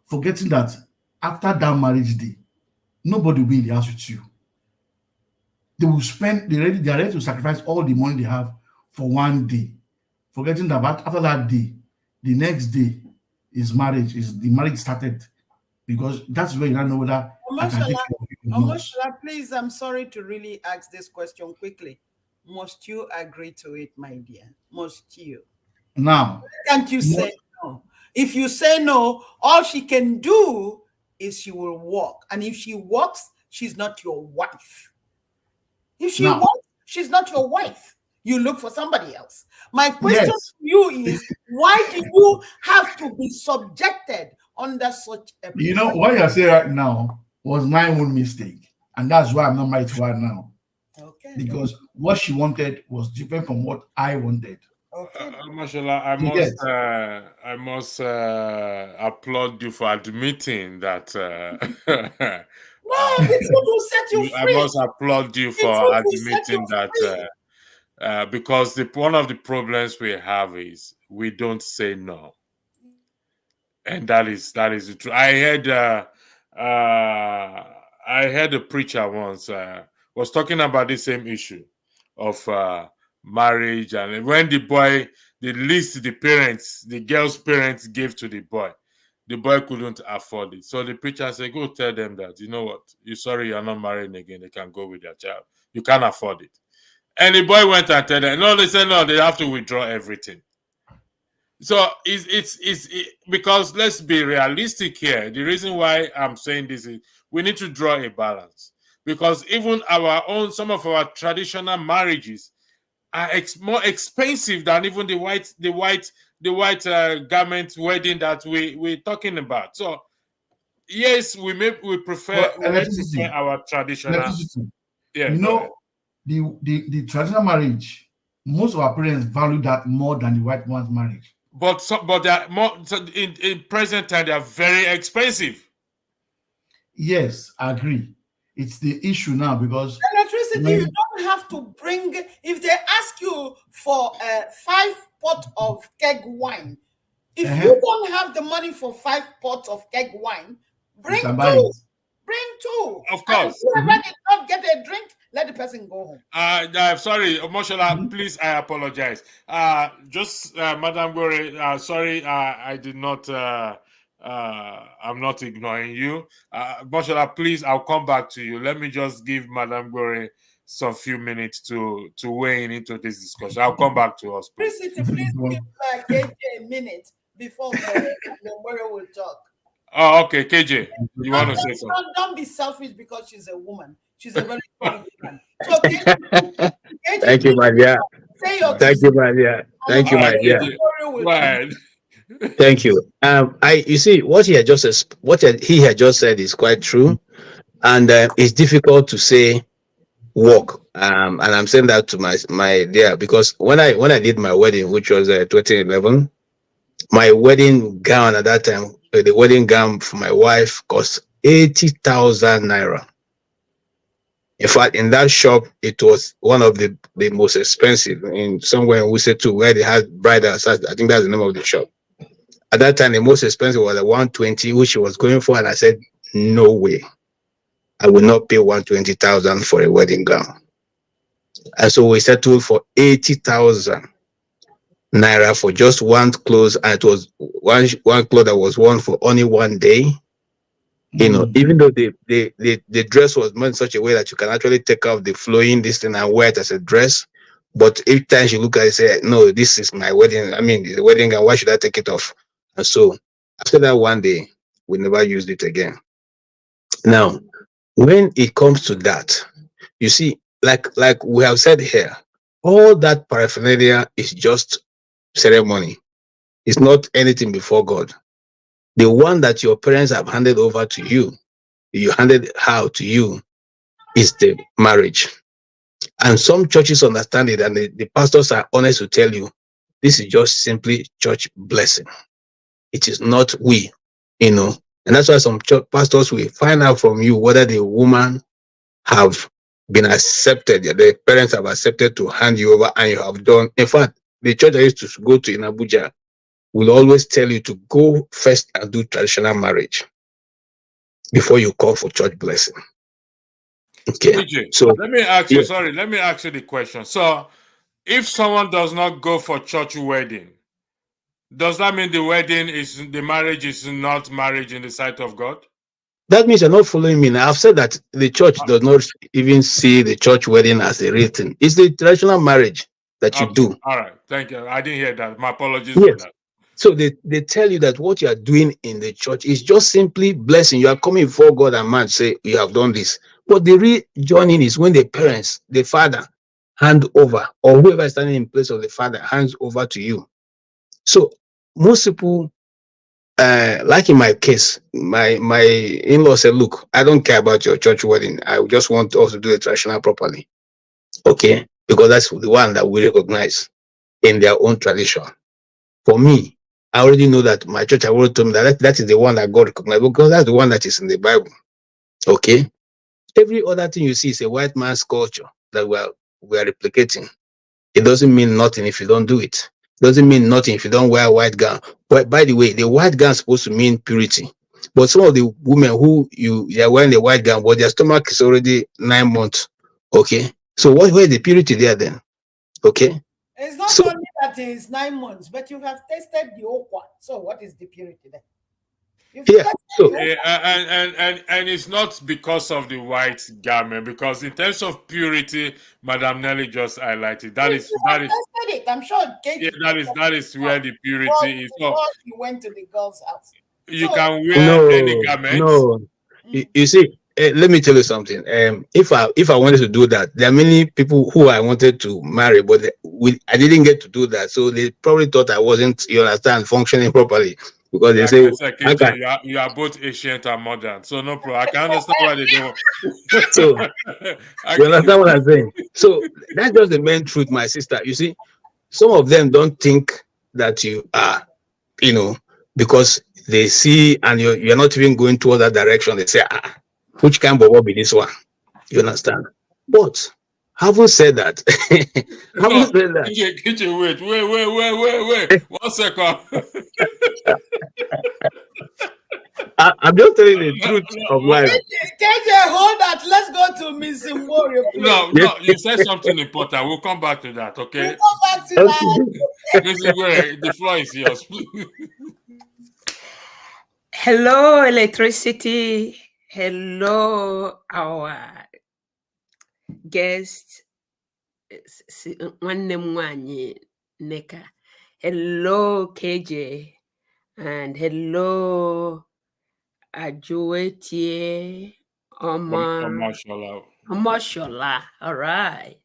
forgetting that after that marriage day, nobody will be in the house with you. They will spend, they are ready to sacrifice all the money they have for one day, forgetting that after that day, the next day is marriage, the marriage started, because that's where you don't know whether I can take care of you or not. Please, I'm sorry to really ask this question quickly. Must you agree to it, my dear? Must you? Now, can't you say no? If you say no, all she can do is she will walk. And if she walks, she's not your wife. If she walks, she's not your wife. You look for somebody else. My question to you is, why do you have to be subjected under such a... You know, what you're saying right now was my own mistake. And that's why I'm not married to her now. Okay. Because what she wanted was different from what I wanted. Okay. Mashallah, I must applaud you for admitting that. No, the truth will set you free. I must applaud you for admitting that. Because one of the problems we have is we don't say no, and that is the truth. I heard a preacher once was talking about the same issue of marriage, and when the list the girl's parents gave to the boy couldn't afford it. So the preacher said, go tell them that, you know what, you're not marrying again, they can go with their child. You can't afford it. And the boy went and told them, no, they said no, they have to withdraw everything. So it's because let's be realistic here. The reason why I'm saying this is we need to draw a balance, because even some of our traditional marriages are more expensive than even the white garment wedding that we're talking about. So yes, we prefer our traditional. Yeah, you know, the traditional marriage, most of our parents value that more than the white man's marriage. But they are more in present time, they are very expensive. Yes, I agree. It's the issue now, because electricity, you don't have to bring. If they ask you for 5 pots of keg wine, if you don't have the money for 5 pots of keg wine, bring 2. Bring 2. Of course. And whoever did not get a drink, let the person go home. I'm sorry, Moshola, please, I apologize. Madam Gore, sorry, I did not. I'm not ignoring you. Moshola, please, I'll come back to you. Let me just give Madam Gore some few minutes to weigh in into this discussion. I'll come back to us. Please give KJ a minute before Gore will talk. Oh, okay, KJ, you want to say something? Don't be selfish because she's a woman. She's a very strong woman. So, KJ, thank you, my dear. Say your Thank you, my dear. Thank you, my dear. Right. Thank you. You see what he had he had just said is quite true, and it's difficult to say walk. And I'm saying that to my dear, because when I did my wedding, which was 2011, my wedding gown at that time, the wedding gown for my wife cost 80,000 naira. In fact, in that shop, it was one of the most expensive in somewhere in Wuse too, where they had bridal. I think that's the name of the shop. At that time, the most expensive was the 120, which she was going for, and I said, no way, I will not pay 120,000 for a wedding gown. And so we settled for 80,000 naira for just one clothes, and it was one cloth that was worn for only one day. Even though the dress was made in such a way that you can actually take off the flowing this thing and wear it as a dress. But each time she look at it, say, no, this is my wedding. I mean, the wedding gown, why should I take it off? And so after that one day, we never used it again. Now, when it comes to that, you see, like we have said here, all that paraphernalia is just ceremony. It's not anything before God. The one that your parents have handed over to you, you handed her to you, is the marriage. And some churches understand it, and the pastors are honest to tell you, this is just simply church blessing. It is not we, And that's why some church pastors will find out from you whether the woman have been accepted, the parents have accepted to hand you over, and you have done. In fact, the church I used to go to in Abuja will always tell you to go first and do traditional marriage before you call for church blessing. Okay. DJ, So let me ask you, let me ask you the question. So if someone does not go for church wedding, does that mean the marriage is not marriage in the sight of God? That means you're not following me. Now, I've said that the church does not even see the church wedding as a real thing. It's the traditional marriage that you do. All right. Thank you. I didn't hear that. My apologies for that. So they tell you that what you are doing in the church is just simply blessing. You are coming before God and man say, you have done this. But the real joining is when the parents, the father, hand over, or whoever is standing in place of the father hands over to you. So most people, like in my case, my in-law said, look, I don't care about your church wedding. I just want us to do the traditional properly. Okay? Because that's the one that we recognize in their own tradition. For me, I already know that my church, I already told me that is the one that God recognized, because that's the one that is in the Bible. Okay? Every other thing you see is a white man's culture that we are replicating. It doesn't mean nothing if you don't do it. It doesn't mean nothing if you don't wear a white gown. But by the way, the white gown is supposed to mean purity. But some of the women who they are wearing the white gown, but their stomach is already 9 months. Okay? So where is the purity there then? Okay? It's not only that it's 9 months, but you have tested the okwa. So what is the purity then? And it's not because of the white garment, because in terms of purity, Madam Nelly just highlighted that is tested it. I'm sure. That is where the purity is. So you went to the girl's house. You can wear any garment. No, you see. Let me tell you something. If I wanted to do that, there are many people who I wanted to marry, but I didn't get to do that. So they probably thought I wasn't, you understand, functioning properly, because they say you are both ancient and modern. So no problem. I can understand why they don't. So you understand what I'm saying? So that's just the main truth, my sister. You see, some of them don't think that you are, because they see and you're not even going toward that direction. They say, which kind of will be this one? You understand? But having said that, wait. 1 second. I'm just telling the truth of life. KJ, hold that. Let's go to Miss Mori. No, you said something important. We'll come back to that, okay? We'll come back to that. Miss Mori, the floor is yours. Hello, electricity. Hello, our guest, Neka. Hello, KJ. And hello, Ajuetie Omoshola. All right.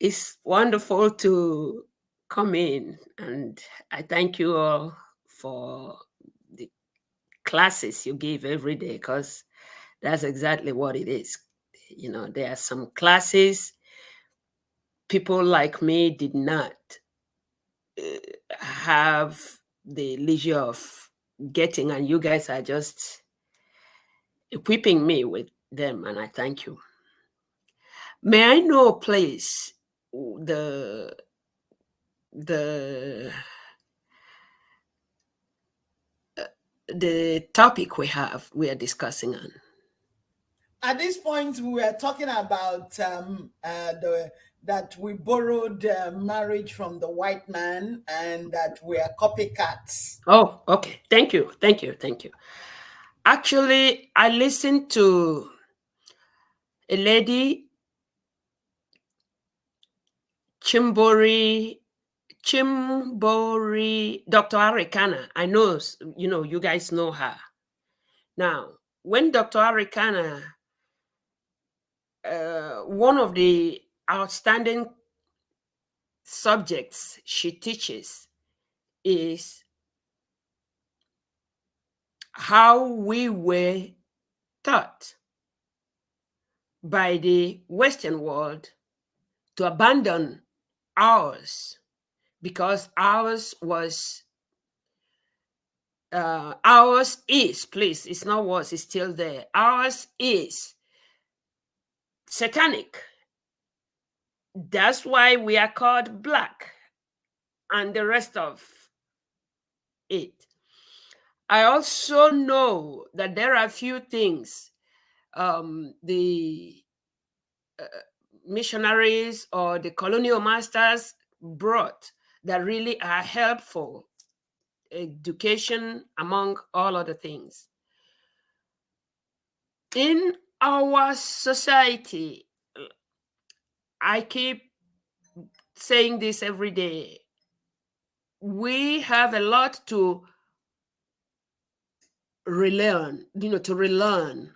It's wonderful to come in, and I thank you all for the classes you give every day, because that's exactly what it is. You know, there are some classes people like me did not have the leisure of getting, and you guys are just equipping me with them, and I thank you. May I know, please, the topic we are discussing on? At this point, we are talking about that we borrowed marriage from the white man and that we are copycats. Oh, okay. Thank you. Actually, I listened to a lady, Chimbori, Dr. Arikana. I know, you guys know her. Now, when Dr. Arikana, one of the outstanding subjects she teaches is how we were taught by the Western world to abandon ours, because ours is, please, it's not was, it's still there. Ours is satanic. That's why we are called black and the rest of it. I also know that there are a few things the missionaries or the colonial masters brought that really are helpful. Education, among all other things. In our society, I keep saying this every day, we have a lot to relearn, to relearn.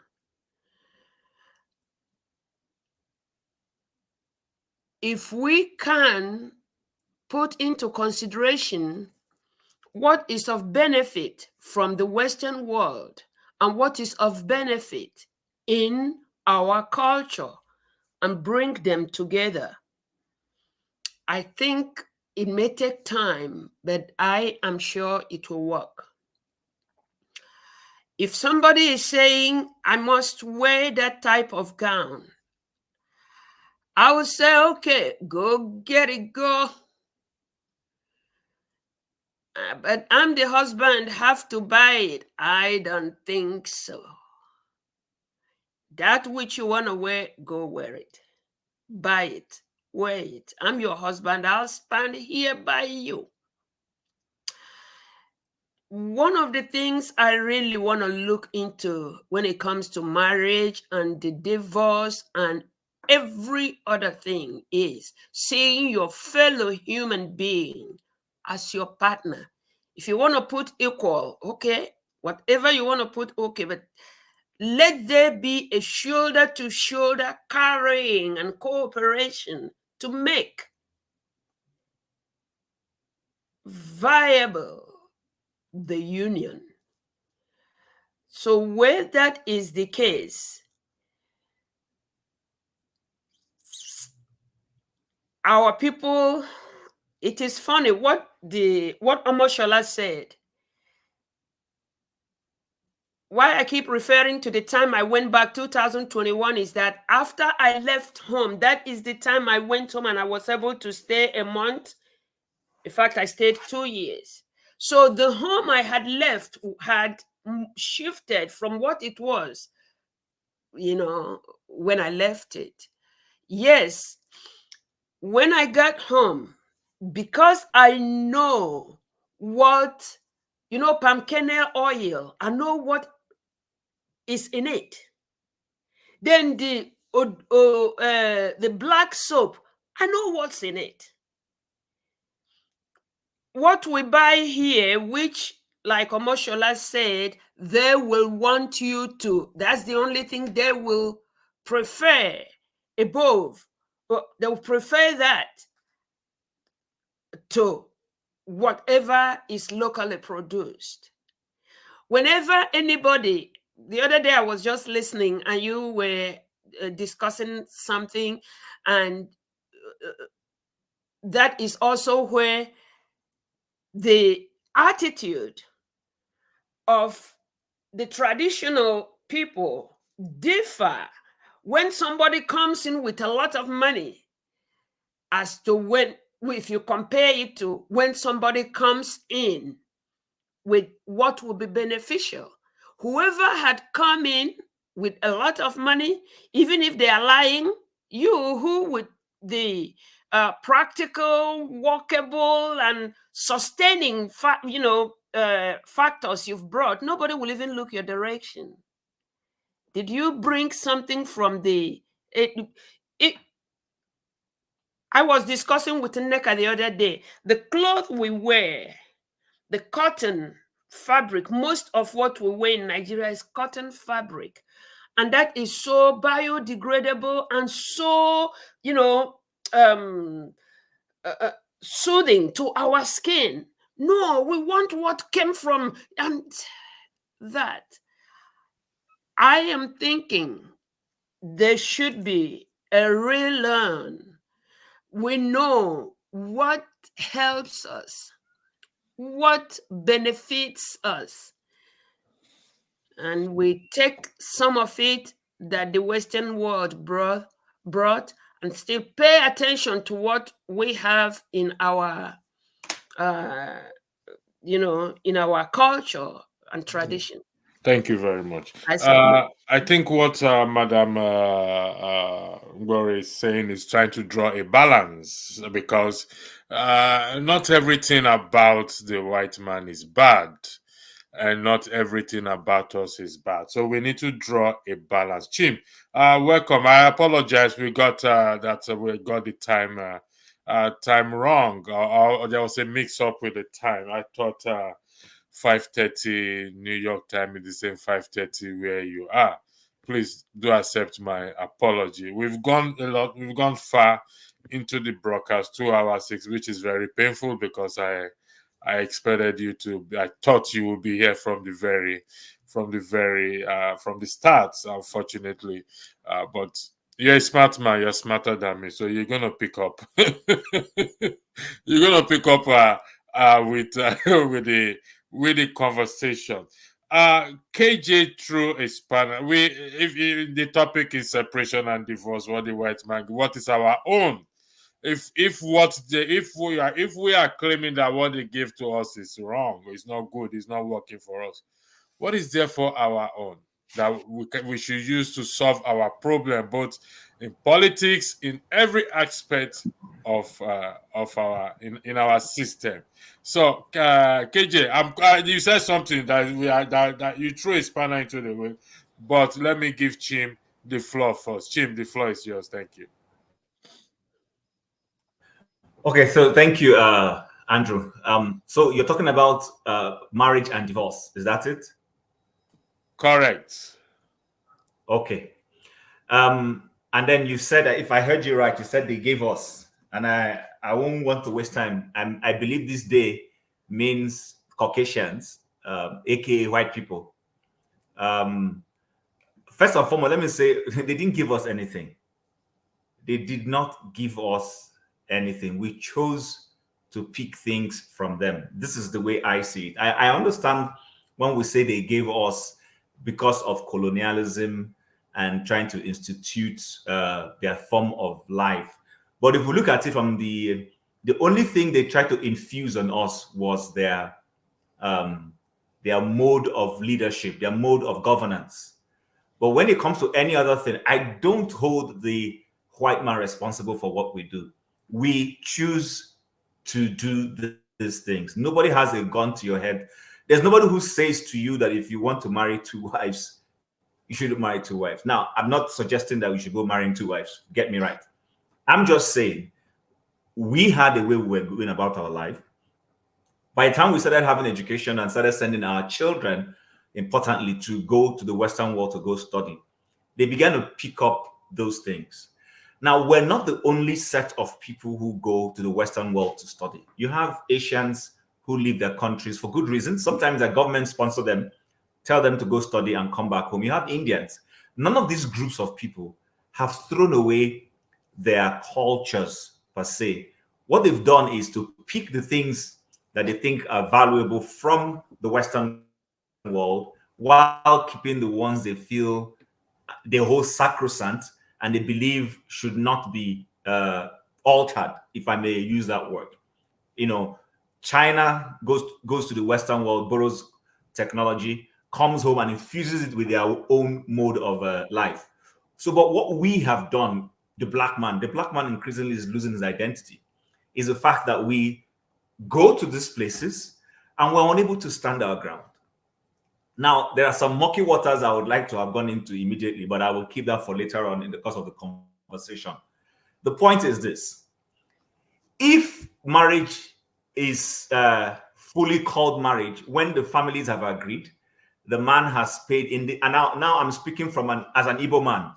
If we can put into consideration what is of benefit from the Western world and what is of benefit in our culture and bring them together, I think it may take time, but I am sure it will work. If somebody is saying, I must wear that type of gown, I would say, okay, go get it, go. But I'm the husband, have to buy it. I don't think so. That which you want to wear, go wear it. Buy it, wear it. I'm your husband, I'll stand here by you. One of the things I really want to look into when it comes to marriage and the divorce and every other thing is seeing your fellow human being as your partner. If you want to put equal, okay, whatever you want to put, okay, but let there be a shoulder-to-shoulder carrying and cooperation to make viable the union. So where that is the case, our people, it is funny what Omoshola said. Why I keep referring to the time I went back 2021 is that after I left home, that is the time I went home and I was able to stay a month. In fact, I stayed 2 years. So the home I had left had shifted from what it was, when I left it. Yes, when I got home, because I know what, palm kernel oil, I know what is in it. Then the black soap, I know what's in it. What we buy here, which, like Omoshola said, they will want you to, that's the only thing they will prefer above. They will prefer that to whatever is locally produced. Whenever anybody, the other day I was just listening and you were discussing something, and that is also where the attitude of the traditional people differ when somebody comes in with a lot of money as to when, if you compare it to when somebody comes in with what would be beneficial. Whoever had come in with a lot of money, even if they are lying, you who with the practical, workable, and sustaining, factors you've brought, nobody will even look your direction. Did you bring something from the? I was discussing with Nneka the other day. The cloth we wear, the cotton fabric, most of what we wear in Nigeria is cotton fabric. And that is so biodegradable and so, soothing to our skin. No, we want what came from, and that. I am thinking there should be a relearn. We know what helps us, what benefits us, and we take some of it that the Western world brought and still pay attention to what we have in our in our culture and tradition. Thank you very much. I think what Madam Ngore is saying is trying to draw a balance, because not everything about the white man is bad, and not everything about us is bad. So we need to draw a balance. Chim, welcome. I apologize. We got we got the time wrong, or there was a mix up with the time. I thought 5:30 New York time is the same 5:30 where you are. Please do accept my apology. We've gone far into the broadcast, 2 hours 6, which is very painful, because I expected you to. I thought you would be here from the start. Unfortunately, but you're a smart man. You're smarter than me, so you're gonna pick up. You're gonna pick up with the conversation. KJ threw a spanner. If the topic is separation and divorce, what the white man, what is our own? If we are claiming that what they give to us is wrong, it's not good, it's not working for us, what is there for our own that we should use to solve our problem, both in politics, in every aspect of our in our system? So KJ, you said something that you threw a spanner into the wind, but let me give Chim the floor first. Chim, the floor is yours. Thank you. Okay, so thank you, Andrew. So you're talking about marriage and divorce, is that it? Correct. Okay. And then you said that, if I heard you right, you said they gave us, and I won't want to waste time. I believe this day means Caucasians, aka white people. First and foremost, let me say they didn't give us anything. They did not give us anything. We chose to pick things from them. This is the way I see it. I understand when we say they gave us because of colonialism and trying to institute their form of life. But if we look at it from the only thing they tried to infuse on us was their mode of leadership, their mode of governance. But when it comes to any other thing, I don't hold the white man responsible for what we do. We choose to do these things. Nobody has a gun to your head. There's nobody who says to you that if you want to marry 2 wives, you shouldn't marry 2 wives. Now, I'm not suggesting that we should go marrying 2 wives. Get me right. I'm just saying we had a way we were going about our life. By the time we started having education and started sending our children, importantly, to go to the Western world to go study, they began to pick up those things. Now, we're not the only set of people who go to the Western world to study. You have Asians who leave their countries for good reasons. Sometimes the government sponsor them, tell them to go study and come back home. You have Indians. None of these groups of people have thrown away their cultures per se. What they've done is to pick the things that they think are valuable from the Western world while keeping the ones they feel they hold sacrosanct and they believe should not be altered, if I may use that word. You know, China goes to the Western world, borrows technology, comes home and infuses it with their own mode of life. So, but what we have done, the black man increasingly is losing his identity, is the fact that we go to these places and we're unable to stand our ground. Now, there are some murky waters I would like to have gone into immediately, but I will keep that for later on in the course of the conversation. The point is this: if marriage is fully called marriage, when the families have agreed, the man has paid in the, and now I'm speaking from as an Igbo man.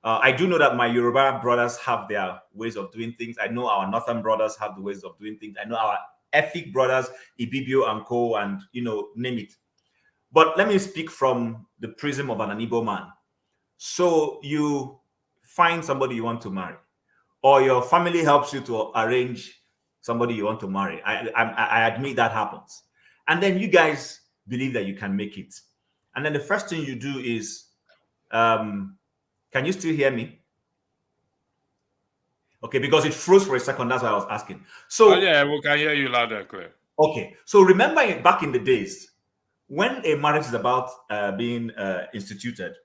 I do know that my Yoruba brothers have their ways of doing things. I know our Northern brothers have the ways of doing things. I know our ethnic brothers, Ibibio and Co, and name it. But let me speak from the prism of an Igbo man. So you find somebody you want to marry, or your family helps you to arrange somebody you want to marry. I admit that happens. And then you guys believe that you can make it. And then the first thing you do is, can you still hear me? Okay, because it froze for a second. That's why I was asking. So, yeah, we can hear you loud and clear. Okay, so remember back in the days, when a marriage is about being instituted,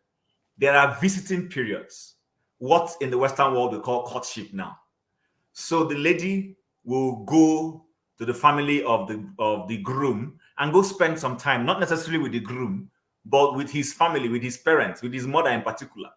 there are visiting periods. What in the Western world we call courtship now. So the lady will go to the family of the groom and go spend some time, not necessarily with the groom, but with his family, with his parents, with his mother in particular.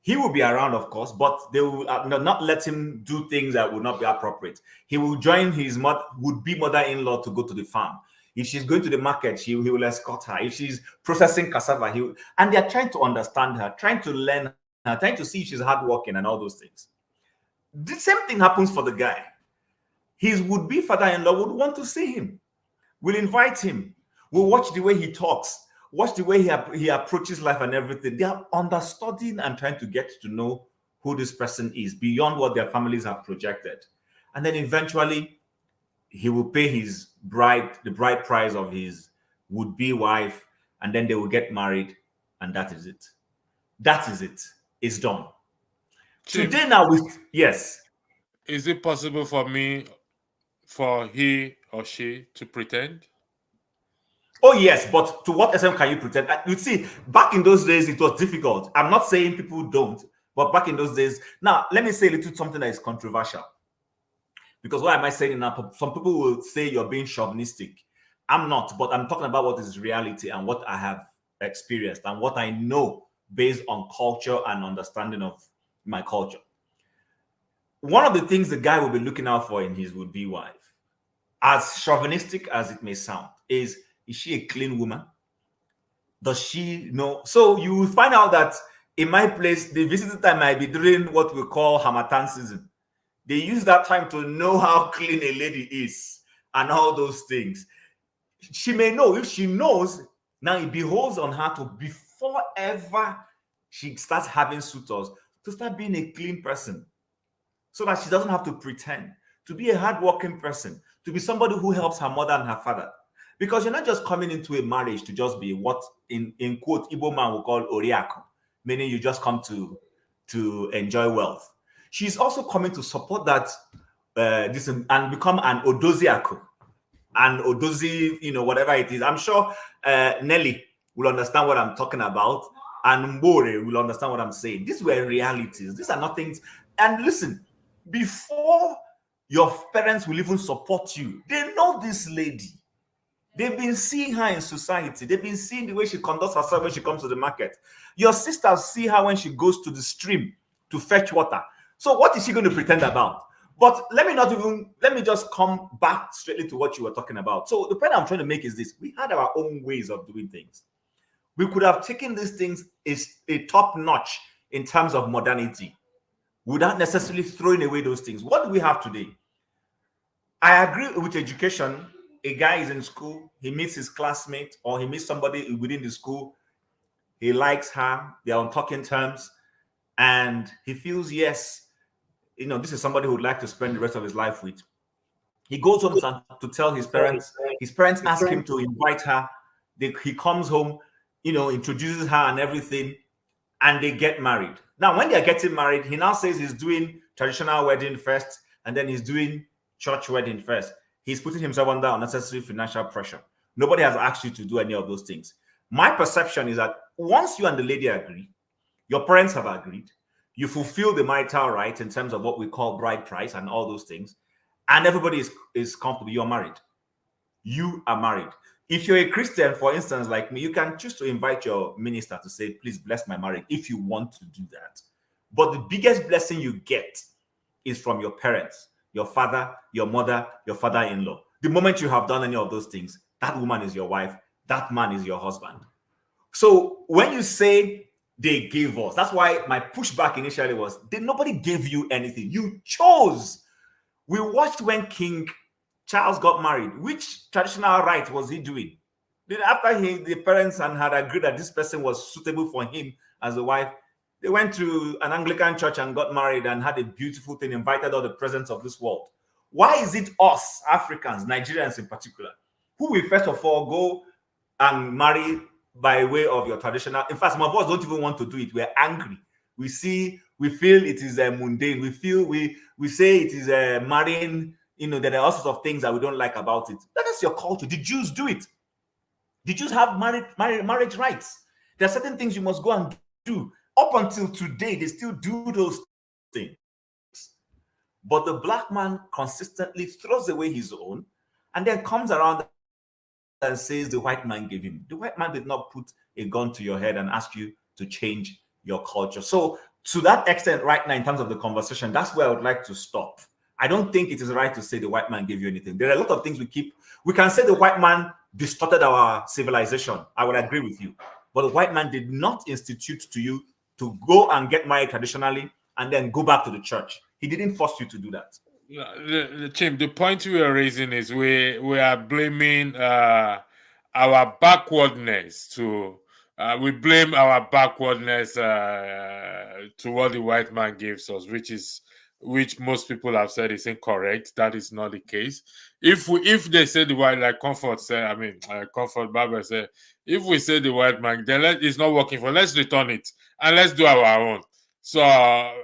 He will be around, of course, but they will not let him do things that would not be appropriate. He will join his would-be mother-in-law to go to the farm. If she's going to the market, he will escort her. If she's processing cassava, and they're trying to understand her, trying to learn her, trying to see if she's hardworking and all those things. The same thing happens for the guy. His would-be father-in-law would want to see him. We'll invite him. We'll watch the way he talks, watch the way he approaches life and everything. They are understudying and trying to get to know who this person is beyond what their families have projected. And then eventually, he will pay the bride price of his would-be wife, and then they will get married, and that is it. That is it. It's done. Chim, today now, yes. Is it possible for he or she to pretend? Oh, yes, but to what extent can you pretend? You see, back in those days, it was difficult. I'm not saying people don't, but back in those days, now, let me say a little something that is controversial. Because why am I saying it now? Some people will say you're being chauvinistic. I'm not, but I'm talking about what is reality and what I have experienced and what I know based on culture and understanding of my culture. One of the things the guy will be looking out for in his would-be wife, as chauvinistic as it may sound, is she a clean woman? Does she know? So you will find out that in my place, the visiting time might be during what we call Harmattan season. They use that time to know how clean a lady is and all those things. She may know. If she knows, now it beholds on her to, before ever she starts having suitors, to start being a clean person so that she doesn't have to pretend, to be a hardworking person, to be somebody who helps her mother and her father. Because you're not just coming into a marriage to just be what in quote Igbo man will call oriako, meaning you just come to enjoy wealth. She's also coming to support that this and become an odoziako, an odozi, whatever it is. I'm sure Nelly will understand what I'm talking about, and Mbore will understand what I'm saying. These were realities. These are not things. And listen, before your parents will even support you, they know this lady. They've been seeing her in society. They've been seeing the way she conducts herself when she comes to the market. Your sisters see her when she goes to the stream to fetch water. So what is she going to pretend about? But let me just come back straightly to what you were talking about. So the point I'm trying to make is this: we had our own ways of doing things. We could have taken these things as a top notch in terms of modernity without necessarily throwing away those things. What do we have today? I agree with education a guy is in school, he meets his classmate or he meets somebody within the school, he likes her, they're on talking terms, and he feels, yes, this is somebody who would like to spend the rest of his life with. He goes home to tell his parents. His parents ask him to invite her. He comes home, introduces her and everything, and they get married. Now, when they're getting married, he now says he's doing traditional wedding first, and then he's doing church wedding first. He's putting himself under unnecessary financial pressure. Nobody has asked you to do any of those things. My perception is that once you and the lady agree, your parents have agreed, you fulfill the marital right in terms of what we call bride price and all those things, and everybody is comfortable, you're married. You are married. If you're a Christian, for instance, like me, you can choose to invite your minister to say, please bless my marriage, if you want to do that. But the biggest blessing you get is from your parents, your father, your mother, your father-in-law. The moment you have done any of those things, that woman is your wife, that man is your husband. So when you say they gave us, that's why my pushback initially was, nobody gave you anything. You chose. We watched when King Charles got married. Which traditional rite was he doing? Then after the parents had agreed that this person was suitable for him as a wife, they went to an Anglican church and got married and had a beautiful thing, invited all the presents of this world. Why is it us, Africans, Nigerians in particular, who will first of all go and marry by way of your traditional? In fact, some of us don't even want to do it. We're angry. We feel it is mundane. We say it is marrying. There are all sorts of things that we don't like about it. That is your culture. The Jews do it. The Jews have marriage rights. There are certain things you must go and do. Up until today, they still do those things. But the black man consistently throws away his own and then comes around and says the white man gave him. The white man did not put a gun to your head and ask you to change your culture. So to that extent right now, in terms of the conversation, that's where I would like to stop. I don't think it is right to say the white man gave you anything. There are a lot of things we can say the white man distorted our civilization. I would agree with you. But the white man did not institute to you to go and get married traditionally and then go back to the church. He didn't force you to do that. Chim, the point we are raising is we are blaming our backwardness we blame our backwardness to what the white man gives us, which most people have said is incorrect. That is not the case. If they say the white, like Comfort said, Comfort Barber said, if we say the white man, then it's not working for, let's return it and let's do our own. So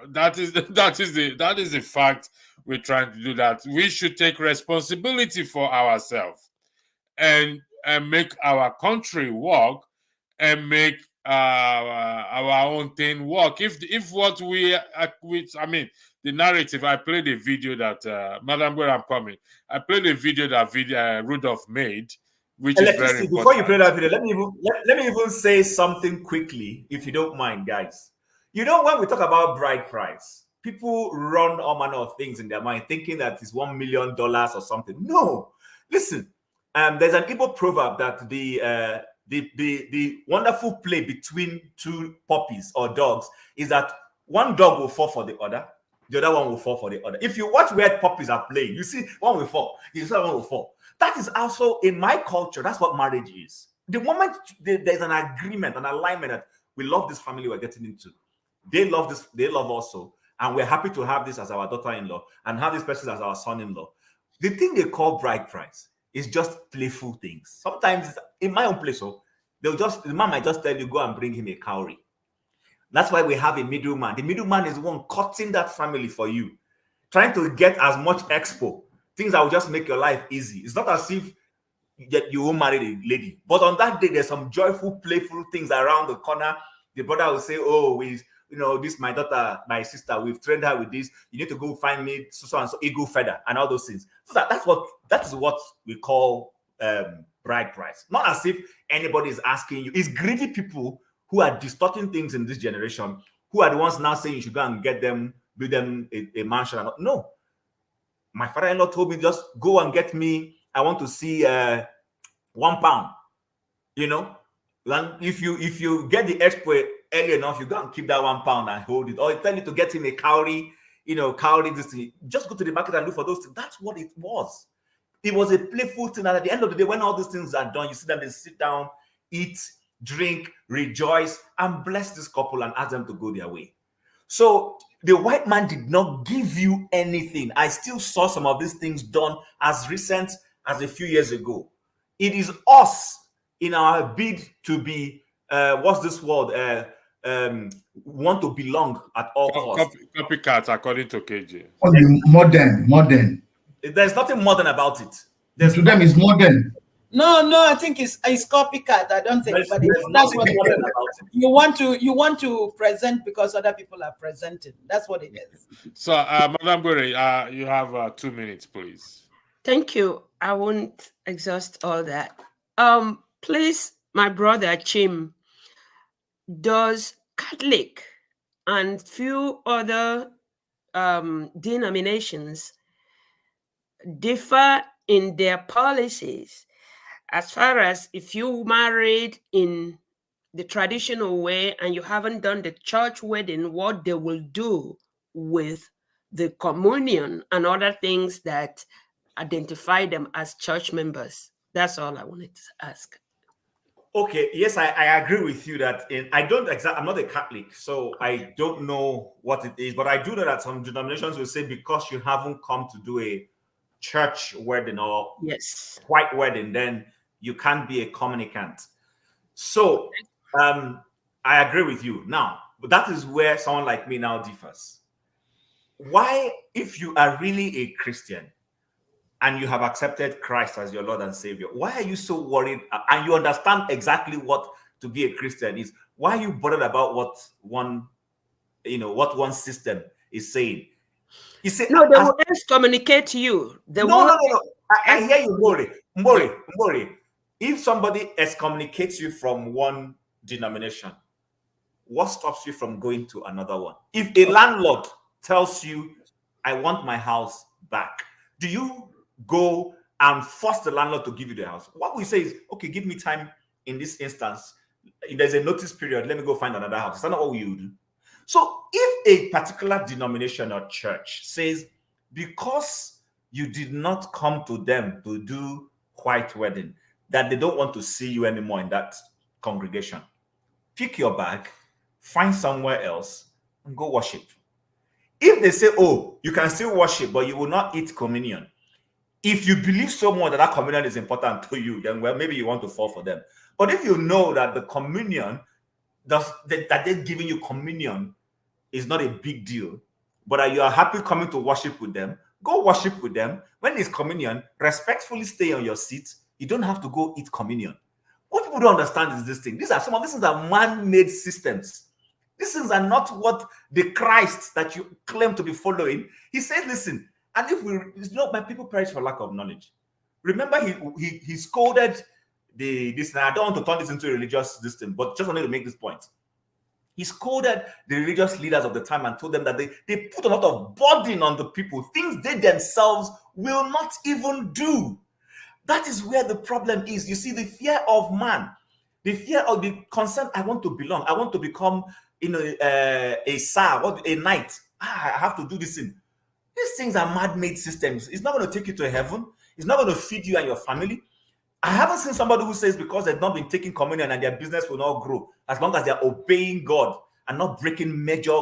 that is the fact. We're trying to do that. We should take responsibility for ourselves and make our country work and make our own thing work. If what the narrative, I played a video that Madam, where I'm coming, I played a video that Rudolph made, which is very important. Before you play that video, let me even say something quickly, if you don't mind, guys. When we talk about bride price, people run all manner of things in their mind, thinking that it's $1 million or something. No, listen. There's an Igbo proverb that the wonderful play between two puppies or dogs is that one dog will fall for the other one will fall for the other. If you watch where puppies are playing, you see one will fall, you see one will fall. That is also in my culture. That's what marriage is. The moment there's an agreement, an alignment that we love this family we're getting into, they love this, they love also, and we're happy to have this as our daughter-in-law and have this person as our son-in-law. The thing they call bride price is just playful things. Sometimes in my own place, the man might just tell you, go and bring him a cowrie. That's why we have a middleman. The middleman is the one cutting that family for you, trying to get as much expo, things that will just make your life easy. It's not as if you won't marry a lady, but on that day, there's some joyful, playful things around the corner. The brother will say, oh, this my daughter, my sister, we've trained her with this. You need to go find me so and so eagle feather and all those things. So that is what we call bride price. Not as if anybody is asking you. It's greedy people who are distorting things in this generation, who are the ones now saying you should go and build them a mansion. No. My father-in-law told me, just go and get me, I want to see £1. And if you get the expo early enough, you go and keep that £1 and hold it. Or I tell you to get him a cowrie, this thing. Just go to the market and look for those things. That's what it was. It was a playful thing. And at the end of the day, when all these things are done, you see them, they sit down, eat, drink, rejoice, and bless this couple and ask them to go their way. So the white man did not give you anything. I still saw some of these things done as recent as a few years ago. It is us in our bid to be, what's this word? Want to belong at all costs. Copycat, according to KJ. Modern. There's nothing modern about it. To them, it's modern. No, I think it's copycat. I don't think, but that's what it is. You want to present because other people are presenting. That's what it is. So, Madam Gore, you have 2 minutes, please. Thank you. I won't exhaust all that. Please, my brother Chim, does Catholic and few other denominations differ in their policies as far as if you married in the traditional way and you haven't done the church wedding, what they will do with the communion and other things that identify them as church members? That's all I wanted to ask. Okay, yes, I agree with you that I'm not a Catholic, so I don't know what it is, but I do know that some denominations will say because you haven't come to do a church wedding or white wedding, then you can't be a communicant. So I agree with you. Now, but that is where someone like me now differs. Why, if you are really a Christian and you have accepted Christ as your Lord and Savior, why are you so worried? And you understand exactly what to be a Christian is. Why are you bothered about what one system is saying? You say, no, they will excommunicate you. No. I hear you, Mbori. If somebody excommunicates you from one denomination, what stops you from going to another one? If a landlord tells you, I want my house back, do you go and force the landlord to give you the house? What we say is, okay, give me time in this instance. If there's a notice period, let me go find another house. Is that not what you do? So if a particular denomination or church says, because you did not come to them to do white wedding, that they don't want to see you anymore in that congregation, pick your bag, find somewhere else, and go worship. If they say, oh, you can still worship, but you will not eat communion, if you believe so much that communion is important to you, then well, maybe you want to fall for them. But if you know that the communion, that they're giving you communion is not a big deal, but you are happy coming to worship with them, go worship with them. When it's communion, respectfully stay on your seat. You don't have to go eat communion. What people don't understand is this thing. Some of these things are man-made systems. These things are not what the Christ that you claim to be following. He says, listen, and my people perish for lack of knowledge. Remember, he scolded this. I don't want to turn this into a religious system, but just wanted to make this point. He scolded the religious leaders of the time and told them that they put a lot of burden on the people, things they themselves will not even do. That is where the problem is. You see, the fear of man, the fear of the concern, I want to belong, I want to become a sar, a knight. I have to do this thing. These things are man-made systems. It's not going to take you to heaven. It's not going to feed you and your family. I haven't seen somebody who says because they've not been taking communion and their business will not grow as long as they're obeying God and not breaking major,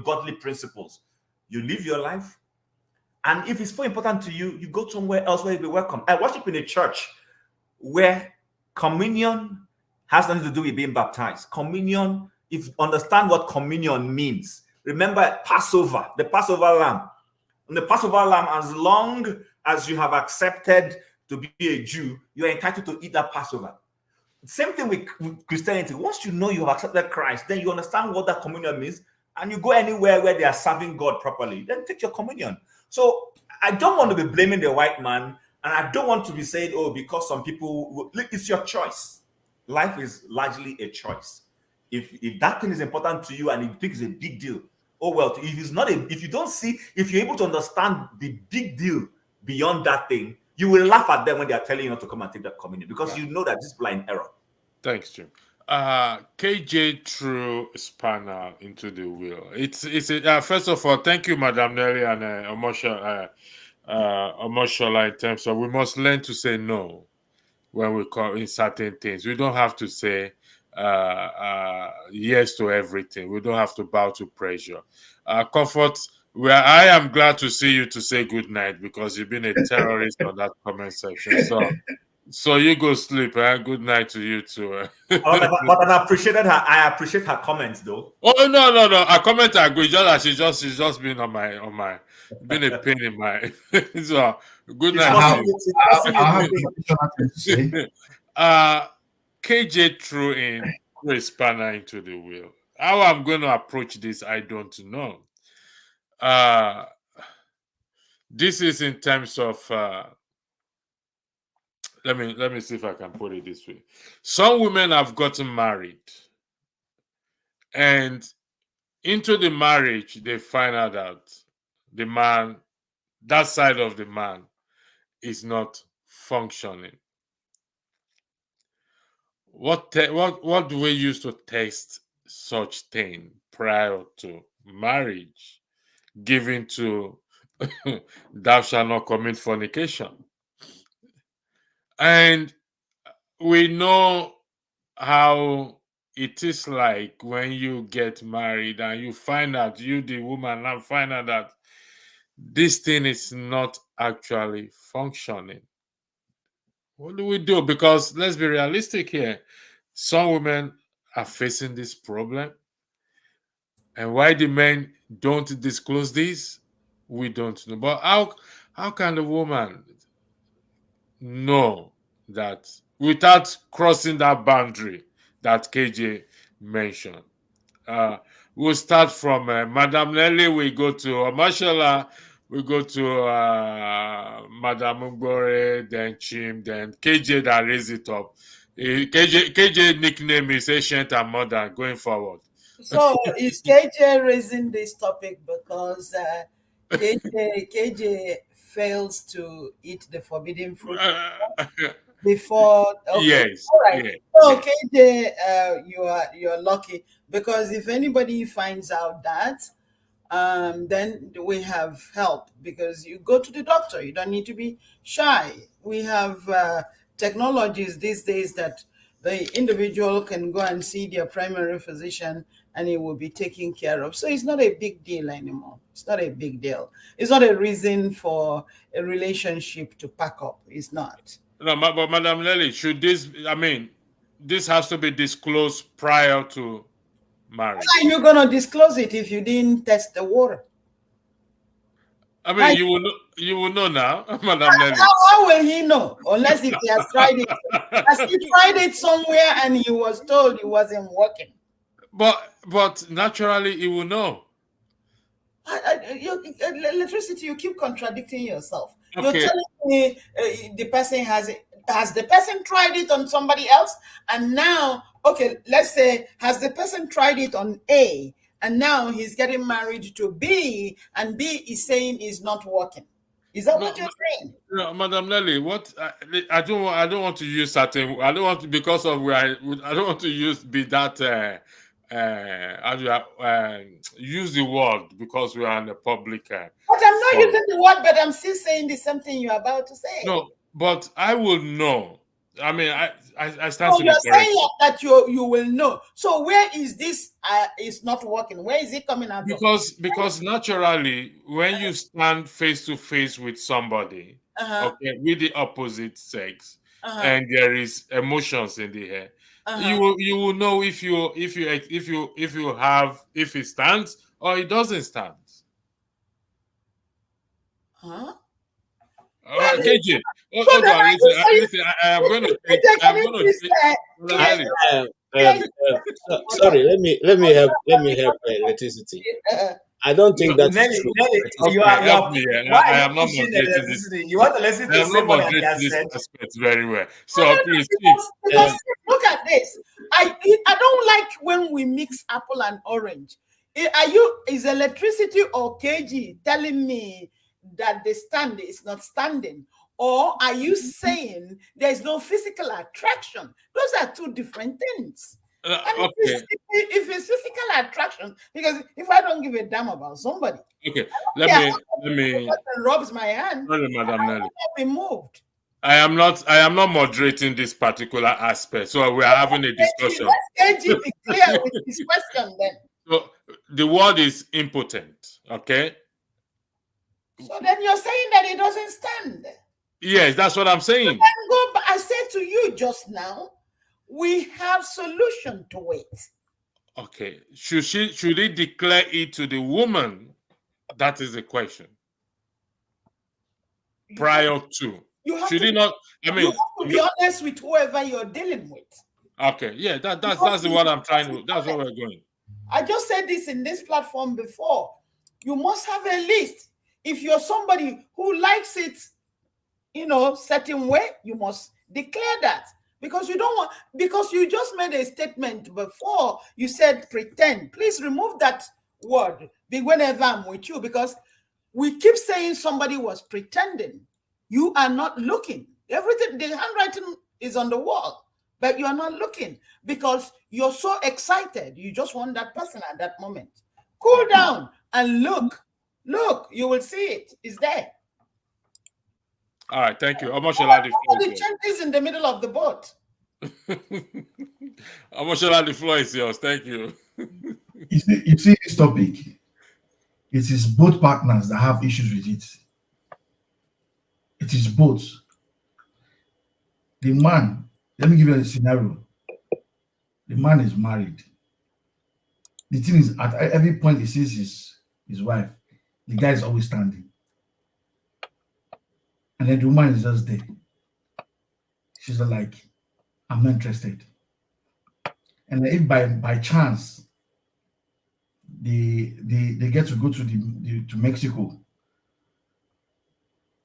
godly principles. You live your life. And if it's so important to you, you go somewhere else where you'll be welcome. I worship in a church where communion has nothing to do with being baptized. Communion, if you understand what communion means, remember Passover, the Passover lamb. And the Passover lamb, as long as you have accepted to be a Jew, you are entitled to eat that Passover. Same thing with Christianity. Once you know you have accepted Christ, then you understand what that communion means, and you go anywhere where they are serving God properly, then take your communion. So I don't want to be blaming the white man, and I don't want to be saying, oh, because some people, it's your choice. Life is largely a choice. If that thing is important to you and you think it's a big deal, oh well, if you're able to understand the big deal beyond that thing, you will laugh at them when they are telling you not to come and take that communion because you know that this is blind error. Thanks, Jim. KJ threw a spanner into the wheel. It's first of all, thank you, Madam Nelly and Omosha. emotional in terms of we must learn to say no when we call in certain things. We don't have to say yes to everything. We don't have to bow to pressure. Comfort, where I am glad to see you to say good night because you've been a terrorist on that comment section. So you go sleep. Good night to you too. But I appreciated her. I appreciate her comments though. Oh no! I comment I agree. Just that she's just been on my been a pain in my so good night. I have to say. KJ threw in Chris Spanner into the wheel. How I'm going to approach this, I don't know. This is in terms of let me see if I can put it this way. Some women have gotten married, and into the marriage, they find out that the man, that side of the man, is not functioning. What do we use to test such thing prior to marriage? Given to thou shalt not commit fornication. And we know how it is like when you get married and you find out, you the woman now find out that this thing is not actually functioning. What do we do? Because let's be realistic here. Some women are facing this problem. And why the men don't disclose this, we don't know. But how can the woman know that without crossing that boundary that KJ mentioned? We'll start from Madam Nelly, we go to Mashallah, we go to Madam Ugbore, then Chim, then KJ that raised it up. KJ nickname is Ancient and Modern going forward. So is KJ raising this topic because KJ fails to eat the forbidden fruit before? Okay. Yes. All right. Yes, so yes. KJ, you're lucky, because if anybody finds out that, then we have help, because you go to the doctor. You don't need to be shy. We have technologies these days that the individual can go and see their primary physician and it will be taken care of. So it's not a big deal anymore. It's not a big deal. It's not a reason for a relationship to pack up. It's not. No, but Madam Nelly, should this, this has to be disclosed prior to marriage. How are you going to disclose it if you didn't test the water? You will know now, Madam Nelly. How will he know? Unless if he has tried it. Has he tried it somewhere and he was told it wasn't working? But naturally he will know. Electricity, you keep contradicting yourself. Okay. You're telling me the person has the person tried it on somebody else, and now, okay, let's say, has the person tried it on A, and now he's getting married to B, and B is saying it's not working. Is that what you're saying? No, Madam Nelly, what I don't want to use certain. I don't want to, because of where I don't want to use use the word, because we are in a public. But I'm not using the word, but I'm still saying the same thing you're about to say. No, but I will know. I stand to be you're corrected. saying that you will know. So where is this is not working? Where is it coming out Because naturally, when you stand face to face with somebody, okay, with the opposite sex, and there is emotions in the air, you will know if it stands or it doesn't stand. KJ, hold on. Listen, I am going to take. Sorry, let me help electricity. I don't think that's true. Nelly, I am not moderating this. You want electricity to say what I just said? Very well. So please. Because look at this. I don't like when we mix apple and orange. Is electricity or KG telling me that the stand is not standing? Or are you saying there's no physical attraction? Those are two different things. And Okay. if it's physical attraction, because if I don't give a damn about somebody, Okay. yeah, Let me. rubs my hand, Sorry, Madam Nelly. I'll be moved. I am not moderating this particular aspect. So we are having a discussion. Let AG be clear with his question then. So the word is impotent. Okay. So then you're saying that it doesn't stand. Yes, that's what I'm saying. Then go back. I said to you just now, we have solution to it. Okay. Should he declare it to the woman? That is the question. Prior to. Should he not? I mean, you have to be honest with whoever you're dealing with. Okay, yeah, that's what I'm trying to. That's where we're going. I just said this in this platform before. You must have a list. If you're somebody who likes it, certain way, you must declare that. Because you don't want, because you just made a statement before, you said pretend. Please remove that word whenever I'm with you, because we keep saying somebody was pretending. You are not looking. Everything, the handwriting is on the wall, but you are not looking because you're so excited. You just want that person at that moment. Cool down and look. Look, you will see it. It's there. All right, thank you. How much shall I the floor? The change is in the middle of the boat. How much shall I the floor is yours? Thank you. You see this topic. It is both partners that have issues with it. It is both. The man, let me give you a scenario. The man is married. The thing is, at every point he sees his wife, the guy is always standing. And then the woman is just there. She's like, I'm not interested. And if by chance they get to go to Mexico,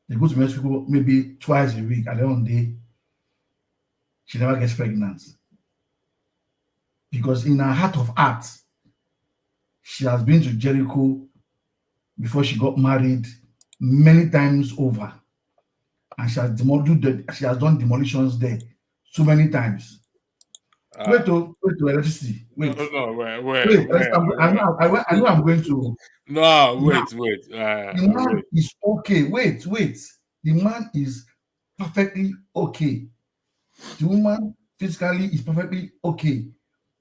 they go to Mexico maybe twice a week. At the end of the day, she never gets pregnant. Because in her heart of hearts, she has been to Jericho before she got married many times over. And she has done demolitions there so many times. Wait to electricity. Wait. No, wait. I know I'm going to. No, wait. The man is okay. Wait. The man is perfectly okay. The woman physically is perfectly okay.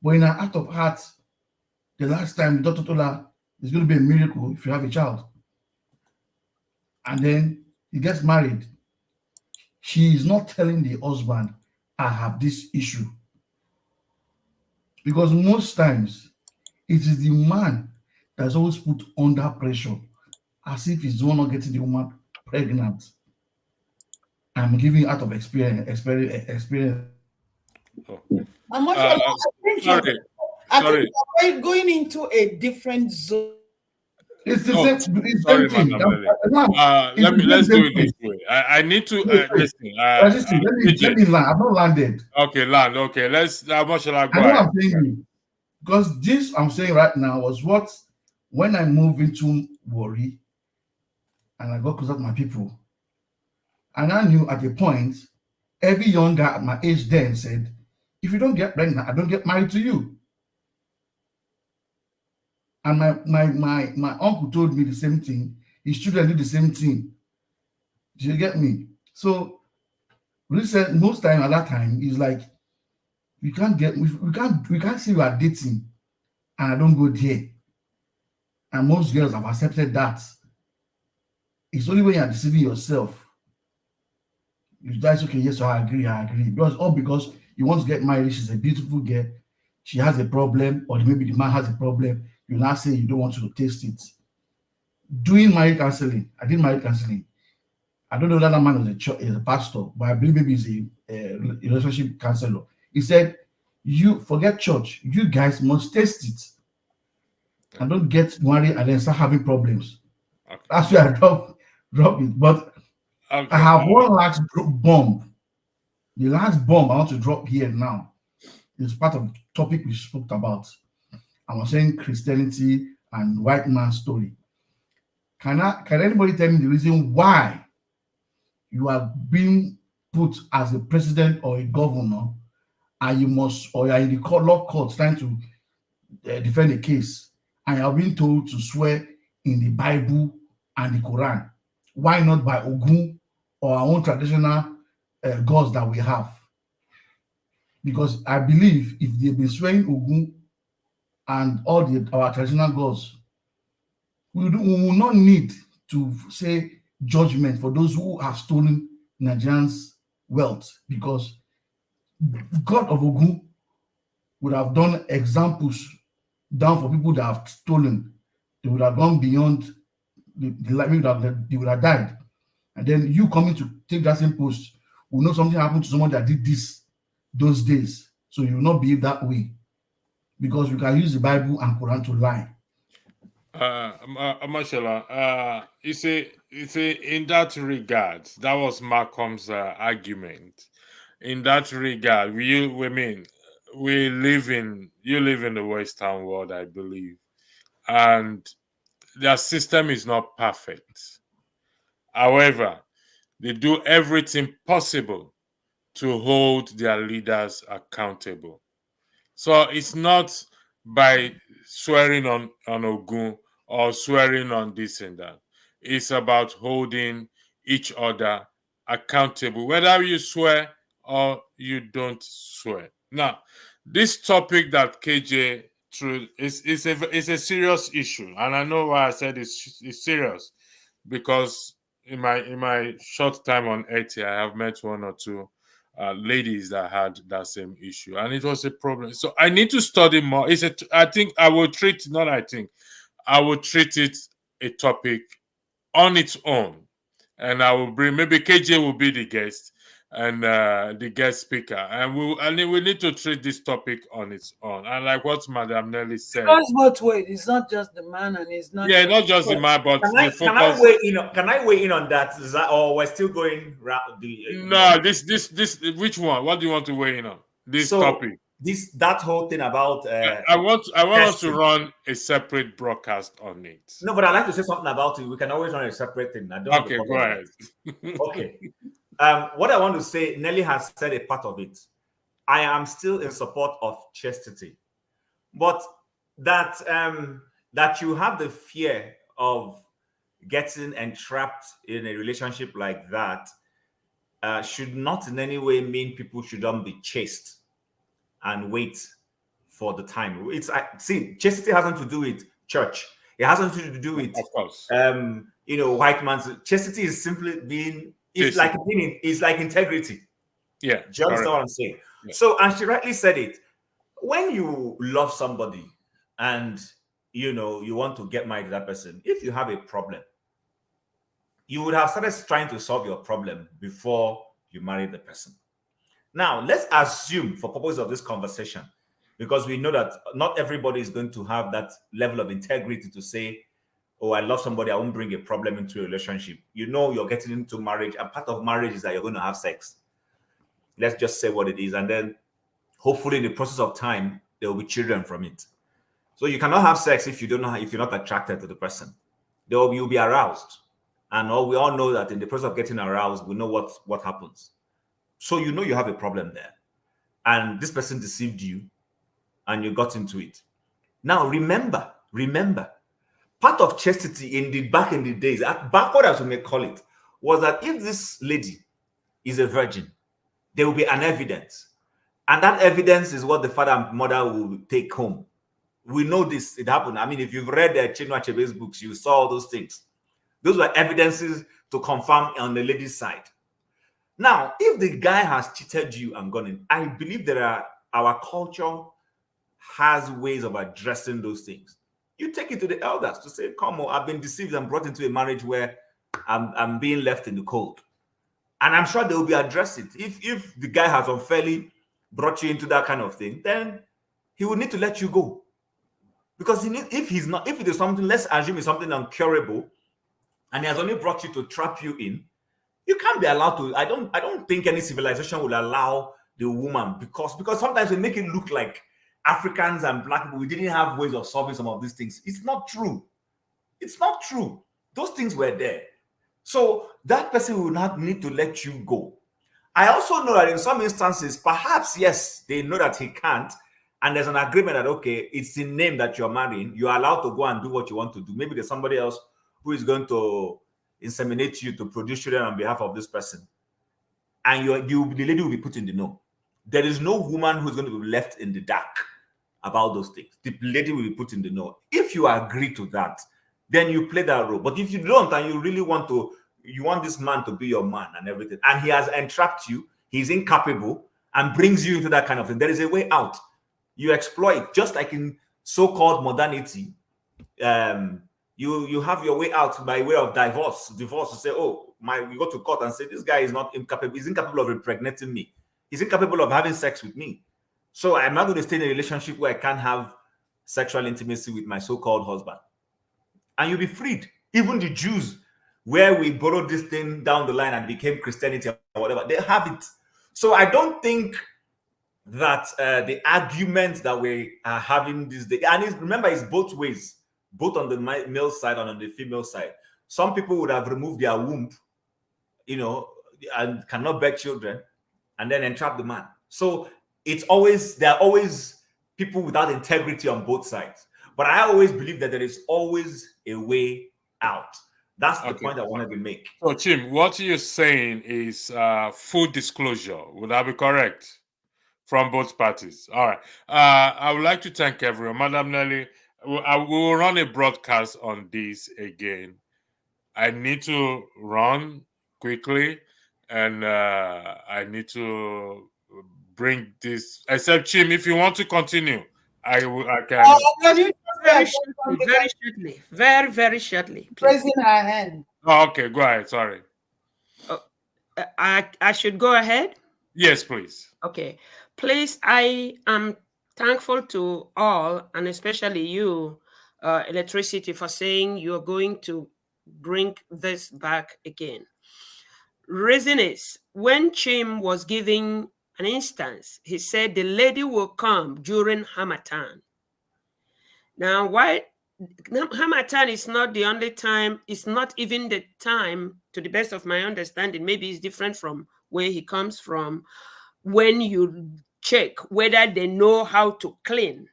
But in her heart of hearts, the last time the doctor told her it's going to be a miracle if you have a child. And then he gets married. She is not telling the husband, I have this issue. Because most times, it is the man that's always put under pressure, as if he's the one not getting the woman pregnant. I'm giving out of experience. Oh. Sorry. I think we're going into a different zone. It's the same. It's sorry, thing. Let's do it this way. I need to listen. Let me land. I'm not landed. Okay, land. Okay, let's. How much shall I go? I know I'm saying because this I'm saying right now was what when I moved into Warri and I got closer to my people, and I knew at a point every young guy at my age then said, "If you don't get pregnant, I don't get married to you." And my uncle told me the same thing. His children did the same thing. Do you get me? So we said most time at that time is like we can't say you are dating and I don't go there. And most girls have accepted that. It's only when you are deceiving yourself. You guys okay, yes, I agree. Because you want to get married, she's a beautiful girl, she has a problem, or maybe the man has a problem. You now say you don't want to taste it. Doing marriage counseling, I did marriage counseling. I don't know that man is a pastor, but I believe maybe he's a relationship counselor. He said, "You forget church. You guys must taste it, and don't get married and then start having problems." Okay. That's why I drop it. But okay. I have one last bomb. The last bomb I want to drop here now is part of the topic we spoke about. I was saying Christianity and white man's story. Can anybody tell me the reason why you are being put as a president or a governor and you must, or you are in the law court trying to defend a case, and you are being told to swear in the Bible and the Quran, why not by Ogun or our own traditional gods that we have? Because I believe if they've been swearing Ogun and all our traditional gods, we will not need to say judgment for those who have stolen Nigerians' wealth, because God of Ogun would have done examples down for people that have stolen. They would have gone beyond they would have died. And then you coming to take that same post will know something happened to someone that did this those days. So you will not behave that way, because you can use the Bible and Quran to lie. Mashallah, you see, in that regard, that was Malcolm's argument. In that regard, you live in the Western world, I believe, and their system is not perfect. However, they do everything possible to hold their leaders accountable. So it's not by swearing on Ogun or swearing on this and that. It's about holding each other accountable, whether you swear or you don't swear. Now, this topic that KJ threw is a serious issue, and I know why I said it's serious, because in my short time on Earth here, I have met one or two ladies that had that same issue, and it was a problem. So I need to study more. I will treat it a topic on its own, and I will bring, maybe KJ will be the guest and the guest speaker, and we need to treat this topic on its own. And like what Madam Nelly said, Because both ways, it's not just the man, and it's not not just the man, but Can I weigh in on that? Is that, or we're still going round no, this which one? What do you want to weigh in on? This topic. That whole thing about I want us to run a separate broadcast on it. No, but I'd like to say something about it. We can always run a separate thing. Okay, go ahead. Okay. What I want to say, Nelly has said a part of it. I am still in support of chastity, but that you have the fear of getting entrapped in a relationship like that should not in any way mean people shouldn't be chaste and wait for the time. See, chastity hasn't to do with church. It hasn't to do with, of course, white man's chastity is simply being. It's like integrity. Yeah. Do you understand what I'm saying? Yeah. So, and she rightly said it. When you love somebody and you want to get married to that person, if you have a problem, you would have started trying to solve your problem before you marry the person. Now, let's assume, for purpose of this conversation, because we know that not everybody is going to have that level of integrity to say, oh, I love somebody, I won't bring a problem into a relationship. You're getting into marriage, and part of marriage is that you're going to have sex. Let's just say what it is. And then hopefully in the process of time, there will be children from it. So you cannot have sex if you're not attracted to the person. You'll be aroused. And we all know that in the process of getting aroused, we know what happens. So you have a problem there. And this person deceived you and you got into it. Now remember, part of chastity back in the days, backward as we may call it, was that if this lady is a virgin, there will be an evidence. And that evidence is what the father and mother will take home. We know this, it happened. I mean, if you've read Chinua Achebe's books, you saw all those things. Those were evidences to confirm on the lady's side. Now, if the guy has cheated you and gone in, I believe our culture has ways of addressing those things. You take it to the elders to say, come on, I've been deceived and brought into a marriage where I'm being left in the cold. And I'm sure they will be addressed it. If the guy has unfairly brought you into that kind of thing, then he will need to let you go. Because if it is something, let's assume it's something incurable, and he has only brought you to trap you in, you can't be allowed to. I don't think any civilization will allow the woman, because sometimes we make it look like Africans and black people, we didn't have ways of solving some of these things. It's not true. It's not true. Those things were there. So that person will not need to let you go. I also know that in some instances, perhaps, yes, they know that he can't, and there's an agreement that, okay, it's in name that you're marrying. You're allowed to go and do what you want to do. Maybe there's somebody else who is going to inseminate you to produce children on behalf of this person. And the lady will be put in the know. There is no woman who's going to be left in the dark about those things. The lady will be put in the know. If you agree to that, then you play that role. But if you don't, and you really want to, you want this man to be your man and everything, and he has entrapped you, he's incapable, and brings you into that kind of thing, there is a way out. You exploit, just like in so-called modernity. You have your way out by way of divorce. Divorce, to say, oh, we go to court and say, this guy is not incapable. He's incapable of impregnating me. He's incapable of having sex with me. So I'm not going to stay in a relationship where I can't have sexual intimacy with my so-called husband. And you'll be freed. Even the Jews, where we borrowed this thing down the line and became Christianity or whatever, they have it. So I don't think that the argument that we are having this day, and remember, it's both ways, both on the male side and on the female side. Some people would have removed their womb, and cannot bear children, and then entrap the man. So there are always people without integrity on both sides. But I always believe that there is always a way out. That's the point I wanted to make. So, Chim, what you're saying is full disclosure. Would that be correct? From both parties. All right. I would like to thank everyone. Madam Nelly, we will run a broadcast on this again. I need to run quickly, and I need to bring this. Except, Chim, if you want to continue, I can. Very, very shortly. Raising her hand. Oh, okay, go ahead. Sorry. I should go ahead? Yes, please. Okay. Please, I am thankful to all, and especially you, Electricity, for saying you're going to bring this back again. Reason is, when Chim was giving an instance, he said the lady will come during Harmattan. Now, why Harmattan is not the only time, it's not even the time, to the best of my understanding, maybe it's different from where he comes from, when you check whether they know how to clean.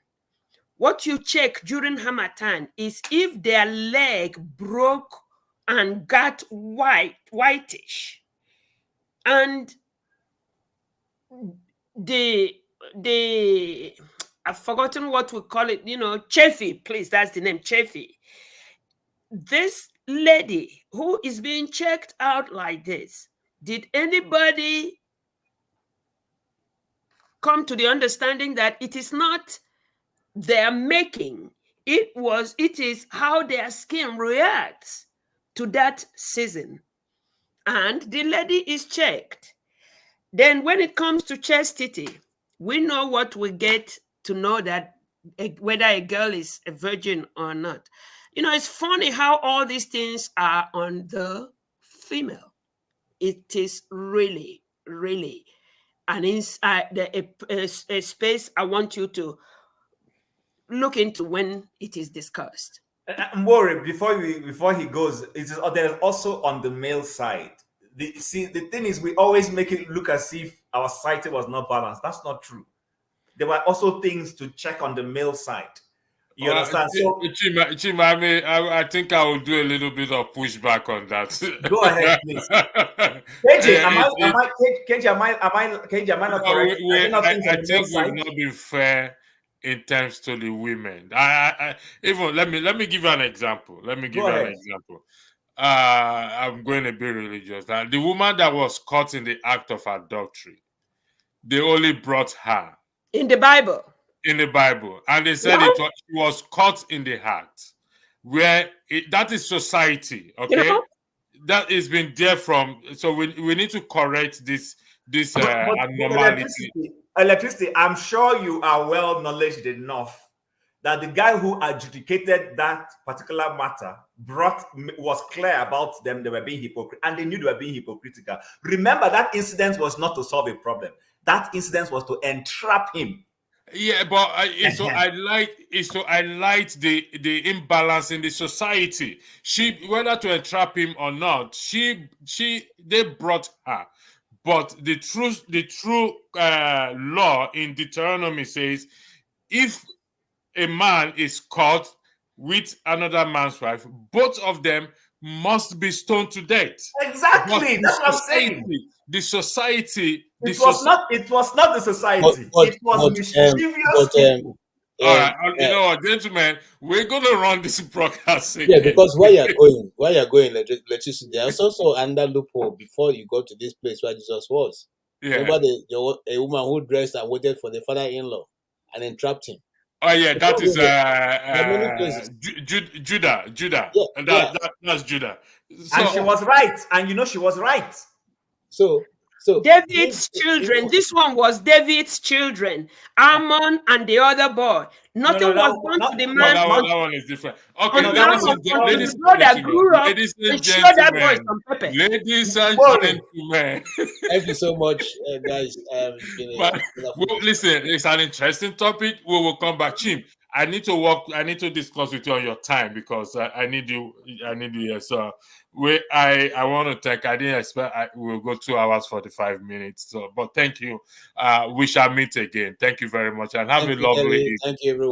What you check during Harmattan is if their leg broke and got whitish, and I've forgotten what we call it, Cheffy, please, that's the name, Cheffy. This lady who is being checked out like this, did anybody come to the understanding that it is not their making, it is how their skin reacts to that season? And the lady is checked. Then when it comes to chastity, we know what we get to know that whether a girl is a virgin or not. It's funny how all these things are on the female. It is really, really a space I want you to look into when it is discussed. I'm worried before he goes. There's also on the male side. The thing is, we always make it look as if our society was not balanced. That's not true. There were also things to check on the male side. You understand? Chim, I think I will do a little bit of pushback on that. Go ahead, please. KJ, am I not correct? I think we've not been fair in terms to the women. Let me give you an example. I'm going to be religious. The woman that was caught in the act of adultery, they only brought her in the Bible. And they said it was caught in the act, where that is society. Okay, that has been there from. So we need to correct this abnormality. Electricity, I'm sure you are well knowledgeable enough that the guy who adjudicated that particular matter was clear about them. They were being hypocritical, and they knew they were being hypocritical. Remember, that incident was not to solve a problem. That incident was to entrap him. Yeah, but I liked the imbalance in the society. Whether to entrap him or not, they brought her. But the true law in Deuteronomy says, if a man is caught with another man's wife, both of them must be stoned to death. Exactly. That's what I'm saying. The society. It was not the society. It was mischievous people. All right, you know what, gentlemen, we're gonna run this broadcast again. Yeah, because where you're going, electricity, there's also another loophole before you go to this place where Jesus was. Yeah. Remember a woman who dressed and waited for the father-in-law and entrapped him. Oh yeah, that is Judah. Yeah, That's Judah. So, and she was right, and you know she was right. So David's children. This one was David's children. Ammon and the other boy. Nothing was done to the man. That one is different. Okay, ladies and gentlemen. Ladies and gentlemen. Thank you so much, guys. Listen, it's an interesting topic. We will come back. Chim, I need to discuss with you on your time because I need you here. So I want to thank. I didn't expect we'll go 2 hours 45 minutes. So, but thank you. We shall meet again. Thank you very much, and have a lovely evening. Thank you, everyone.